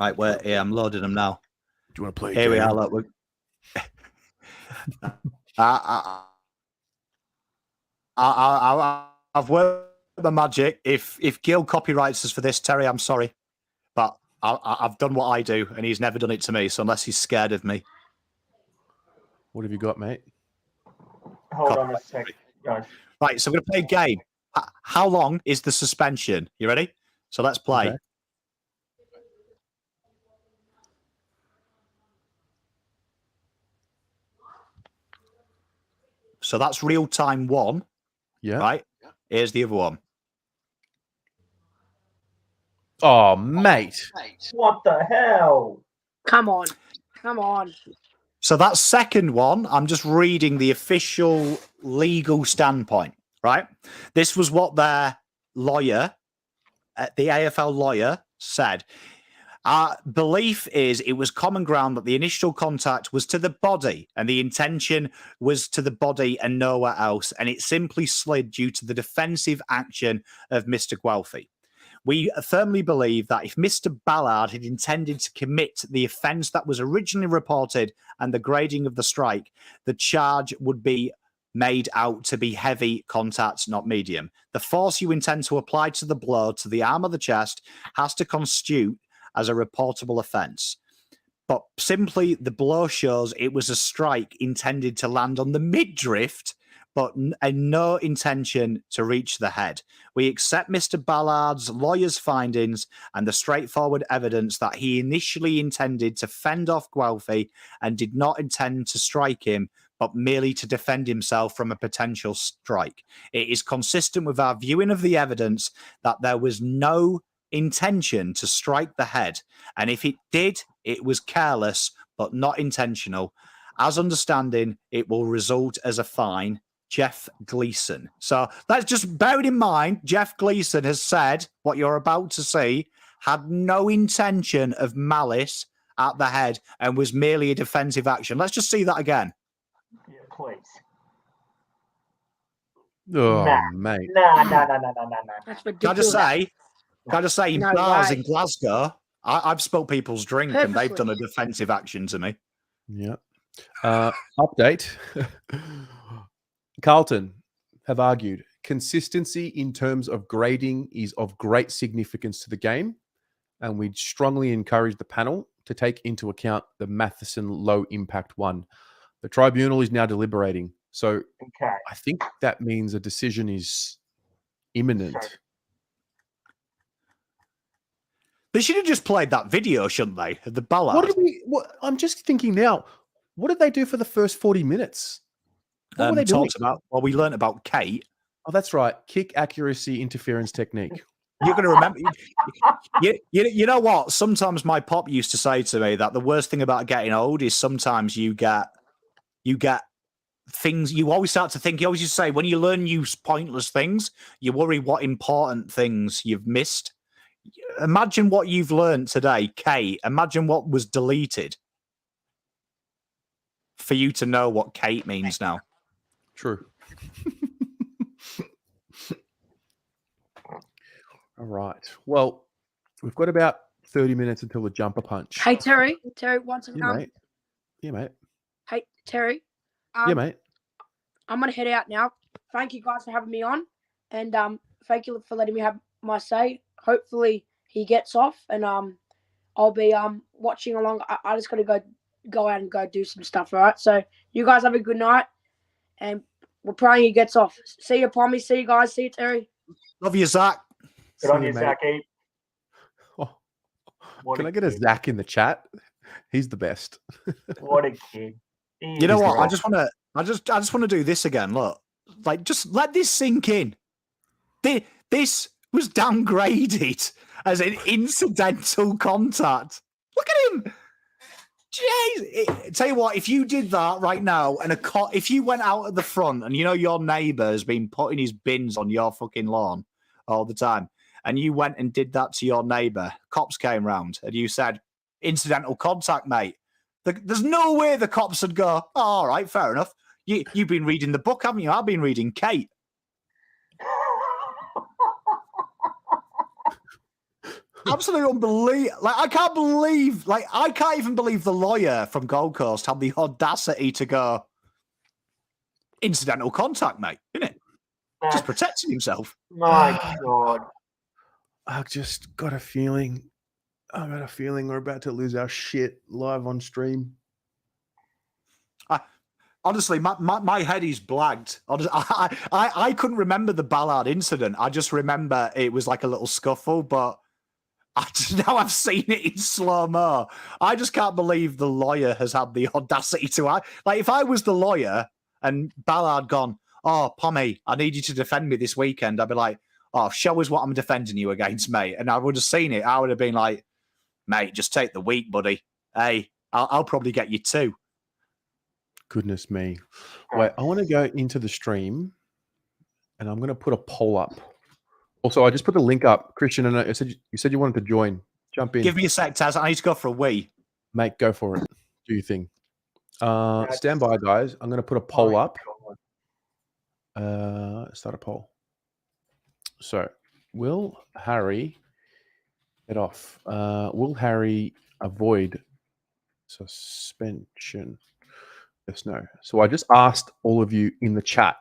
Right, I'm loading them now. Do you want to play a Here game? we are. Look, I've worked the magic. If Gil copyrights us for this, Terry, I'm sorry, but I've done what I do, and he's never done it to me. So unless he's scared of me, What have you got, mate? Hold on a sec, guys. right? So we're gonna play a game. How long is the suspension? You ready? So let's play. Okay. So that's real time one, Yeah. right? Here's the other one. Oh, mate. What the hell? Come on. Come on. So that second one, I'm just reading the official legal standpoint, right? This was what their lawyer, the AFL lawyer, said. Our belief is it was common ground that the initial contact was to the body and the intention was to the body and nowhere else, and it simply slid due to the defensive action of Mr. Guelphy. We firmly believe that if Mr. Ballard had intended to commit the offence that was originally reported and the grading of the strike, the charge would be made out to be heavy contact, not medium. The force you intend to apply to the blow to the arm of the chest has to constitute as a reportable offence. But simply the blow shows it was a strike intended to land on the midriff, but no intention to reach the head. We accept Mr. Ballard's lawyer's findings and the straightforward evidence that he initially intended to fend off Guelphy and did not intend to strike him, but merely to defend himself from a potential strike. It is consistent with our viewing of the evidence that there was no intention to strike the head, and if it did, it was careless but not intentional. As understanding, it will result as a fine. Jeff Gleeson. So let's just bear it in mind. Jeff Gleeson has said what you're about to see had no intention of malice at the head and was merely a defensive action. Let's just see that again. Yeah, please. Oh, Nah. mate. No. That's Can I ridiculous. just say, in No bars way. in Glasgow, I've spilt people's drink and they've done a Purposely. defensive action to me. Yeah. Update. Carlton have argued consistency in terms of grading is of great significance to the game, and we strongly encourage the panel to take into account the Matheson low impact one. The tribunal is now deliberating, so Okay. I think that means a decision is imminent. They should have just played that video, shouldn't they? Of the Ballard. I'm just thinking now, what did they do for the first 40 minutes? What were they doing? We learned about Kate. Oh, that's right. Kick accuracy interference technique. You're going to remember. You know what? Sometimes my pop used to say to me that the worst thing about getting old is sometimes you get things. You always start to think. You always used to say when you learn new pointless things, you worry what important things you've missed. Imagine what you've learned today, Kate. Imagine what was deleted for you to know what Kate means now. True. All right. Well, we've got about 30 minutes until the jumper punch. Hey, Terry, once again. Yeah, mate. Yeah, mate. Hey, Terry. Yeah, mate. I'm going to head out now. Thank you guys for having me on. And thank you for letting me have my say. Hopefully he gets off and I'll be watching along. I just got to go out and go do some stuff, all right? So you guys have a good night. And we're praying he gets off. See you, Pommy. See you guys. See you, Terry. Love you, Zach. Good on you, Zachy. Oh. Can I get a Zach in the chat? He's the best. What a kid. You know what? I just want to do this again. Look, like, just let this sink in. This was downgraded as an incidental contact. Look at him. Jeez. Tell you what, if you did that right now, and if you went out at the front and you know your neighbour has been putting his bins on your fucking lawn all the time, and you went and did that to your neighbour, cops came round and you said, incidental contact, mate. There's no way the cops would go, oh, all right, fair enough. You've been reading the book, haven't you? I've been reading Kate. Absolutely unbelievable. Like, I can't even believe the lawyer from Gold Coast had the audacity to go, incidental contact, mate, isn't it? Just protecting himself. My God. I've just got a feeling. I've got a feeling we're about to lose our shit live on stream. Honestly, my head is blagged. I couldn't remember the Ballard incident. I just remember it was like a little scuffle, but now I've seen it in slow-mo. I just can't believe the lawyer has had the audacity to... Like, if I was the lawyer and Ballard gone, oh, Pommy, I need you to defend me this weekend, I'd be like, oh, show us what I'm defending you against, mate. And I would have seen it. I would have been like, mate, just take the week, buddy. Hey, I'll probably get you 2. Goodness me. Wait, I want to go into the stream and I'm going to put a poll up. Also, I just put the link up. Christian, and you said you wanted to join. Jump in. Give me a sec, Taz. I need to go for a wee. Mate, go for it. Do your thing. Stand by, guys. I'm going to put a poll up. Start a poll. So, will Harry get off? Will Harry avoid suspension? Yes, no. So I just asked all of you in the chat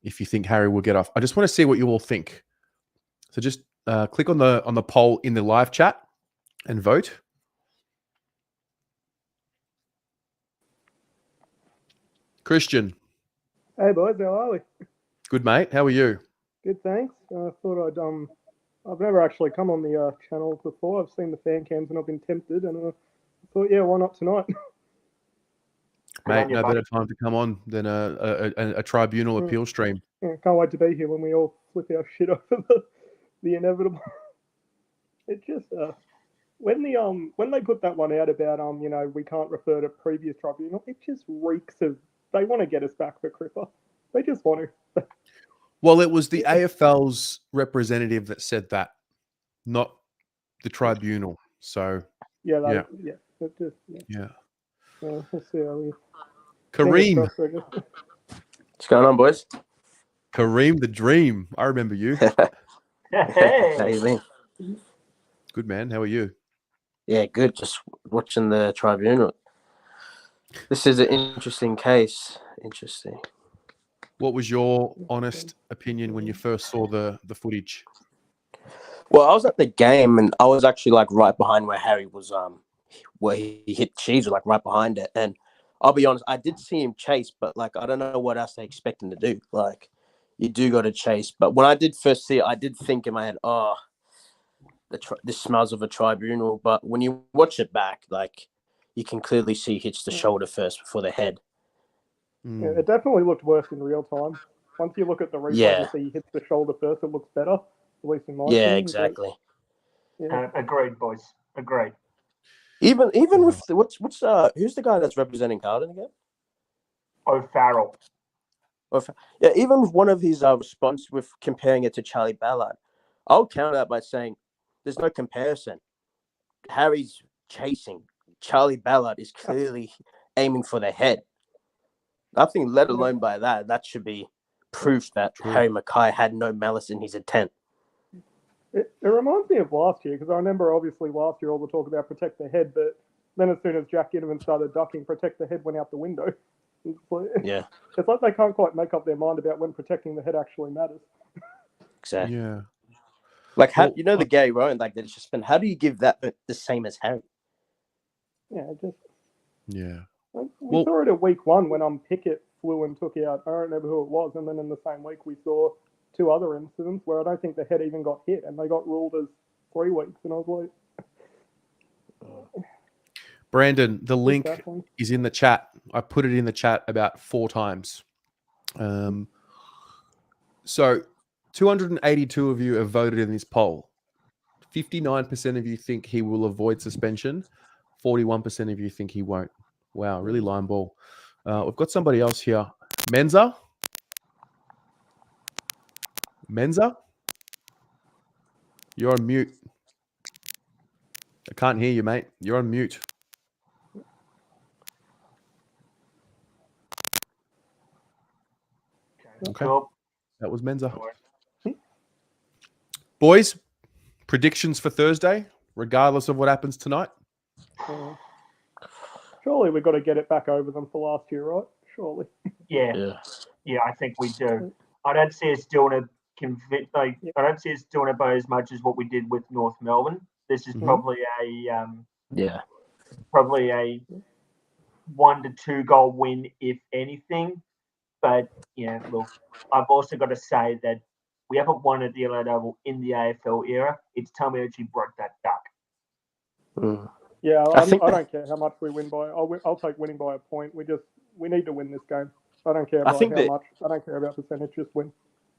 if you think Harry will get off. I just want to see what you all think. So just click on the poll in the live chat and vote. Christian. Hey boys, how are we? Good, mate. How are you? Good, thanks. I thought I've never actually come on the channel before. I've seen the fan cams and I've been tempted, and I thought, yeah, why not tonight? Mate, no better time to come on than a tribunal appeal stream. Yeah, can't wait to be here when we all flip our shit over the inevitable. It just when they put that one out about we can't refer to previous tribunal, it just reeks of they want to get us back for Cripper. They just want to. Well, it was the AFL's representative that said that, not the tribunal. So Yeah. We'll see how we. Kareem. What's going on, boys? Kareem the Dream. I remember you. Hey. How you been? Good, man. How are you? Yeah, good. Just watching the tribunal. This is an interesting case. Interesting. What was your honest opinion when you first saw the footage? Well, I was at the game and I was actually like right behind where Harry was. Where he hit Cheese, like right behind it. And I'll be honest, I did see him chase, but like I don't know what else they expect him to do. Like you do got to chase, but when I did first see it, I did think in my head, oh, this smells of a tribunal. But when you watch it back, like you can clearly see he hits the shoulder first before the head. Yeah, it definitely looked worse in real time. Once you look at the replay, you see he hits the shoulder first. It looks better, at least in my opinion. Exactly. But, yeah. Agreed, boys. Agreed. Even with who's the guy that's representing Carlton again? O'Farrell. Yeah, even with one of his response with comparing it to Charlie Ballard, I'll counter that by saying there's no comparison. Harry's chasing. Charlie Ballard is clearly aiming for the head. Nothing, let alone by that. That should be proof that Harry McKay had no malice in his intent. It reminds me of last year, because I remember obviously last year all the talk about protect the head, but then as soon as Jack Ginnivan started ducking, protect the head went out the window. It's like they can't quite make up their mind about when protecting the head actually matters. Exactly. Yeah. Like, how, the Gary Rowan, like, that it's just been, how do you give that the same as Harry? Yeah, Yeah. We saw it at week 1 when Pickett flew and took out, I don't remember who it was, and then in the same week we saw 2 other incidents where I don't think the head even got hit, and they got ruled as 3 weeks, and I was like... Brandon, the link is in the chat. I put it in the chat about 4 times. So 282 of you have voted in this poll. 59% of you think he will avoid suspension. 41% of you think he won't. Wow, really line ball. We've got somebody else here. Menza? You're on mute. I can't hear you, mate. You're on mute. Okay. Cool. That was Menza. Boys, predictions for Thursday, regardless of what happens tonight. Surely we've got to get it back over them for last year, right? Surely. Yeah, I think we do. I don't see us doing it. I don't see us doing it by as much as what we did with North Melbourne. This is probably a 1 to 2 goal win, if anything. But look, I've also got to say that we haven't won at the Elite Oval in the AFL era. It's time we actually broke that duck. Yeah, I don't care how much we win by. I'll take winning by a point. We need to win this game. I don't care about how much. I don't care about percentage. Just win.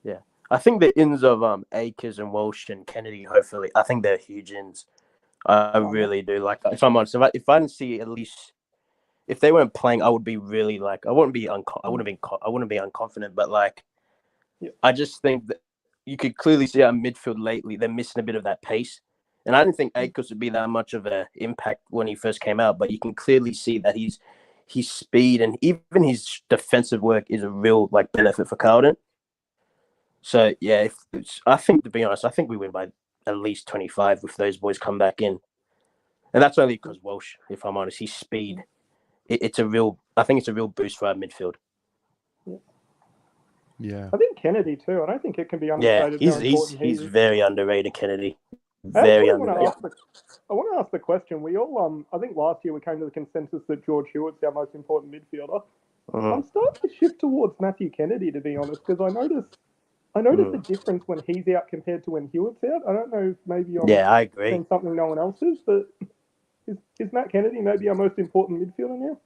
Yeah, I think the ins of Akers and Walsh and Kennedy. Hopefully, I think they're huge ins. I really do. Like, if I'm honest, if I didn't see at least if they weren't playing, I would be really like I wouldn't be unconfident. But like, I just think that you could clearly see our midfield lately. They're missing a bit of that pace. And I didn't think Akers would be that much of an impact when he first came out, but you can clearly see that his speed and even his defensive work is a real like benefit for Carlton. So yeah, I think, to be honest, I think we win by at least 25 if those boys come back in, and that's only because Walsh. If I'm honest, his speed, I think it's a real boost for our midfield. Yeah, I think Kennedy too. I don't think it can be understated. He's very underrated, Kennedy. I want to ask the question. We all, I think last year we came to the consensus that George Hewitt's our most important midfielder. I'm starting to shift towards Matthew Kennedy, to be honest, because I noticed the difference when he's out compared to when Hewitt's out. I don't know if maybe I agree. Saying something no one else is, but is Matt Kennedy maybe our most important midfielder now?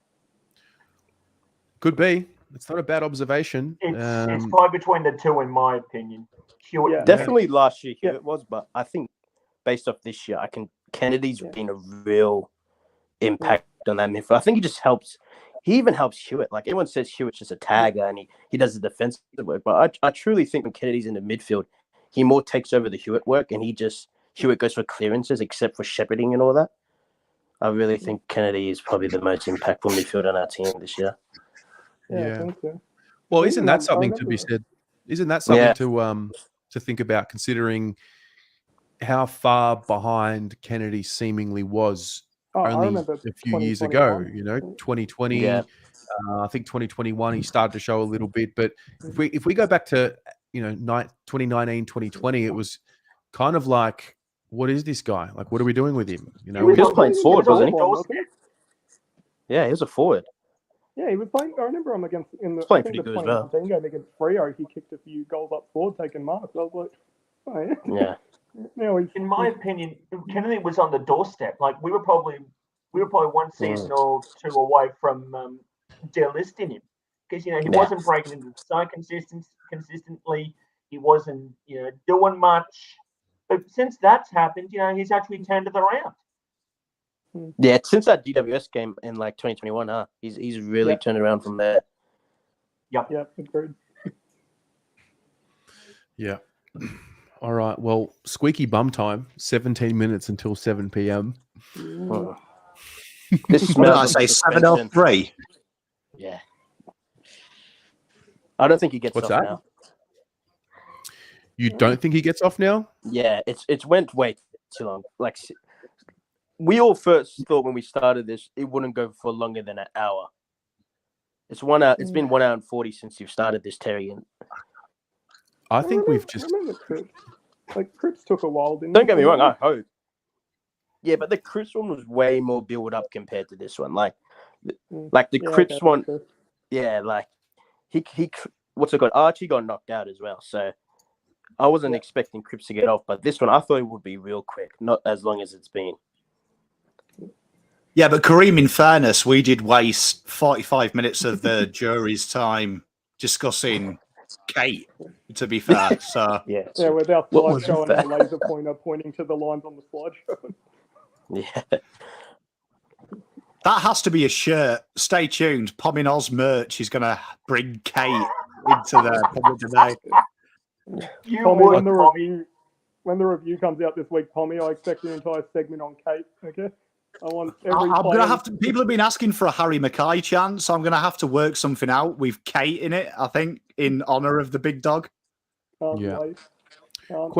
Could be. It's not a bad observation. It's quite between the two, in my opinion. Hewitt, definitely last year Hewitt was, but I think based off this year, Kennedy's been a real impact on that midfield. I think he just helps. He even helps Hewitt. Like, everyone says Hewitt's just a tagger and he does the defensive work. But I truly think when Kennedy's in the midfield, he more takes over the Hewitt work and Hewitt goes for clearances except for shepherding and all that. I really think Kennedy is probably the most impactful midfielder on our team this year. Yeah. I think so. Well, isn't that something to be said? Isn't that something to think about, considering how far behind Kennedy seemingly was only a few years ago? 2020. I think 2021 he started to show a little bit, but if we go back to 2019, 2020, it was kind of like, what is this guy? Like, what are we doing with him? He was playing forward, wasn't he? Yeah, he was a forward. Yeah, he was playing. I remember him in the playing pretty good as well. Game against Freo. He kicked a few goals up forward, taking marks. I was like, oh yeah. Now in my opinion, Kennedy was on the doorstep. Like, we were probably one season or two away from delisting him, because he wasn't breaking into the side consistently. He wasn't doing much. But since that's happened, he's actually turned it around. Yeah, since that DWS game in like 2021, he's really turned around from there. Yep, agreed. Yeah. All right. Well, squeaky bum time. 17 minutes until 7 p.m. This smells. I say 7:03. Yeah. I don't think he gets off now. You don't think he gets off now? Yeah, it's went way too long. Like, we all first thought when we started this, it wouldn't go for longer than an hour. It's 1 hour. It's been 1 hour and 40 since you've started this, Terry. And I think we've just. I remember Cripps took a while, didn't Don't get me wrong, I hope. Yeah, but the Cripps one was way more build up compared to this one. Like the Cripps one, like he what's it called? Archie got knocked out as well, so I wasn't expecting Cripps to get off. But this one, I thought it would be real quick, not as long as it's been. Yeah, but Kareem, in fairness, we did waste 45 minutes of the jury's time discussing Kate, to be fair. So with our slideshow and our laser pointer pointing to the lines on the slideshow. Yeah. That has to be a shirt. Stay tuned. Pommy Oz merch is going to bring Kate into the public today. When the review comes out this week, Pommy, I expect an entire segment on Kate, okay? I want every I'm player. gonna have to. People have been asking for a Harry McKay chant, so I'm gonna have to work something out with Kate in it. I think in honor of the big dog. Can't Yeah. wait. Can't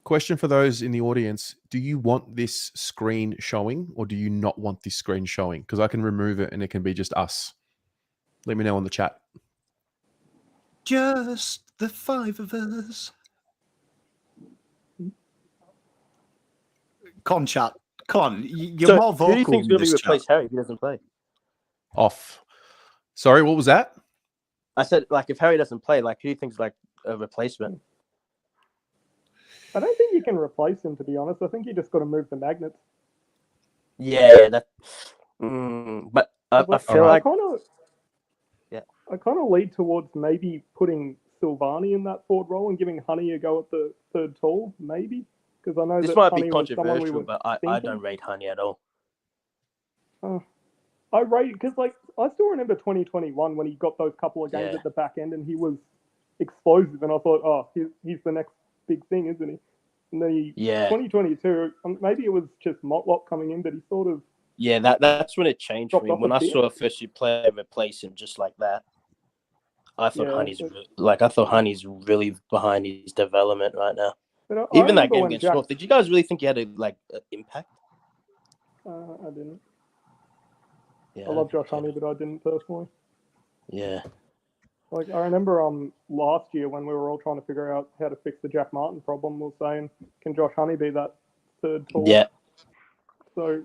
Question for those in the audience: do you want this screen showing, or do you not want this screen showing? Because I can remove it and it can be just us. Let me know in the chat. Just the five of us. Con chat. Con, you're So, more who do you vocal think's in going to this replace chat. Harry if he doesn't play? Off. Sorry, what was that? I said, like, if Harry doesn't play, like, who do you think's like a replacement? I don't think you can replace him, to be honest. I think you just got to move the magnets. Yeah, that. But I feel like. I kind of lead towards maybe putting Silvani in that forward role and giving Honey a go at the third tall, maybe. Because I know This that might Honey be was someone we controversial, were but I thinking. don't rate Honey at all. I rate because, like, I still remember 2021 when he got those couple of games Yeah. at the back end and he was explosive, and I thought, oh, he's the next big thing, isn't he? And then 2022, maybe it was just Motlop coming in, but he sort of that's when it changed for dropped me. off When a I bit. saw a first-year player replace him just like that, I thought Yeah, I thought Honey's really behind his development right now. But I Even that remember game when against Jack, North, did you guys really think he had an impact? I didn't. Yeah, I love Josh Honey, but I didn't personally. Yeah. Like, I remember last year when we were all trying to figure out how to fix the Jack Martin problem, we were saying, can Josh Honey be that third tall? Yeah. So,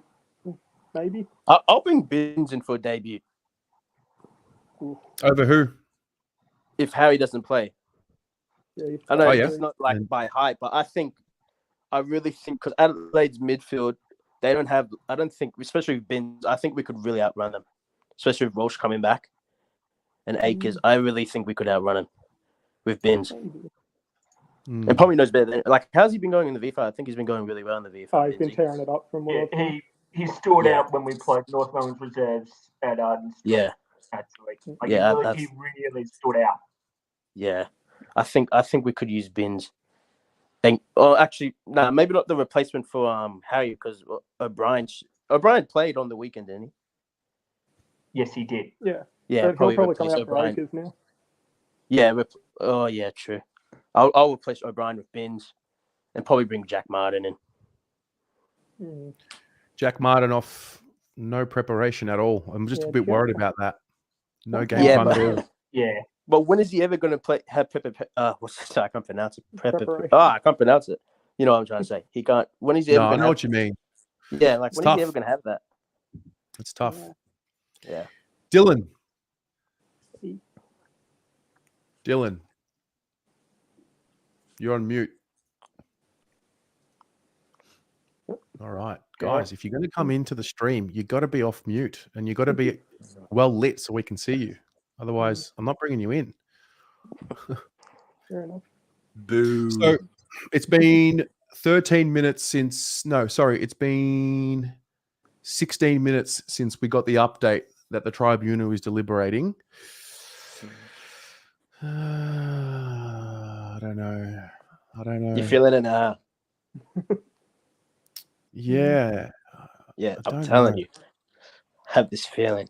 maybe. I'll bring Binns in for a debut. Over who? If Harry doesn't play. Yeah, I know it's not like by height, but I really think, because Adelaide's midfield, they don't have, I don't think, especially with Binns, I think we could really outrun them, especially with Walsh coming back and Akers. I really think we could outrun him with Binns. And probably knows better than, like, how's he been going in the V5? I think he's been going really well in the V5. Oh, he's been tearing it up from what I've seen. He stood out when we played North Melbourne's reserves at Arden. Yeah. Actually. He really stood out. Yeah. I think we could use Binns. Actually, maybe not the replacement for Harry, because O'Brien played on the weekend, didn't he? Yes, he did. Yeah. Yeah, so probably he'll probably come replace out for O'Brien. Akers now. Yeah. Yeah, true. I'll replace O'Brien with Binns and probably bring Jack Martin in. Jack Martin off, no preparation at all. I'm just a bit worried about that. No game time at all. Yeah. But when is he ever going to have I can't pronounce it. I can't pronounce it. You know what I'm trying to say. He can't. When is he ever? I know what you mean. Yeah, like It's when tough. is he ever going to have that? It's tough. Yeah. Dylan, you're on mute. All right, guys, if you're going to come into the stream, you got to be off mute and you got to be well lit so we can see you. Otherwise, I'm not bringing you in. Fair enough. Boo. So it's been 13 minutes since, it's been 16 minutes since we got the update that the tribunal is deliberating. I don't know. You feeling it now? Yeah. Yeah, I'm telling you. I have this feeling.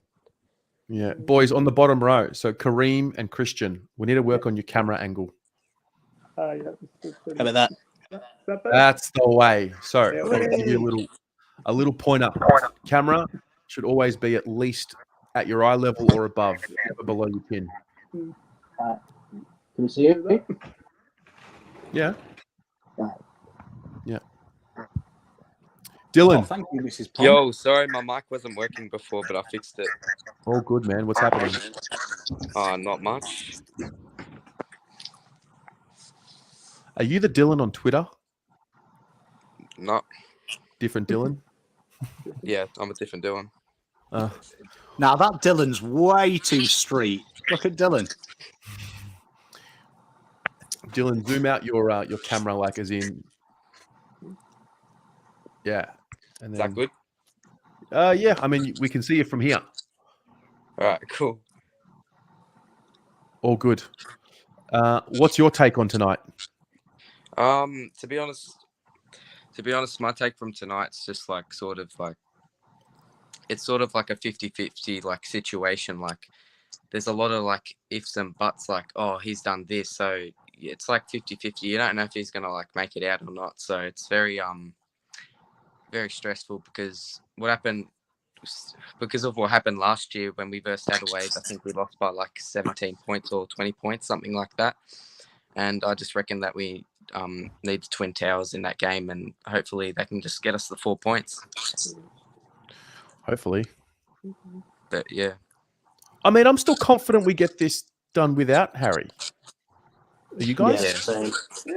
Yeah. Boys, on the bottom row. So Kareem and Christian, we need to work on your camera angle. How about that? That's the way. So I'll give you a little pointer. Camera should always be at least at your eye level or above, never below your chin. Can you see it? Yeah. Yeah. Dylan. Thank you, Mrs. Plum. Yo, sorry, my mic wasn't working before, but I fixed it. All good, man. What's happening? Not much. Are you the Dylan on Twitter? No. Different Dylan? Yeah, I'm a different Dylan. Now that Dylan's way too street. Look at Dylan. Dylan, zoom out your camera, like as in, yeah. And then, is that good? Yeah. I mean, we can see you from here. All right, cool. All good. What's your take on tonight? To be honest, my take from tonight's just like sort of like it's sort of like a 50-50 like situation. Like there's a lot of like ifs and buts, like, oh, he's done this. So it's like 50-50. You don't know if he's going to like make it out or not. So it's very, very stressful because of what happened last year when we versed Adelaide. I think we lost by like 17 points or 20 points, something like that. And I just reckon that we need the Twin Towers in that game, and hopefully they can just get us the 4 points. Hopefully. But yeah. I mean, I'm still confident we get this done without Harry. Are you guys? Yeah, same.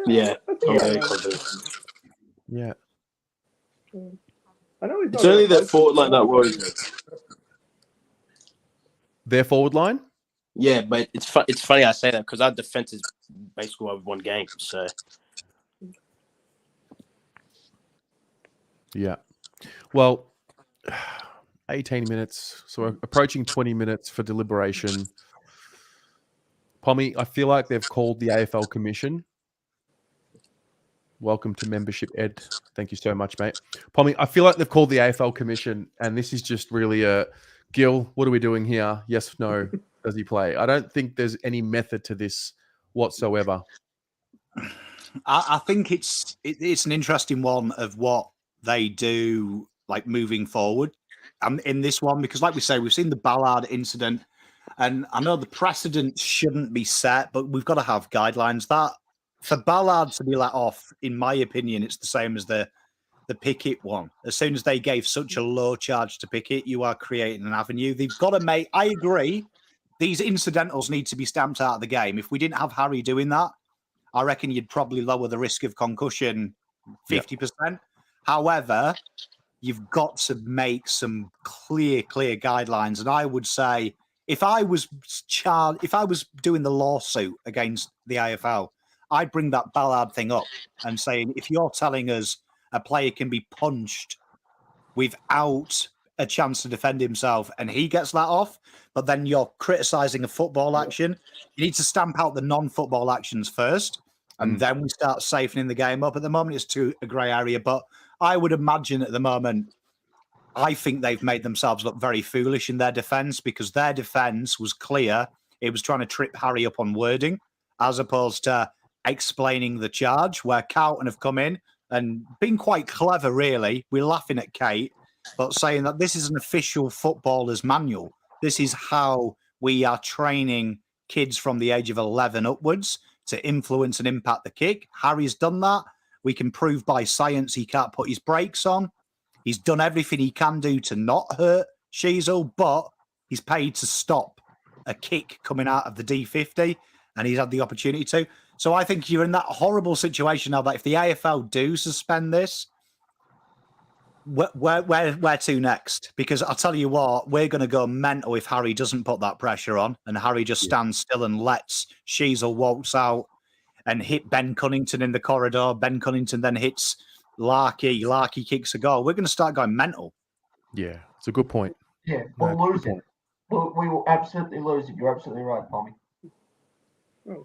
Yeah, I'm very confident. Yeah. I know he's It's not only gonna that forward line that worries me. Their forward line? Yeah, but it's funny I say that because our defense is basically why we won games. So Yeah. Well, 18 minutes. So we're approaching 20 minutes for deliberation. Pommy, I feel like they've called the AFL Commission. Welcome to membership, Ed. Thank you so much, mate. Pommy, I feel like they've called the AFL Commission, and this is just really a Gil, what are we doing here? Yes, no. Does he play? I don't think there's any method to this whatsoever. I think it's an interesting one of what they do, like moving forward. In this one, because like we say, we've seen the Ballard incident, and I know the precedent shouldn't be set, but we've got to have guidelines. That for Ballard to be let off, in my opinion, it's the same as the Pickett one. As soon as they gave such a low charge to Pickett, you are creating an avenue. They've got to make. I agree. These incidentals need to be stamped out of the game. If we didn't have Harry doing that, I reckon you'd probably lower the risk of concussion 50%. Yep. However, you've got to make some clear guidelines. And I would say if I was doing the lawsuit against the AFL, I'd bring that Ballard thing up and saying, if you're telling us a player can be punched without a chance to defend himself and he gets that off, but then you're criticizing a football action, you need to stamp out the non-football actions first, and then we start safening the game up. At the moment, it's too a grey area, but I would imagine at the moment, I think they've made themselves look very foolish in their defence, because their defence was clear. It was trying to trip Harry up on wording, as opposed to explaining the charge, where Carlton have come in and been quite clever, really. We're laughing at Kate, but saying that this is an official footballer's manual. This is how we are training kids from the age of 11 upwards to influence and impact the kick. Harry's done that. We can prove by science he can't put his brakes on. He's done everything he can do to not hurt Sheasel, but he's paid to stop a kick coming out of the D50, and he's had the opportunity to. So I think you're in that horrible situation now that if the AFL do suspend this, where to next? Because I'll tell you what, we're going to go mental if Harry doesn't put that pressure on and Harry just stands still and lets Sheasel waltz out and hit Ben Cunnington in the corridor. Ben Cunnington then hits Larky. Larky kicks a goal. We're going to start going mental. Yeah, it's a good point. Yeah, we'll lose it. We will absolutely lose it. You're absolutely right, Tommy.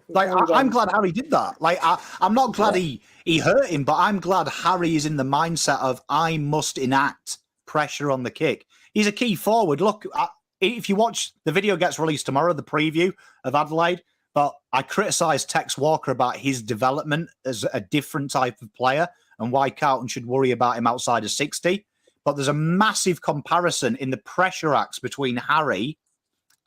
Like, I'm glad Harry did that. Like, I'm not glad he hurt him, but I'm glad Harry is in the mindset of, I must enact pressure on the kick. He's a key forward. Look, if you watch, the video gets released tomorrow, the preview of Adelaide, but I criticised Tex Walker about his development as a different type of player and why Carlton should worry about him outside of 60. But there's a massive comparison in the pressure acts between Harry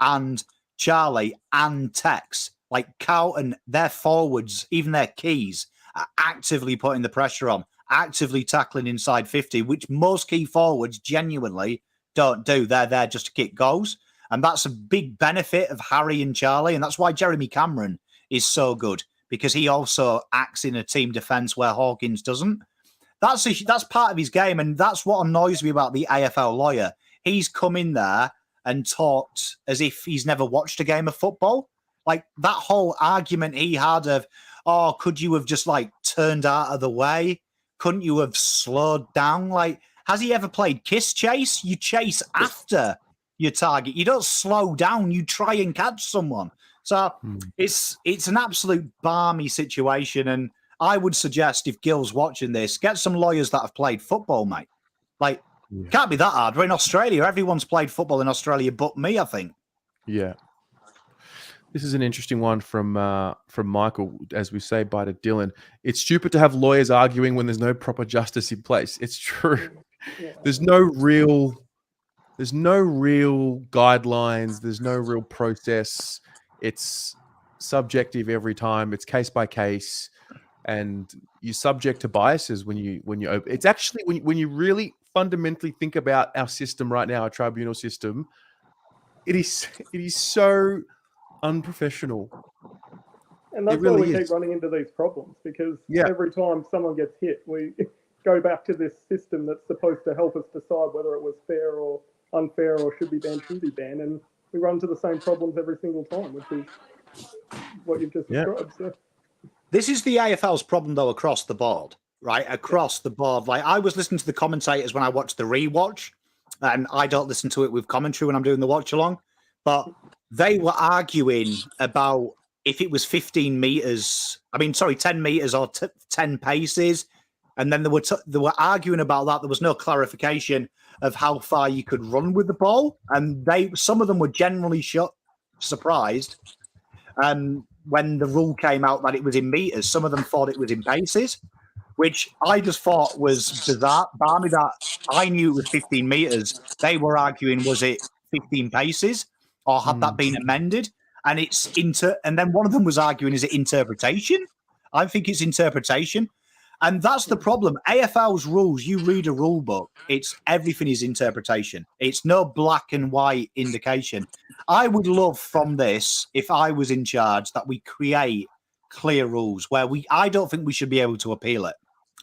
and Charlie and Tex. Like Carlton, their forwards, even their keys, are actively putting the pressure on, actively tackling inside 50, which most key forwards genuinely don't do. They're there just to kick goals. And that's a big benefit of Harry and Charlie. And that's why Jeremy Cameron is so good, because he also acts in a team defence where Hawkins doesn't. That's part of his game. And that's what annoys me about the AFL lawyer. He's come in there and talked as if he's never watched a game of football. Like that whole argument he had of, oh, could you have just like turned out of the way? Couldn't you have slowed down? Like, has he ever played kiss chase? You chase after your target. You don't slow down. You try and catch someone. So it's an absolute balmy situation. And I would suggest if Gil's watching this, get some lawyers that have played football, mate. Like, Can't be that hard. We're in Australia. Everyone's played football in Australia but me, I think. Yeah. This is an interesting one from Michael, as we say bye to Dylan. It's stupid to have lawyers arguing when there's no proper justice in place. It's true. There's no real guidelines. There's no real process. It's subjective every time. It's case by case, and you're subject to biases when you open. It's actually when you really fundamentally think about our system right now, our tribunal system. It is so unprofessional. And that's really why we is. keep running into these problems, because Yeah. every time someone gets hit, we go back to this system that's supposed to help us decide whether it was fair or unfair or should be banned, shouldn't be banned, and we run into the same problems every single time, which is what you've just described. So. This is the AFL's problem, though, across the board, right? Across the board. Like, I was listening to the commentators when I watched the rewatch, and I don't listen to it with commentary when I'm doing the watch along, but they were arguing about if it was 10 meters or 10 paces. And then they were arguing about that. There was no clarification of how far you could run with the ball. And some of them were generally surprised when the rule came out that it was in meters. Some of them thought it was in paces, which I just thought was bizarre. Barmy, that I knew it was 15 meters. They were arguing, was it 15 paces or had that been amended? And and then one of them was arguing, is it interpretation? I think it's interpretation. And that's the problem. AFL's rules, you read a rule book, everything is interpretation. It's no black and white indication. I would love from this, if I was in charge, that we create clear rules where I don't think we should be able to appeal it.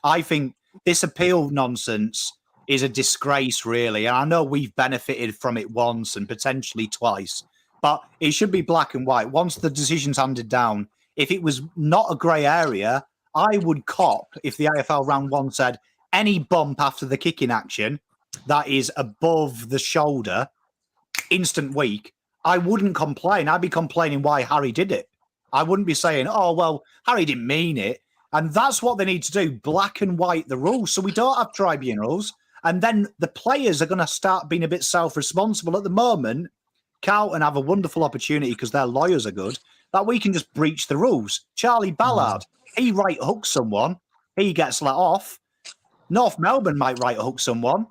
I think this appeal nonsense is a disgrace, really. And I know we've benefited from it once and potentially twice, but it should be black and white. Once the decision's handed down, if it was not a grey area, I would cop if the AFL round one said any bump after the kicking action that is above the shoulder, instant week. I wouldn't complain. I'd be complaining why Harry did it. I wouldn't be saying, oh, well, Harry didn't mean it. And that's what they need to do, black and white the rules, so we don't have tribunals. And then the players are going to start being a bit self-responsible. At the moment, Carlton have a wonderful opportunity because their lawyers are good, that we can just breach the rules. Charlie Ballard, he right hooks someone, he gets let off. North Melbourne might right hook someone,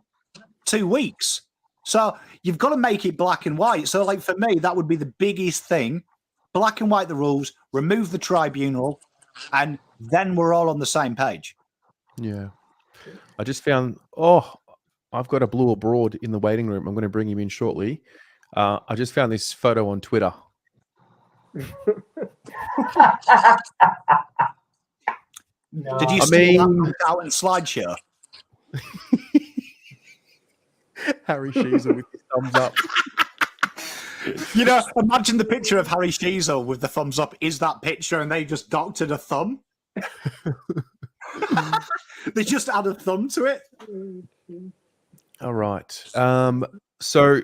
2 weeks. So you've got to make it black and white. So, like, for me, that would be the biggest thing. Black and white the rules, remove the tribunal, and then we're all on the same page. Yeah. I just found, I've got a blue abroad in the waiting room. I'm going to bring him in shortly. I just found this photo on Twitter. No. Did you see that out in slideshow? Harry Sheezel with his thumbs up. You know, imagine the picture of Harry Sheezel with the thumbs up is that picture, and they just doctored a thumb. They just add a thumb to it. All right. So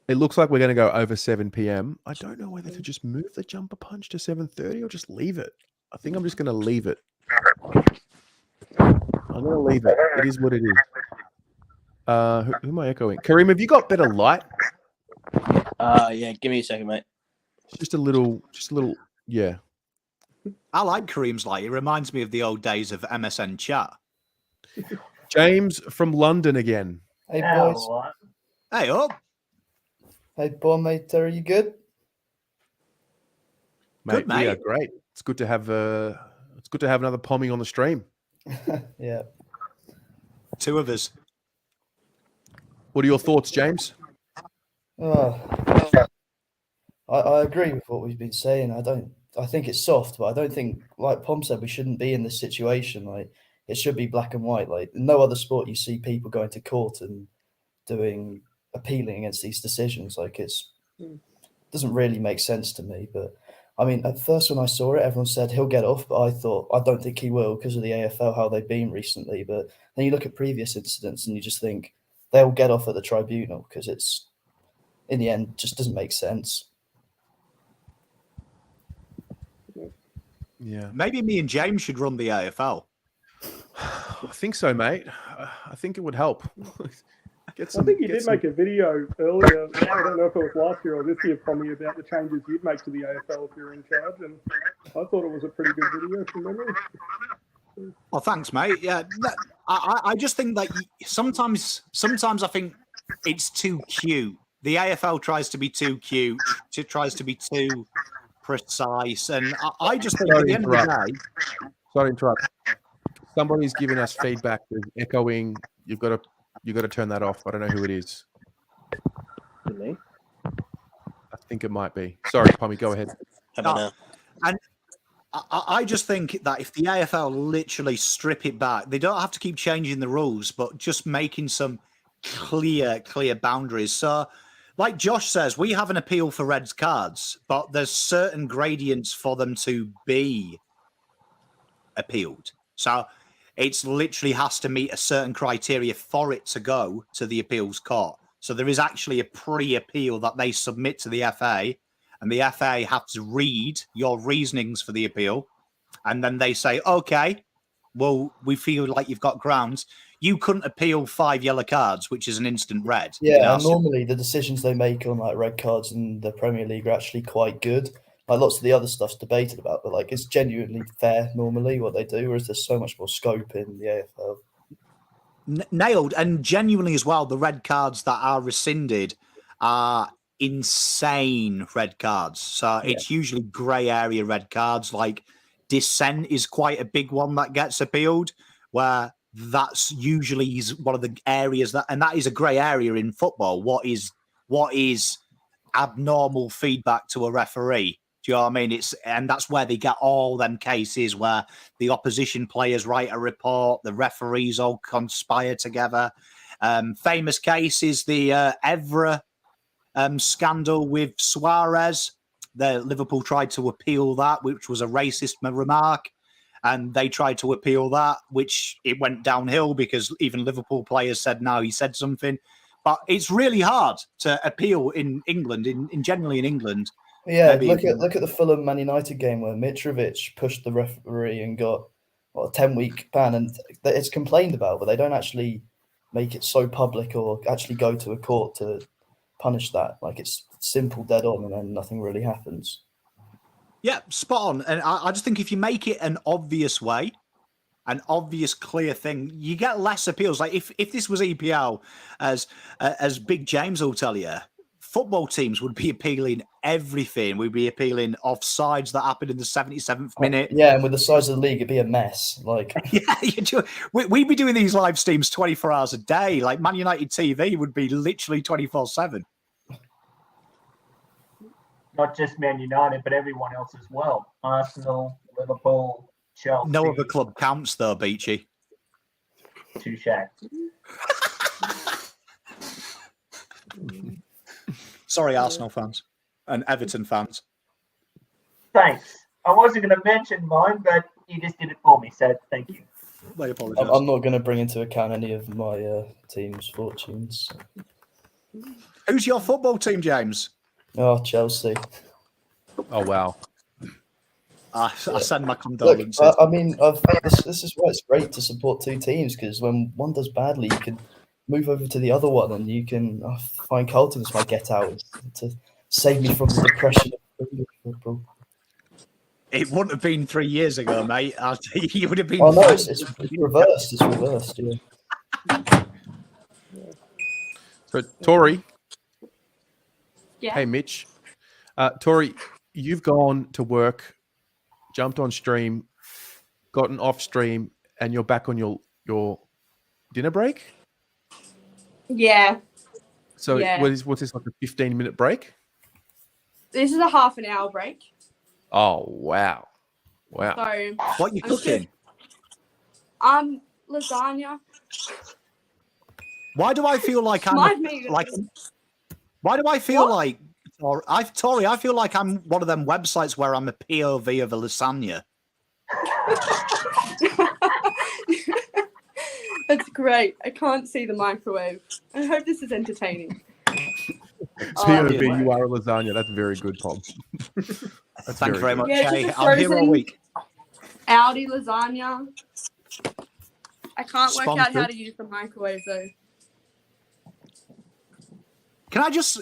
it looks like we're going to go over 7 p.m. I don't know whether to just move the jumper punch to 7:30 or just leave it. I think I'm just going to leave it. I'm going to leave it. It is what it is. Who am I echoing? Kareem, have you got better light? Yeah, give me a second, mate. Just a little, yeah. I like Kareem's light. It reminds me of the old days of MSN chat. James from London again. Hey, boys. Hey, up. Hey, boy, mate. Are you good? Mate, we are great. It's good to have another Pommy on the stream. Yeah. 2 of us. What are your thoughts, James? I agree with what we've been saying. I think it's soft, but I don't think, like Pom said, we shouldn't be in this situation. Like, it should be black and white. Like, in no other sport you see people going to court and appealing against these decisions. Like, doesn't really make sense to me. But I mean, at first when I saw it, everyone said he'll get off, but I thought, I don't think he will because of the AFL, how they've been recently. But then you look at previous incidents and you just think they'll get off at the tribunal because it's, in the end, just doesn't make sense. Yeah. Maybe me and James should run the AFL. I think so, mate. I think it would help. I think you did make a video earlier. I don't know if it was last year or this year, Tommy, about the changes you'd make to the AFL if you're in charge, and I thought it was a pretty good video from memory. Well, thanks, mate. Yeah, I just think that sometimes I think it's too cute. The AFL tries to be too cute. It tries to be too precise, and I just think at the end of the day. Sorry to interrupt. Somebody's giving us feedback. There's echoing. You've got to turn that off. I don't know who it is. Me? I think it might be. Sorry, Pommy, go ahead. And I just think that if the AFL literally strip it back, they don't have to keep changing the rules, but just making some clear boundaries. So, like Josh says, we have an appeal for red cards, but there's certain gradients for them to be appealed. So it's literally has to meet a certain criteria for it to go to the appeals court. So there is actually a pre-appeal that they submit to the FA, and the FA have to read your reasonings for the appeal, and then they say, okay, well, we feel like you've got grounds. You couldn't appeal 5 yellow cards, which is an instant red. Yeah, and normally the decisions they make on like red cards in the Premier League are actually quite good. Like lots of the other stuff's debated about, but like it's genuinely fair normally what they do, whereas there's so much more scope in the AFL. Nailed. And genuinely as well, the red cards that are rescinded are insane red cards. So it's usually grey area red cards. Like dissent is quite a big one that gets appealed, where that's usually one of the areas and that is a grey area in football. What is abnormal feedback to a referee? Do you know what I mean? And that's where they get all them cases where the opposition players write a report, the referees all conspire together. Famous case is the Evra scandal with Suarez. Liverpool tried to appeal that, which was a racist remark, and they tried to appeal that, which it went downhill because even Liverpool players said, no, he said something. But it's really hard to appeal in England, generally in England. Yeah, look at the Fulham Man United game where Mitrovic pushed the referee and got a 10-week ban, and it's complained about, but they don't actually make it so public or actually go to a court to punish that. Like it's simple, dead on, and then nothing really happens. Yeah, spot on. And I just think if you make it an obvious way, an obvious, clear thing, you get less appeals. Like if this was EPL, as Big James will tell you, football teams would be appealing everything. We'd be appealing offsides that happened in the 77th minute. Yeah, and with the size of the league, it'd be a mess. Like, we'd be doing these live streams 24 hours a day. Like Man United TV would be literally 24/7. Not just Man United, but everyone else as well. Arsenal, Liverpool, Chelsea. No other club counts, though, Beachy. Touche. Sorry, Arsenal fans and Everton fans. Thanks. I wasn't going to mention mine, but you just did it for me, so thank you. I apologise. I'm not going to bring into account any of my team's fortunes. Who's your football team, James? Oh, Chelsea. Oh, wow. I send my condolences. Look, I mean, this is why it's great to support two teams, because when one does badly, you can move over to the other one, and you can find Carlton as my get out to save me from the depression of football. It wouldn't have been 3 years ago, mate. You would have been. Oh no, it's reversed. It's reversed. Yeah. So, Tori. Yeah. Hey, Mitch. Tori, you've gone to work, jumped on stream, gotten off stream, and you're back on your dinner break? Yeah. So Yeah. what's this, like a 15-minute break? This is a half an hour break. Oh, wow. Wow. So what are you cooking? Lasagna. Why do I feel like I'm Why do I feel like Tori? I feel like I'm one of them websites where I'm a POV of a lasagna. That's great. I can't see the microwave. I hope this is entertaining. POV, you are a lasagna. That's very good, Tom. Thank you very much, Yeah, Jay. just a I'm here all frozen week. Audi lasagna. I can't work out how Sponsored. to use the microwave though. Can I just?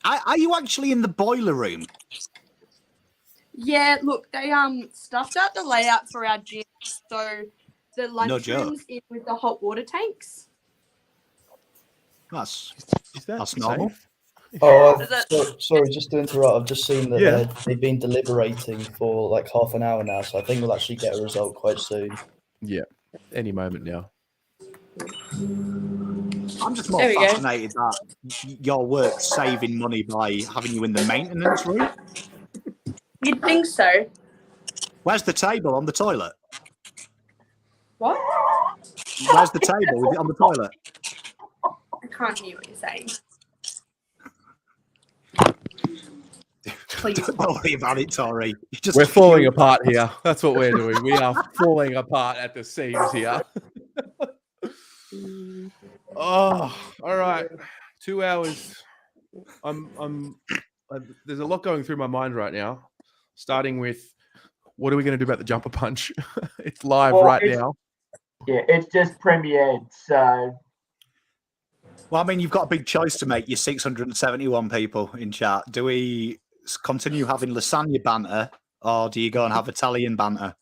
Are you actually in the boiler room? Yeah, look, they stuffed out the layout for our gym, so the No joke. lunchrooms in with the hot water tanks. That's that's normal. safe? Oh, Is it- sorry, just to interrupt. I've just seen that Yeah. they've been deliberating for like half an hour now, so I think we'll actually get a result quite soon. Yeah, any moment now. I'm just more There we go. fascinated that your work's saving money by having you in the maintenance room. You'd think so. Where's the table on the toilet? What? Where's the table? Is it on the toilet? I can't hear what you're saying. Please. Don't worry about it, Tori. We're falling apart here. That's what we're doing. We are falling apart at the seams here. Oh, all right. 2 hours. There's a lot going through my mind right now. Starting with, what are we going to do about the jumper punch? It's live now. Yeah, it's just premiered, so. Well, I mean, you've got a big choice to make. You're 671 people in chat. Do we continue having lasagna banter, or do you go and have Italian banter?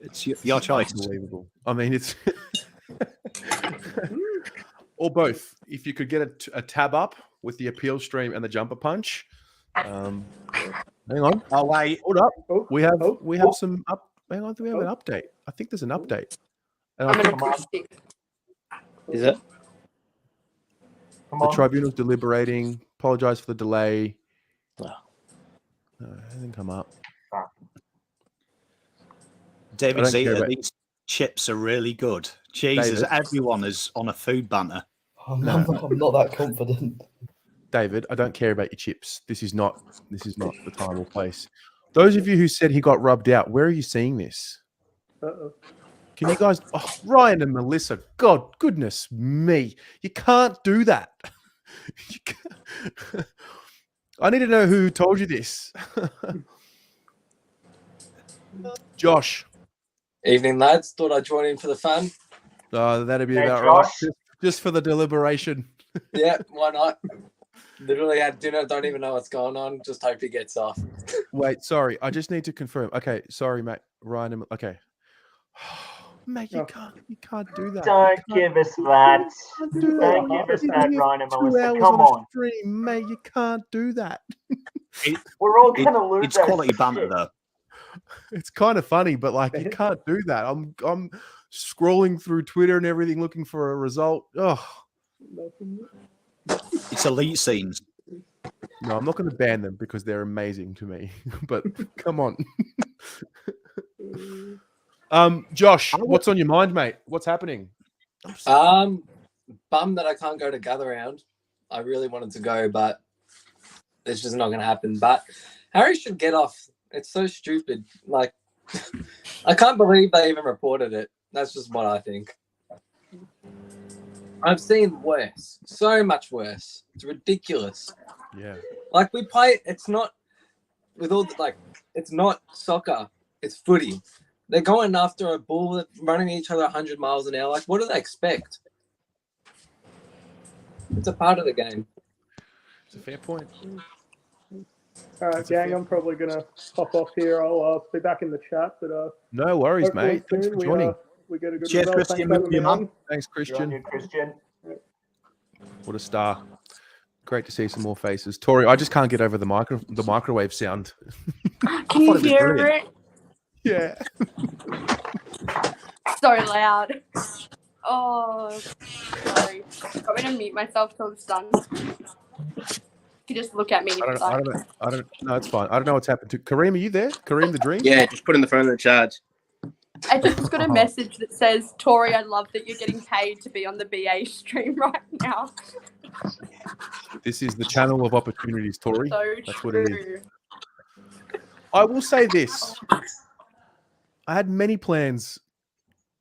It's your choice. Unbelievable. I mean, it's or both. If you could get a tab up with the appeal stream and the jumper punch. Hang on. Oh wait, hold up. We have some up. Hang on, do we have an update? I think there's an update. And I'm I gonna think Is it? the tribunal's deliberating. Apologise for the delay. No, it hasn't come up. David I don't care Zeta, about- these chips are really good. Jesus, David. everyone is on a food banter. I'm not that confident. David, I don't care about your chips. This is not the time or place. Those of you who said he got rubbed out, where are you seeing this? Uh-oh. Can you guys, Ryan and Melissa, God, goodness me, you can't do that. You can't. I need to know who told you this. Josh. Evening, lads. Thought I'd join in for the fun. That'd be Hey, about right. Josh. Just for the deliberation. Yeah, why not? Literally had dinner, don't even know what's going on. Just hope he gets off. Wait, sorry. I just need to confirm. Okay, sorry, mate. Ryan, okay. Mate, you can't do that. Don't give us that. Don't give us that, Ryan and Melissa. Come on. Stream, mate, you can't do that. We're all going to lose It's that quality shit. banter, though. It's kind of funny, but like you can't do that. I'm scrolling through Twitter and everything looking for a result. Oh, It's elite scenes. no, I'm not going to ban them because they're amazing to me. But come on. Josh, what's on your mind, mate? What's happening? Bummed that I can't go to Gather Round. I really wanted to go, but it's just not going to happen. But Harry should get off. It's so stupid. Like, I can't believe they even reported it. That's just what I think. I've seen worse, so much worse. It's ridiculous. Yeah. Like we play, it's not with all the, like, it's not soccer. It's footy. They're going after a ball, running each other 100 miles an hour. Like, what do they expect? It's a part of the game. It's a fair point. All right, gang, I'm probably going to hop off here. I'll be back in the chat. But No worries, hopefully mate. Thanks soon for joining. We get a good Cheers, result. Christian. Thanks for having me on. Thanks, Christian. Good on you, Christian. What a star. Great to see some more faces. Tori, I just can't get over the microwave sound. Can you hear it? Yeah. So loud. Oh, sorry. Got me to mute myself till it's done. You can just look at me. I don't know. It's fine. I don't know what's happened to Kareem. Are you there? Kareem the Dream? Yeah, just putting the phone in the charge. I just got a message that says, Tori, I love that you're getting paid to be on the BA stream right now. This is the channel of opportunities, Tori. So That's true. what it is. I will say this. I had many plans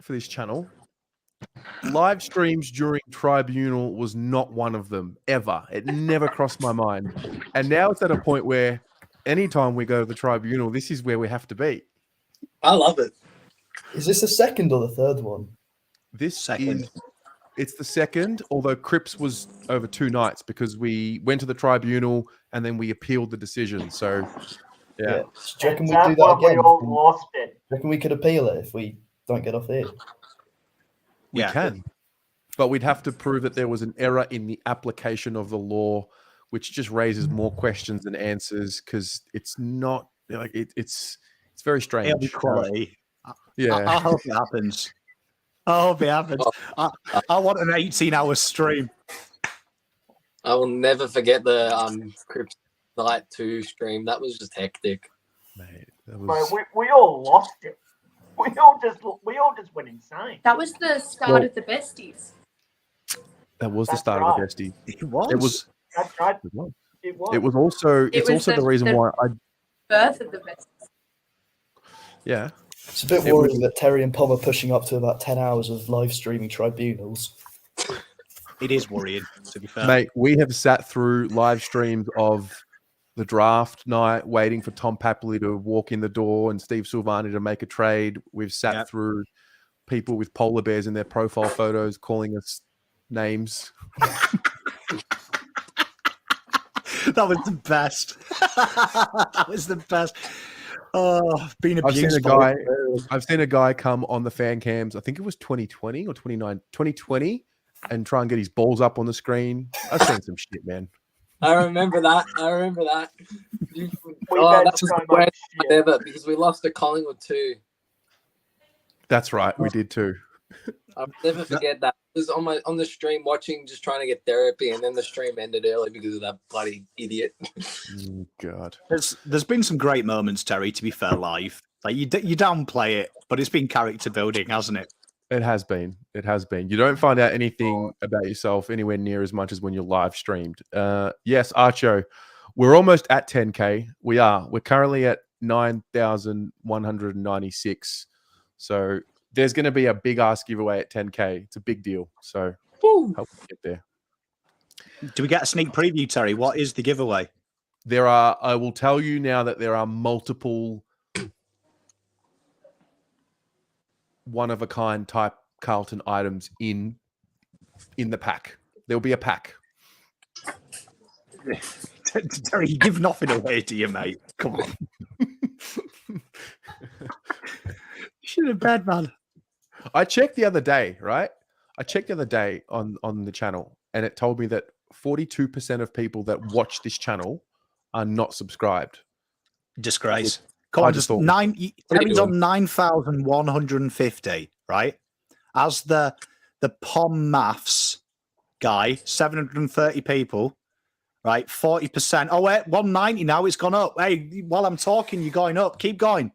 for this channel. Live streams during Tribunal was not one of them, ever. It never crossed my mind. And now it's at a point where anytime we go to the Tribunal, this is where we have to be. I love it. Is this the second or the third one? This Second. It's the second, although Cripps was over 2 nights because we went to the tribunal and then we appealed the decision. So, yeah. So do you reckon we That's do that when again? we all lost it. Do you reckon we could appeal it if we don't get off here? We can. But we'd have to prove that there was an error in the application of the law, which just raises more questions than answers because it's not like it's very strange. It'll be quality. Yeah. I hope it happens. I hope it happens. I want an 18-hour stream. I will never forget the Crips Night 2 stream. That was just hectic. Mate, we all lost it. We all just went insane. That was the start of the besties. That was the That's start right. of the bestie. It was. It was. That's right. It was. It was. It was also. It It's was also the reason why I. Birth of the besties. Yeah. It's a bit worrying that Terry and Pom are pushing up to about 10 hours of live streaming tribunals. It is worrying, to be fair. Mate, we have sat through live streams of the draft night, waiting for Tom Papley to walk in the door and Steve Silvani to make a trade. We've sat through people with polar bears in their profile photos calling us names. That was the best. That was the best. Oh, being abused. I've seen a guy come on the fan cams. I think it was 2020 or 2020, and try and get his balls up on the screen. I've seen some shit, man. I remember that. That had was so the much worst shit. night ever because we lost to Collingwood too. That's right, we did too. I'll never forget that. I was on the stream watching, just trying to get therapy, and then the stream ended early because of that bloody idiot. God. There's been some great moments, Terry, to be fair, live. Like you downplay it, but it's been character building, hasn't it? It has been. It has been. You don't find out anything about yourself anywhere near as much as when you're live streamed. Yes, Archo, we're almost at 10K. We are. We're currently at 9,196. So there's going to be a big ass giveaway at 10K. It's a big deal. So help us get there. Do we get a sneak preview, Terry? What is the giveaway? I will tell you now that there are multiple one-of-a-kind type Carlton items in the pack. There'll be a pack. Terry, you give nothing away, do you, mate? Come on. Should have bad, man. I checked the other day, right? I checked the other day on the channel, and it told me that 42% of people that watch this channel are not subscribed. Disgrace. Come on, just Terry's on 9,150, right? As the POM maths guy, 730 people, right? 40%. Oh, wait, 190 now. It's gone up. Hey, while I'm talking, you're going up. Keep going.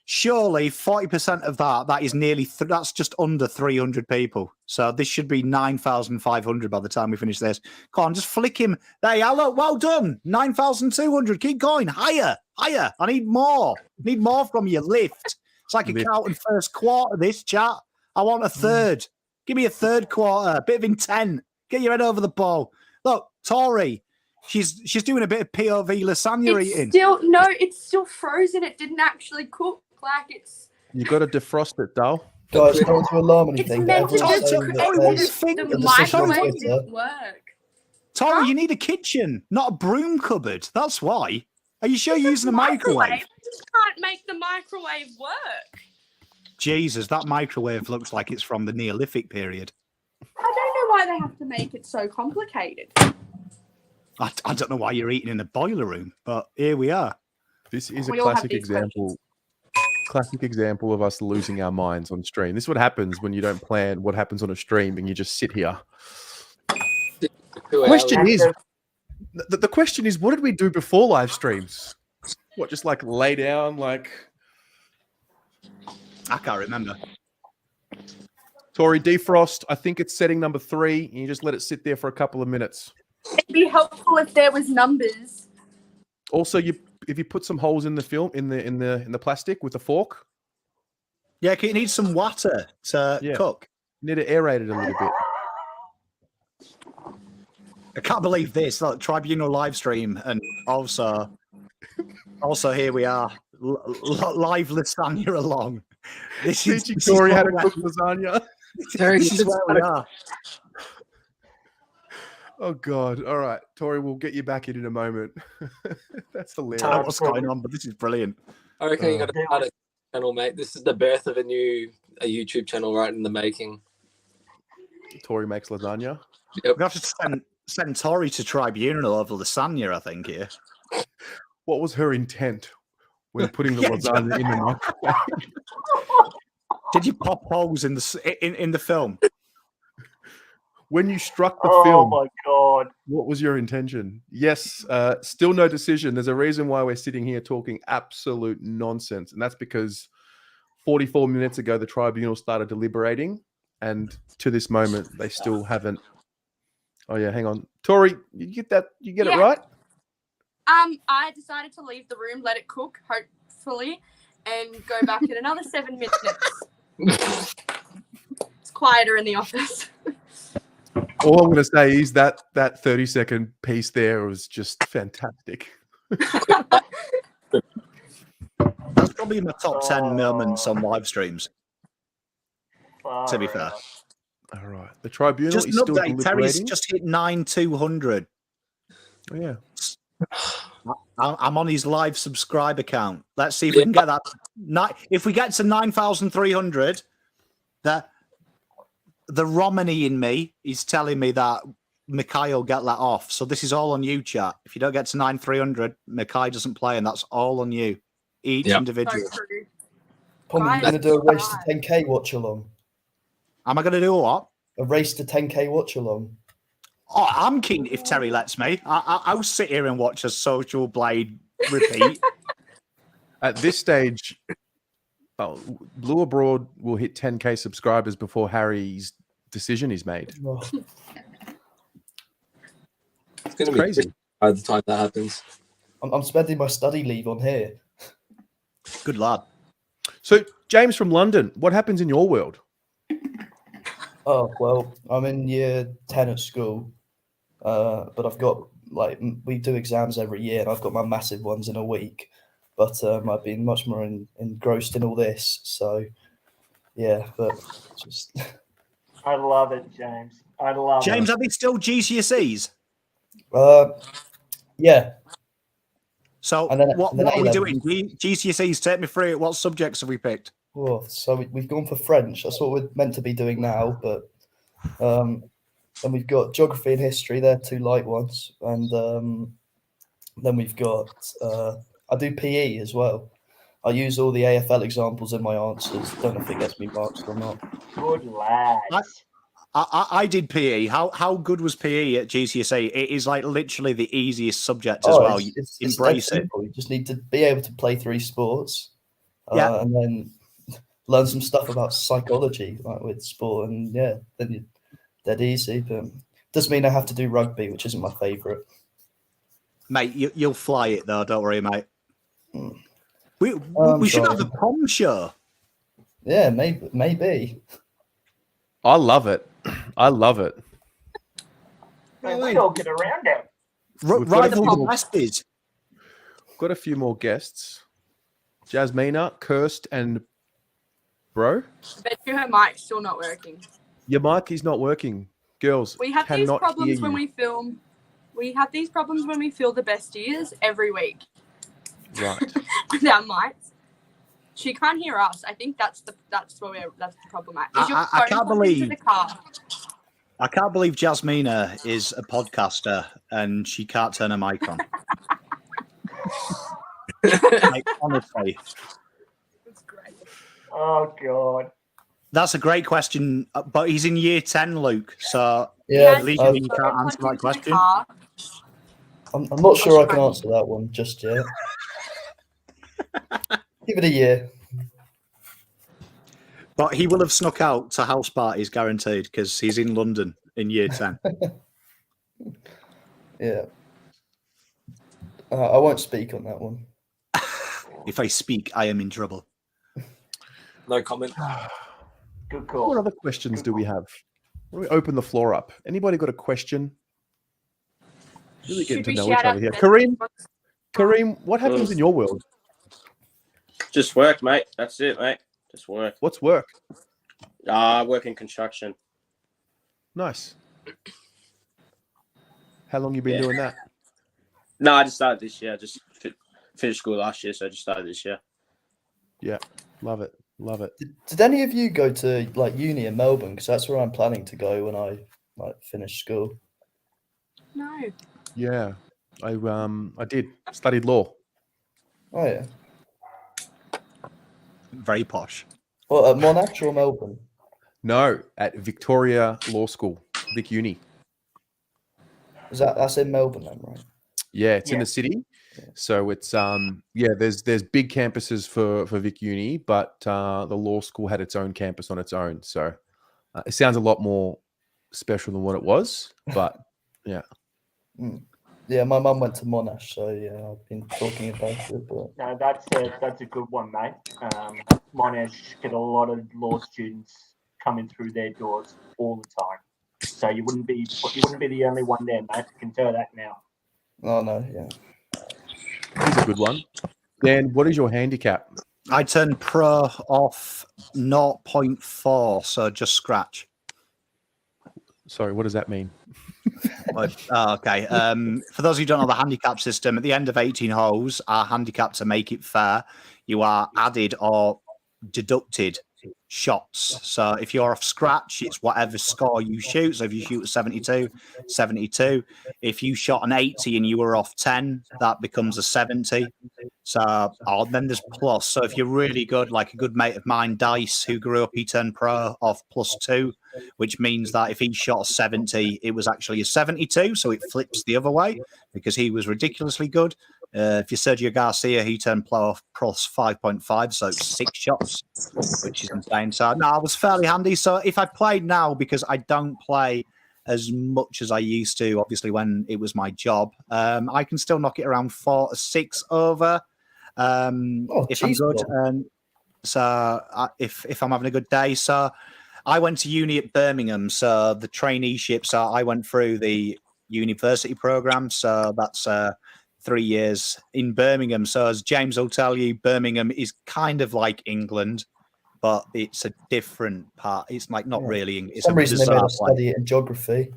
Surely 40% of that is nearly, that's just under 300 people. So this should be 9,500 by the time we finish this. Come on, just flick him. Hey, hello, well done. 9,200. Keep going. Higher. I need more. Need more from you. Lift. It's like a Carlton first quarter, this chat. I want a third. Give me a third quarter. Bit of intent. Get your head over the ball. Look, Tori, she's doing a bit of POV lasagna eating. It's still frozen. It didn't actually cook. Like it's. You got to defrost it, Dale. Guys, don't want to alarm anything. It's meant to just the microwave didn't work. Tori, you need a kitchen, not a broom cupboard. That's why. Are you sure you're using a microwave? You just can't make the microwave work. Jesus, that microwave looks like it's from the Neolithic period. I don't know why they have to make it so complicated. I don't know why you're eating in a boiler room, but here we are. This is a classic example. Classic example of us losing our minds on stream. This is what happens when you don't plan what happens on a stream and you just sit here. The question is, what did we do before live streams? What, just like lay down, like? I can't remember. Tori, defrost. I think it's setting number 3, and you just let it sit there for a couple of minutes. It'd be helpful if there was numbers. Also, if you put some holes in the film in the plastic with a fork. Yeah, it needs some water to cook. You need to aerate it a little bit. I can't believe this. Like, Tribunal live stream, and also here we are, live lasagna along. This Teaching Tori how to where- cook lasagna. This is where we are. Oh God! All right, Tori, we'll get you back in a moment. That's I don't know hilarious. what's going on, but this is brilliant. I reckon you got to start a channel, mate. This is the birth of a YouTube channel right in the making. Tori makes lasagna. Yep. We have to send Tori to Tribunal over lasagna, I think, here. What was her intent when putting the Yeah, lasagna in the microwave? Did you pop holes in the film? When you struck the Oh film, my God. what was your intention? Yes, still no decision. There's a reason why we're sitting here talking absolute nonsense, and that's because 44 minutes ago the tribunal started deliberating, and to this moment they still haven't. Oh yeah, hang on, Tori, you get that? You get it right? I decided to leave the room, let it cook, hopefully, and go back in another 7 minutes. It's quieter in the office. All I'm going to say is that 30-second piece there was just fantastic. That's probably in my top 10 moments on live streams. To be fair. All right, the tribunal Just is an still update. Terry's deliberating. just hit 9,200. Oh, yeah. I'm on his live subscribe account. Let's see if we can get that. If we get to 9,300, the Romany in me is telling me that McKay will get let off. So this is all on you, chat. If you don't get to 9,300, McKay doesn't play, and that's all on you. Each individual. Pom, are you going to do a race to 10K watch along? Am I going to do what? A race to 10K watch along. Oh, I'm keen if Terry lets me. I'll sit here and watch a Social Blade repeat. At this stage, Blue Abroad will hit 10K subscribers before Harry's decision is made. Oh. It's going to be crazy by the time that happens. I'm spending my study leave on here. Good lad. So, James from London, what happens in your world? Oh, well, I'm in year 10 at school, but I've got, we do exams every year, and I've got my massive ones in a week, but I've been much more engrossed in all this, so, yeah, but just... I love it, James. I love it. James, are they still GCSEs? Yeah. So, what are we doing? GCSEs, take me through it. What subjects have we picked? Oh, so we've gone for French. That's what we're meant to be doing now. But and we've got geography and history. They're two light ones. And then we've got I do PE as well. I use all the AFL examples in my answers. Don't know if it gets me marks or not. Good lads. I did PE. How good was PE at GCSE? It is like literally the easiest subject as well. It's Embrace it. simple. You just need to be able to play 3 sports. Yeah. And then learn some stuff about psychology with sport, and then you're dead easy. But doesn't mean I have to do rugby, which isn't my favourite. Mate, you'll fly it though. Don't worry, mate. We should have a prom show. Yeah, maybe. I love it. I love it. We all get around it. Rival the besties. Got a few more guests. Jasmina, Kirst, and Bro. Bet you her mic's still not working. Your mic is not working. Girls, We have these cannot problems hear when you. we film. We have these problems when we fill the besties every week Right. with our mics. She can't hear us. I think that's the problem. Is your I phone can't plugged into believe- the car? I can't believe Jasmina is a podcaster and she can't turn her mic on. Like, honestly. Oh God. That's a great question, but he's in year 10, Luke. So Yeah, legally you can't answer that question. I'm not sure I can answer that one just yet. Give it a year. But he will have snuck out to house parties, guaranteed, because he's in London in year 10. Yeah. I won't speak on that one. If I speak, I am in trouble. No comment. Good call. What other questions do we have? Why don't we open the floor up? Anybody got a question? Really getting to know each other here. Kareem, what happens in your world? Just work, mate. That's it, mate. Just work. What's work? I work in construction. Nice. How long you been doing that? No, I just started this year. I just finished school last year, so I just started this year. Yeah, love it. Love it. Did any of you go to like uni in Melbourne? Because that's where I'm planning to go when I finish school. No. Yeah, I did studied law. Oh yeah. Very posh. Well, at Monash or Melbourne? No, at Victoria Law School, Vic Uni. That's in Melbourne then, right? Yeah, it's in the city. So it's there's big campuses for Vic Uni, but the law school had its own campus on its own. So it sounds a lot more special than what it was, but yeah. Yeah, my mum went to Monash, so yeah, I've been talking about it. But No, that's a good one, mate. Monash get a lot of law students coming through their doors all the time. So you wouldn't be the only one there, mate. I can tell that now. Oh no, yeah. Here's a good one. Dan, what is your handicap? I turned pro off 0.4, so just scratch. Sorry, what does that mean? Okay. For those who don't know the handicap system, at the end of 18 holes, our handicap, to make it fair, you are added or deducted shots. So if you're off scratch, it's whatever score you shoot. So if you shoot a 72, 72. If you shot an 80 and you were off 10, that becomes a 70. So then there's plus. So if you're really good, like a good mate of mine, Dice, who grew up, he turned pro off +2, which means that if he shot a 70, it was actually a 72. So it flips the other way because he was ridiculously good. If you're Sergio Garcia, he turned pro off +5.5, so it's 6 shots, which is insane. So no, I was fairly handy. So if I played now, because I don't play as much as I used to, obviously when it was my job, I can still knock it around 4 to 6 over if I'm good. If I'm having a good day. So I went to uni at Birmingham, so the traineeship. So I went through the university program. So that's 3 years in Birmingham. So as James will tell you, Birmingham is kind of like England, but it's a different part. It's like not really. It's For some reason they made bizarre us study it in geography.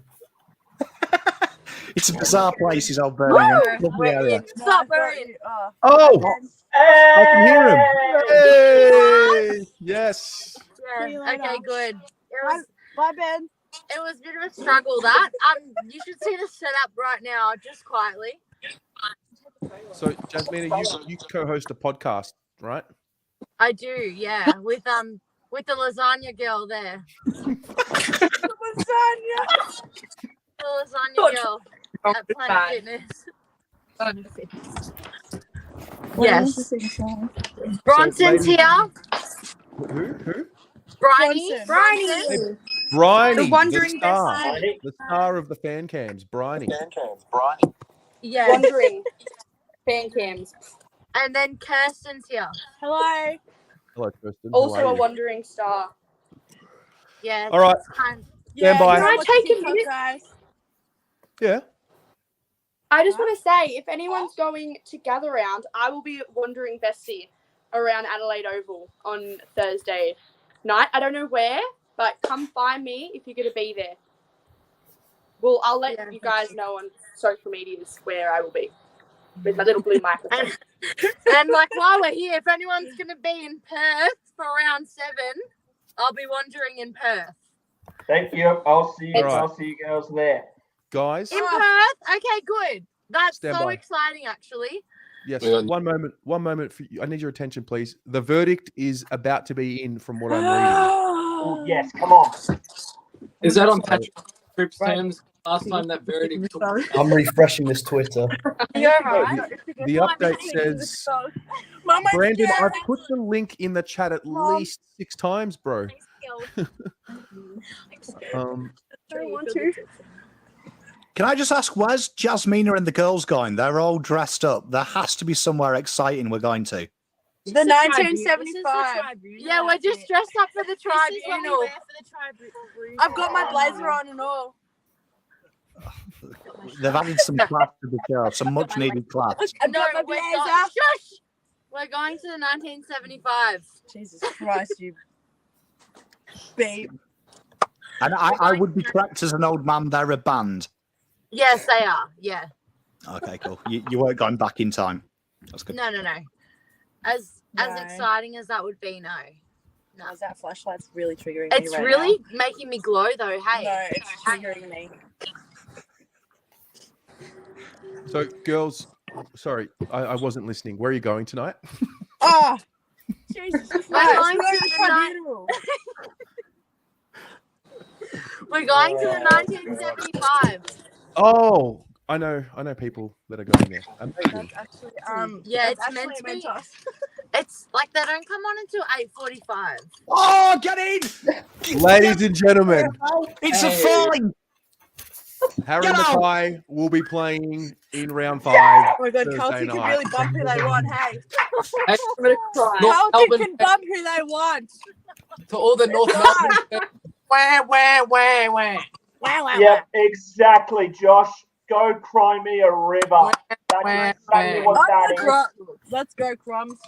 It's a bizarre place, is old Birmingham. Lovely area. Stop worrying. Oh, I can hear him. Yay! Yes. Yeah. Okay, good. Bye, Ben. It was a bit of a struggle, that. You should see the setup right now, just quietly. So, Jasmina, you co-host a podcast, right? I do, yeah, with the lasagna girl there. The lasagna girl at Planet Fitness. Yes. Bronson's here. Who? Bryony. Bryony, The wandering the star of the fan cams, Bryony. Yeah. Wandering fan cams. And then Kirsten's here. Hello. Hello, Kristen. Also a wandering star. Yeah. All right. Stand by. Can I take a minute? Guys? Yeah. I just want to say, if anyone's going to gather round, I will be wandering Bessie around Adelaide Oval on Thursday night. I don't know where, but come find me if you're going to be there. Well, I'll let you guys know on social medias where I will be with my little blue microphone. And like while we're here, if anyone's going to be in Perth for round 7, I'll be wandering in Perth. Thank you. I'll see you. Right. I'll see you girls there. Guys. In Perth? Okay, good. That's Stand so by. exciting, actually. Yes. One moment. For you. I need your attention, please. The verdict is about to be in from what I'm reading. Oh, yes, come on. Is that on Patrick Tripp's terms? Last time that verdict took. I'm refreshing this Twitter. The update says, Brandon, I've put the link in the chat at least 6 times, bro. Can I just ask, where's Jasmina and the girls going? They're all dressed up. There has to be somewhere exciting we're going to. The 1975. Yeah, we're just dressed up for the tribunal. I've got my blazer on and all. They've added some class to the show, some much needed class. No, shush! We're going to the 1975. Jesus Christ, you babe. And I would be correct as an old man. They're a band. Yes, they are. Yeah. Okay, cool. You weren't going back in time. That's good. No. As exciting as that would be, no. That flashlight's really triggering me It's right really now. making me glow, though. Hey. No, it's triggering me. So, girls, sorry, I wasn't listening. Where are you going tonight? Oh, Jesus Christ. We're going We're to the the tribunal. We're going to the 1975. Oh, I know people that are going there. Amazing. Actually, Yeah, that's it's meant to actually be. us. It's like they don't come on until 8:45. Oh, get in! Ladies and gentlemen, It's a fine. Harry Get out! McKay will be playing in round 5. Oh my God, Thursday Kelsey can night. really bump who they want, hey. Hey, I'm gonna cry. North Kelsey Melbourne, can bump who they want. to all the North It's Melbourne. Wah. Yep, exactly, Josh. Go cry me a river. That's exactly what that is. Let's go, Crumbs.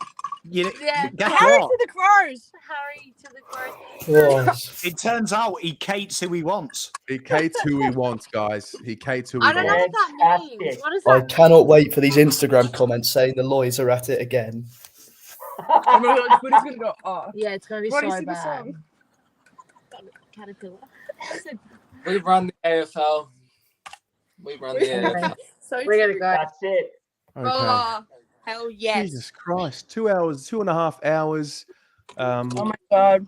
Yeah. Guess Harry what? to the crows. Harry to the crows. It turns out he cates who he wants. He cates who he wants, guys. He cates who he I don't know wants. what that means. What is I that? cannot wait for these Instagram comments saying the Loys are at it again. Oh my God, Twitter's gonna go off. Yeah, it's gonna be Ronnie, so sing a bad. song. Caterpillar. We run the AFL. We run the AFL. So We're gonna go. That's it. Okay. Oh, hell yes. Jesus Christ. 2 hours, 2.5 hours. Oh my God.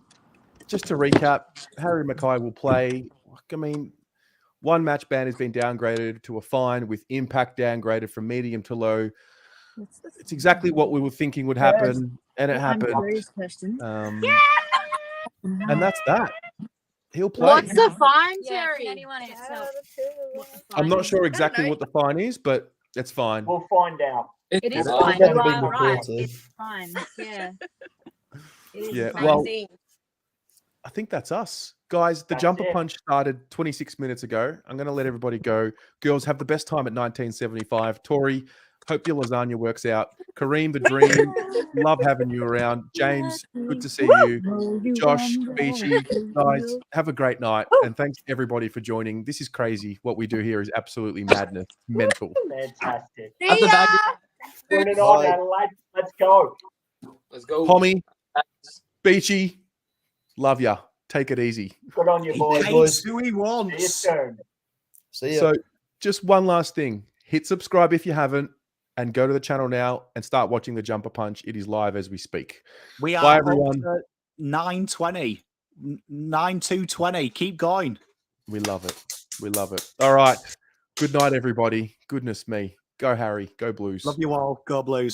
Just to recap, Harry McKay will play. I mean, one match ban has been downgraded to a fine with impact downgraded from medium to low. It's exactly what we were thinking would happen, and it happened. And that's that. He'll play. What's the fine, Yeah, Terry? can anyone else help? I'm not sure exactly what the fine is, but it's fine. We'll find out. It is It's fine. never You been are right. reported. It's fine. Yeah. It is Yeah, fine. well, I think that's us. Guys, the That's jumper it. punch started 26 minutes ago. I'm going to let everybody go. Girls, have the best time at 1975. Tori, hope your lasagna works out. Kareem, the dream. Love having you around. James, good to see you. Josh, Beachy, guys, have a great night. And thanks everybody for joining. This is crazy. What we do here is absolutely madness. Mental. Fantastic. At the back. Bring it on, Adelaide. Let's go. Let's go. Pommy, Beachy, love ya. Take it easy. Good on you, boys. Cates who he See you wants. soon. See ya. So, just one last thing. Hit subscribe if you haven't, and go to the channel now and start watching the Jumper Punch. It is live as we speak. We Bye, are everyone. 9:20. 9:20. Keep going. We love it. We love it. All right. Good night, everybody. Goodness me. Go, Harry. Go, Blues. Love you all. Go Blues.